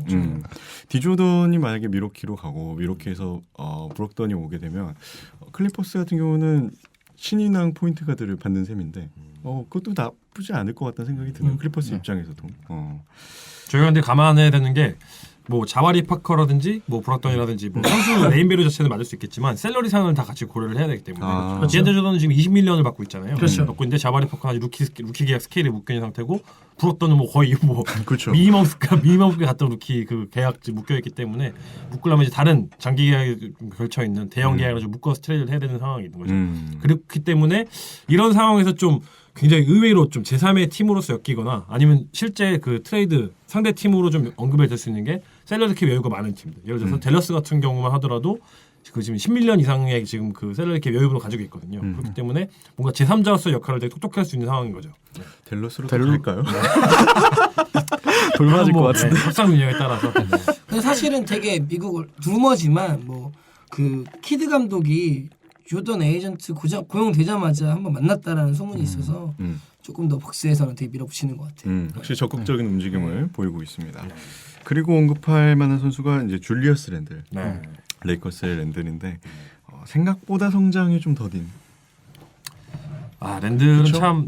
디조던이 만약에 미러키로 가고 미러키에서 브록던이 오게 되면 클리퍼스 같은 경우는 신인왕 포인트 가드를 받는 셈인데 그것도 나쁘지 않을 것 같다는 생각이 드는 클리퍼스 입장에서도. 저희가 근데 감안해야 되는 게 뭐 자와리 파커라든지 뭐 브락던이라든지 뭐 선수 네임밸류 자체는 맞을 수 있겠지만 샐러리 상을 다 같이 고려를 해야 되기 때문에 디앤드 조던은 지금 20밀리언을 받고 있잖아요. 그렇죠. 받고 있는데 자와리 파커는 아직 루키 계약 스케일에 묶여 있는 상태고 브락던은 뭐 거의 뭐 그렇죠. 미니멈스가 갔던 루키 그 계약 묶여 있기 때문에 묶으려면 이제 다른 장기 계약에 걸쳐 있는 대형 계약을 좀 묶어서 트레이드를 해야 되는 상황이 있는 거죠. 그렇기 때문에 이런 상황에서 좀 굉장히 의외로 좀 제3의 팀으로서 엮이거나 아니면 실제 그 트레이드 상대 팀으로 좀 언급이 될 수 있는 게 셀러리 캡 여유가 많은 팀들. 예를 들어서 댈러스 같은 경우만 하더라도 그 지금 10밀리언 이상의 지금 그 셀러리 캡 여유를 가지고 있거든요. 그렇기 때문에 뭔가 제3자로서 역할을 되게 똑똑히 할 수 있는 상황인 거죠. 댈러스로 될까요? 돌맞을 것 같은데. 협상 운영에 따라서. 근데 사실은 되게 미국 루머지만 뭐 그 키드 감독이 조던 에이전트 고용되자마자 한번 만났다라는 소문이 있어서 조금 더 벅스에서는 되게 밀어붙이는 것 같아요. 확실히 적극적인 움직임을 보이고 있습니다. 그리고 언급할 만한 선수가 이제 줄리어스 랜들, 레이커스의 랜들인데 생각보다 성장이 좀 더딘. 랜들은 그쵸? 참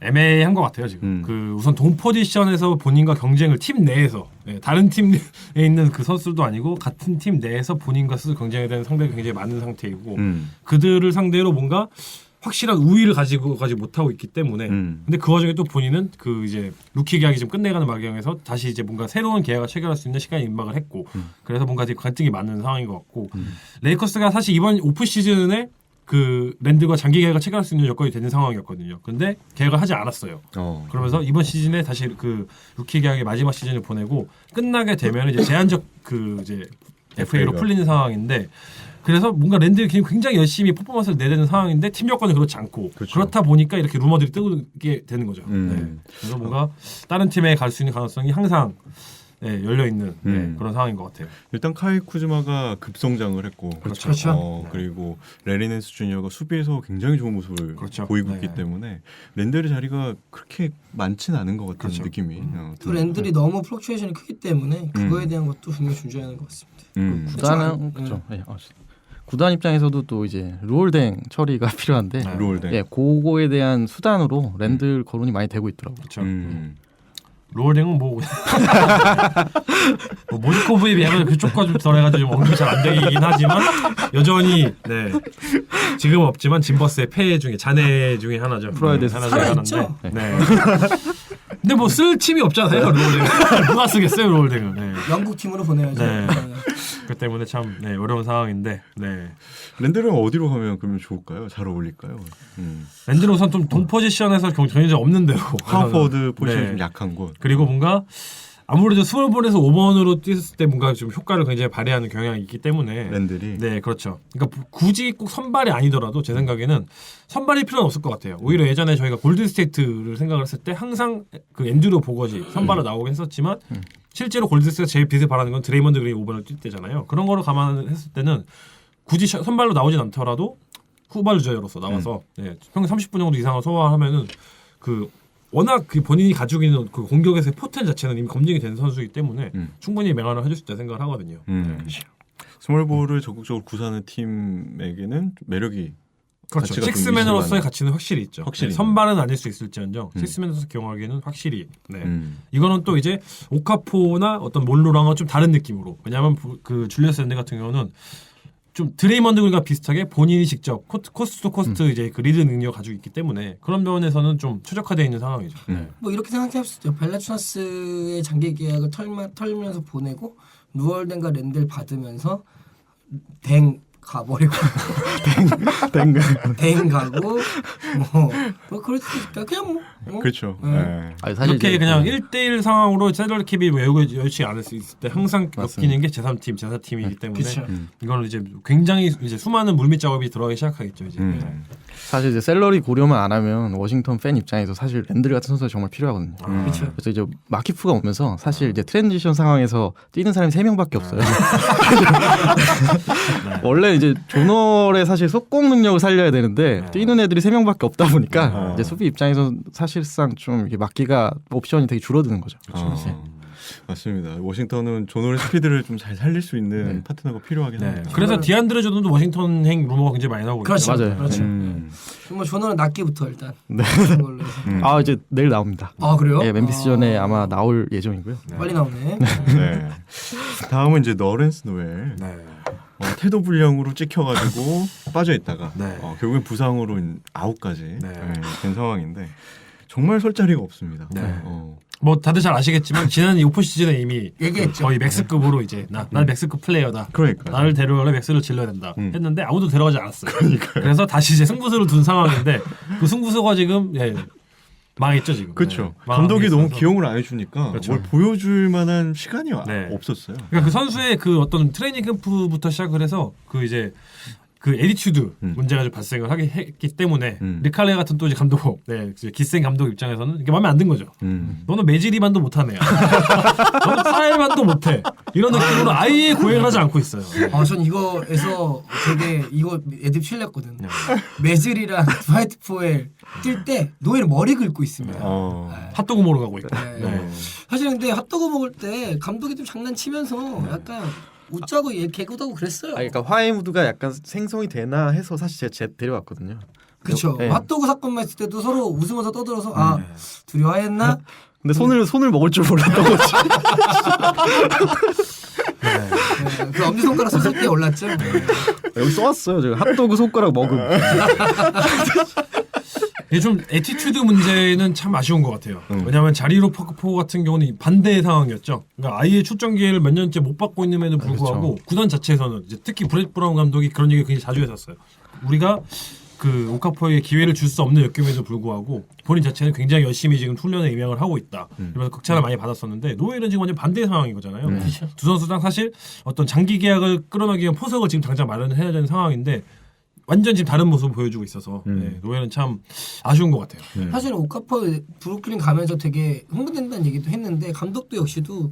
애매한 것 같아요 지금. 그 우선 동 포지션에서 본인과 경쟁을 팀 내에서 다른 팀에 있는 그 선수도 아니고 같은 팀 내에서 본인과 스스로 경쟁에 대한 상대가 굉장히 많은 상태이고 그들을 상대로 뭔가 확실한 우위를 가지고 가지 못하고 있기 때문에 근데 그 와중에 또 본인은 그 이제 루키 계약이 좀 끝내가는 마경에서 다시 이제 뭔가 새로운 계약을 체결할 수 있는 시간이 임박을 했고 그래서 뭔가 되게 갈등이 많은 상황인 것 같고 레이커스가 사실 이번 오프 시즌에 그 랜드가 장기 계약을 체결할 수 있는 여건이 되는 상황이었거든요. 근데 계약을 하지 않았어요. 그러면서 이번 시즌에 다시 그 루키 계약의 마지막 시즌을 보내고 끝나게 되면 이제 제한적 그 이제 FA로 풀리는 상황인데 그래서 뭔가 랜드가 굉장히 열심히 퍼포먼스를 내는 상황인데 팀 여건은 그렇지 않고 그렇죠. 그렇다 보니까 이렇게 루머들이 뜨게 되는 거죠. 그래서 뭔가 다른 팀에 갈 수 있는 가능성이 항상 열려 있는 그런 상황인 것 같아요. 일단 카이 쿠즈마가 급성장을 했고, 그렇죠. 그리고 레리 낸스 주니어가 수비에서 굉장히 좋은 모습을 보이고 있기 때문에 랜들의 자리가 그렇게 많지는 않은 것 같은 느낌이. 또 랜들이 너무 플럭추에이션이 크기 때문에 그거에 대한 것도 분명히 존재해야 하는 것 같습니다. 구단은 그렇죠. 구단 입장에서도 또 이제 루올댕 처리가 필요한데, 루올댕. 그거에 대한 수단으로 랜들 거론이 많이 되고 있더라고요. 그렇죠. 로어링은 뭐 모스코브에 비하면 그쪽과 좀 덜해가지고 좀 언급이 잘 안 되긴 하지만 여전히 지금 없지만 짐버스의 폐 중에 잔해 중에 하나죠. 프라이드에서 살아있죠. 근데 뭐 쓸 팀이 없잖아요. 로어링 누가 쓰겠어요, 로어링은. 영국 팀으로 보내야죠. 그 때문에 참 어려운 상황인데. 랜들은 어디로 가면 그러면 좋을까요? 잘 어울릴까요? 랜드는 우선 좀 동 포지션에서 전혀 없는 데로. 파워포워드 포지션이 좀 약한 곳. 그리고 뭔가 아무래도 20번에서 5번으로 뛰었을 때 뭔가 좀 효과를 굉장히 발휘하는 경향이 있기 때문에 랜들이. 네, 그렇죠. 그러니까 굳이 꼭 선발이 아니더라도 제 생각에는 선발일 필요는 없을 것 같아요. 오히려 예전에 저희가 골든스테이트를 생각을 했을 때 항상 그 앤드류 보거지 선발로 나오긴 했었지만 실제로 골든스테이트가 제일 빛을 발하는 건 드레이먼드 그린이 5번을 뛸 때잖아요. 그런 거로 감안했을 때는 굳이 선발로 나오진 않더라도 후발 유저로서 나와서 평균 30분 정도 이상을 소화하면은 그 워낙 그 본인이 가지고 있는 그 공격에서의 포텐 자체는 이미 검증이 된 선수이기 때문에 충분히 맹활을 해줄 수 있다 생각을 하거든요. 스몰볼을 적극적으로 구사하는 팀에게는 매력이 그렇죠. 가치가 좀 식스맨으로서의 있을 만한. 가치는 확실히 있죠. 확실히 선발은 아닐 수 있을지언정 식스맨으로서 경험하기에는 확실히 이거는 또 이제 오카포나 어떤 몰로랑은 좀 다른 느낌으로 왜냐하면 그 줄리어스 랜드 같은 경우는 좀 드레이먼드 그린과 비슷하게 본인이 직접 코스트 투 코스트 이제 그 리드 능력을 가지고 있기 때문에 그런 면에서는 좀 최적화되어 있는 상황이죠. 뭐 이렇게 생각할 수 있죠. 벨라투나스의 장기 계약을 털면서 보내고 루얼덴과 랜들 받으면서 댕 가버리고 댕 가고 뭐 그럴 수 있을까? 그냥 뭐 그렇죠. 사실 이렇게 이제 그냥 1대1 상황으로 셀러리 캡이 외우고 여치 않을 수 있을 때 항상 엮이는 게 제3팀, 제4팀이기 때문에 그쵸. 이거는 이제 굉장히 이제 수많은 물밑 작업이 들어가기 시작하겠죠. 이제. 사실 이제 셀러리 고려만 안 하면 워싱턴 팬 입장에서 사실 랜들 같은 선수가 정말 필요하거든요. 그렇죠. 그래서 이제 마키프가 오면서 사실 이제 트랜지션 상황에서 뛰는 사람이 3명밖에 없어요. 원래 이제 조널의 사실 속공 능력을 살려야 되는데 뛰는 애들이 3명밖에 없다 보니까 이제 수비 입장에서 사실상 좀 이게 막기가 옵션이 되게 줄어드는 거죠. 맞습니다. 워싱턴은 조널 스피드를 좀 잘 살릴 수 있는 파트너가 필요하긴 네. 합니다. 그래서 디안드레 조던도 워싱턴행 루머가 굉장히 많이 나오고 그렇죠. 있죠. 맞아요. 그렇죠. 정말 조너는 낫기부터 일단. 네. 그런 걸로 해서. 아 이제 내일 나옵니다. 아 그래요? 예, 멤피스전에 아마 나올 예정이고요. 빨리 나오네. 네. 다음은 이제 너렌스 노엘. 네. 태도 불량으로 찍혀가지고 빠져 있다가 네. 결국엔 부상으로 아웃까지 네. 된 상황인데 정말 설 자리가 없습니다. 네. 어. 뭐 다들 잘 아시겠지만 지난 이 오픈 시즌에 이미 얘기했죠. 거의 맥스급으로 이제 난 맥스급 플레이어다. 그러니까 나를 데려오려 맥스를 질러야 된다 했는데 아무도 데려가지 않았어요. 그래서 다시 이제 승부수를 둔 상황인데 그 승부수가 지금 망했죠 지금. 그렇죠. 네. 감독이 너무 망했어서. 기용을 안 해주니까 그렇죠. 뭘 보여줄 만한 시간이 네. 없었어요. 그러니까 그 선수의 그 어떤 트레이닝 캠프부터 시작을 해서 그 이제 그 에디튜드 문제가 좀 발생을 하게 했기 때문에 리칼레 같은 또 이제 감독, 이제 기생 감독 입장에서는 이게 마음에 안 든 거죠. 너는 매지리만도 못하네. 너는 파일만도 못해. 이런 느낌으로 아예 고행을 하지 않고 있어요. 전 이거에서 되게 이거 애들 실렸거든. 매즐이랑 드와이트 포엘 뛸 때 노엘이 머리 긁고 있습니다. 핫도그 먹으러 가고 있고. 네. 네. 사실 근데 핫도그 먹을 때 감독이 좀 장난치면서 약간 웃자고 개그도 하고 그랬어요. 그러니까 화해 무드가 약간 생성이 되나 해서 사실 제가 데려왔거든요. 그렇죠. 네. 핫도그 사건만 있을 때도 서로 웃으면서 떠들어서 둘이 화해했나? 근데 손을 먹을 줄 몰랐던 거지. 네, 그 엄지손가락 썼을 때 올랐죠. 여기 써왔어요. 제가 핫도그 손가락 먹음. 이게 좀 애티튜드 문제는 참 아쉬운 것 같아요. 왜냐하면 자리로 퍼크포 같은 경우는 반대의 상황이었죠. 그러니까 아예 출전 기회를 몇 년째 못 받고 있는데도 불구하고 구단 자체에서는 이제 특히 브렛 브라운 감독이 그런 얘기를 굉장히 자주 했었어요. 우리가 그 오카포에게 기회를 줄 수 없는 역경에도 불구하고 본인 자체는 굉장히 열심히 지금 훈련에 임양을 하고 있다. 이러면서 극찬을 많이 받았었는데 노엘은 지금 완전 반대의 상황인 거잖아요. 두 선수당 사실 어떤 장기 계약을 끌어내기 위한 포석을 지금 당장 마련해야 되는 상황인데 완전 지금 다른 모습을 보여주고 있어서 노엘은 참 아쉬운 것 같아요. 사실 오카포 브루클린 가면서 되게 흥분된다는 얘기도 했는데 감독도 역시도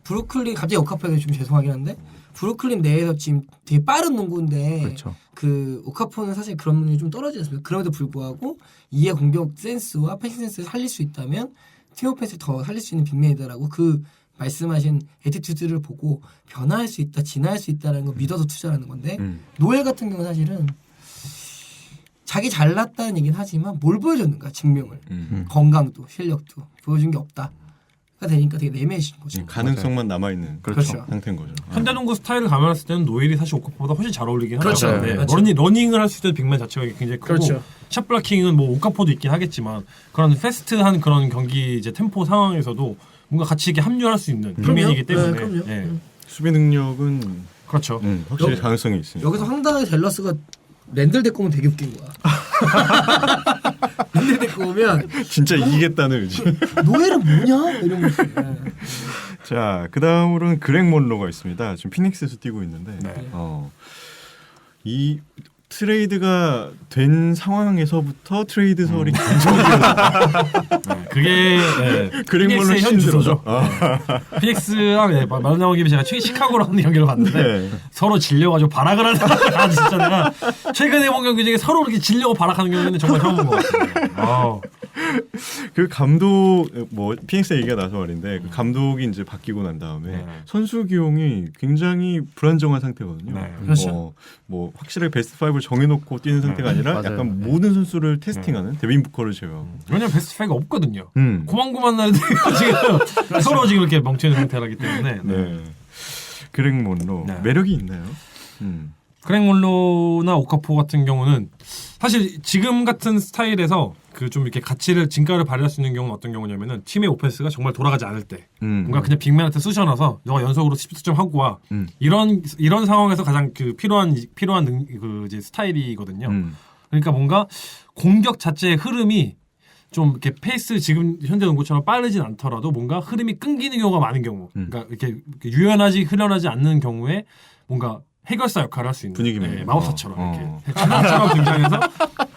브루클린 갑자기 오카포에게 좀 죄송하긴 한데 브루클린 내에서 지금 되게 빠른 농구인데 그렇죠. 그 오카포는 사실 그런 면이 좀 떨어지지 않습니까? 그럼에도 불구하고 이해 공격 센스와 패싱 센스를 살릴 수 있다면 팀 오펜스를 더 살릴 수 있는 빅맨이다라고 그 말씀하신 애티튜드를 보고 변화할 수 있다, 진화할 수 있다는 거 믿어서 투자하는 건데 노엘 같은 경우는 사실은 자기 잘났다는 얘기는 하지만 뭘 보여줬는가 증명을 건강도 실력도 보여준 게 없다. 되니까 되게 내매해진 거죠. 가능성만 남아있는 그렇죠. 상태인 거죠. 현대농구 스타일을 감안했을 때는 노엘이 사실 오카포보다 훨씬 잘 어울리긴 그렇죠. 하죠. 네. 그렇죠. 러닝을 할 수 있는 빅맨 자체가 굉장히 크고 그렇죠. 샷 블락킹은 뭐 오카포도 있긴 하겠지만 그런 패스트한 그런 경기 이제 템포 상황에서도 뭔가 같이 이렇게 합류할 수 있는 빅맨이기 때문에 네, 그럼요. 예. 수비 능력은 그렇죠. 확실히 가능성이 있습니다. 여기서 황당하게 댈러스가 랜들 데리고 오면 되게 웃긴 거야. 랜들 데리고 오면 진짜 이기겠다는 의지. 노엘은 뭐냐? 이런 거 있어요. 자, 그 다음으로는 그렉 먼로가 있습니다. 지금 피닉스에서 뛰고 있는데 이 트레이드가 된 상황에서부터 트레이드설이 굉장히 그게 그렉 먼로 피닉스의 현 주소죠. 신드로죠. 피닉스랑 말 나온 김에 제가 시카고로 하는 경기를 봤는데 네. 서로 질려가지고 발악을 하는 진짜 내가 최근에 본 경기 중에 서로 이렇게 질려고 발악하는 경기는 정말 처음 본 것 같아요. 그 감독 뭐 피닉스 얘기가 나서 말인데 그 감독이 이제 바뀌고 난 다음에 선수 기용이 굉장히 불안정한 상태거든요. 그렇죠. 뭐 확실하게 베스트 5를 정해놓고 뛰는 상태가 아니라 맞아요. 약간 모든 선수를 테스팅하는 데빈 부커를 제외하고. 왜냐면 베스트 5가 없거든요. 고만고만 나는데 지금 서로 지금 이렇게 멈춰있는 상태라기 때문에. 네. 그렉 먼로 네. 매력이 있나요? 그렉 몰로나 오카포 같은 경우는 사실 지금 같은 스타일에서 그 좀 이렇게 가치를 진가를 발휘할 수 있는 경우는 어떤 경우냐면은 팀의 오펜스가 정말 돌아가지 않을 때 뭔가 그냥 빅맨한테 쑤셔넣어서 너가 연속으로 10득점 하고 와 이런 상황에서 가장 그 필요한 그 이제 스타일이거든요. 그러니까 뭔가 공격 자체의 흐름이 좀 이렇게 페이스 지금 현대 농구처럼 빠르진 않더라도 뭔가 흐름이 끊기는 경우가 많은 경우, 그러니까 이렇게 유연하지 흐련하지 않는 경우에 뭔가 해결사 역할을 할 수 있는 분위기면 마법사처럼 이렇게 천하처럼 등장해서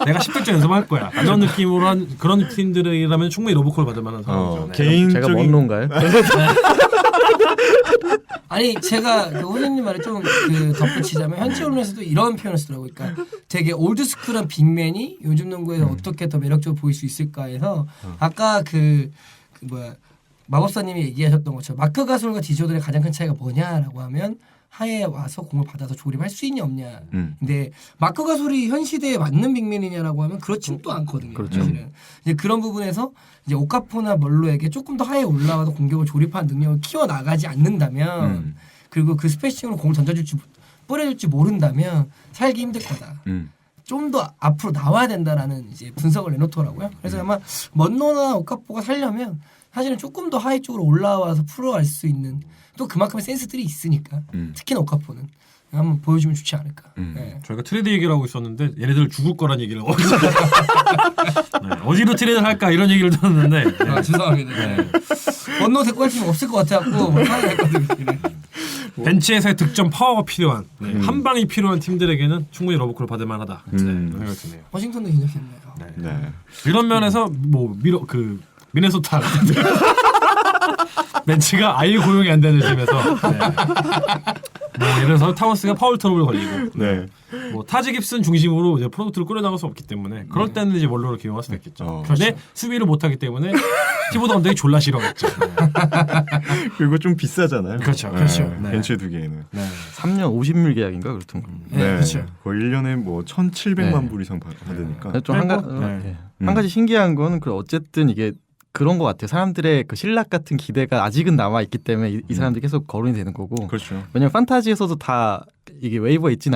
내가 10득점 연습할 거야 이런 느낌으로 한 그런 팀들이라면 충분히 로보콜 받을 만한 상황이죠. 네. 개인적인 제가 먼로인가요? 아니 제가 그 호진님 말에 좀 그 덧붙이자면 현지 언론에서도 이런 표현을 쓰더라고요. 그러니까 되게 올드스쿨한 빅맨이 요즘 농구에서 어떻게 더 매력적으로 보일 수 있을까 해서 아까 그 뭐야 마법사님이 얘기하셨던 것처럼 마크 가솔과 디조들의 가장 큰 차이가 뭐냐라고 하면 하에 와서 공을 받아서 조립할 수 있냐 없냐. 근데 마크 가솔이 현 시대에 맞는 빅맨이냐라고 하면 그렇진 또 않거든요. 그렇죠. 사실은 이제 그런 부분에서 이제 오카포나 멀로에게 조금 더 하에 올라가서 공격을 조립하는 능력을 키워 나가지 않는다면 그리고 그 스페이싱으로 공을 던져줄지 뿌려줄지 모른다면 살기 힘들 거다. 좀 더 앞으로 나와야 된다라는 이제 분석을 내놓더라고요. 그래서 아마 먼노나 오카포가 살려면 사실은 조금 더 하이 쪽으로 올라와서 풀어갈 수 있는 또 그만큼의 센스들이 있으니까 특히나 오카포는 한번 보여주면 좋지 않을까. 네. 저희가 트레이드 얘기를 하고 있었는데 얘네들 죽을 거란 얘기를 하고 있어요. 네, 어디로 트레이드 할까 이런 얘기를 들었는데 아, 죄송합니다. 네. 먼노 데리고 갈 팀이 없을 것 같아갖고 뭐 하나 했거든요. 벤치에서의 득점 파워가 필요한 한 방이 필요한 팀들에게는 충분히 러브콜을 받을 만하다. 네, 그런 생각이 드네요. 워싱턴도 괜찮겠네요. 네. 이런 면에서 뭐 미네소타 벤치가 아예 고용이 안 되는 팀에서 뭐 예를 들어서 타워스가 파울 트러블 걸리고 네. 뭐 타지 깁슨 중심으로 이제 프로덕트를 끌어나갈 수 없기 때문에 그럴 때는 이제 멀로를 기용할 수도 있겠죠. 근데 수비를 못하기 때문에 티보드 감독이 졸라 싫어했죠. 그리고 좀 비싸잖아요. 그렇죠, 그렇죠. 네. 벤치 두 개에는. 3년 50밀 계약인가 그렇던가. 네. 그렇죠. 거의 1년에 뭐 1,700만 네. 불 이상 받으니까. 좀 네. 한 가지 신기한 거는 그 어쨌든 이게 그런 것 같아요. 사람들의 그 신락 같은 기대가 아직은 남아 있기 때문에 이 사람들이 계속 거론이 되는 거고. 그렇죠. 왜냐면 판타지에서도 다 이게 웨이버에 있진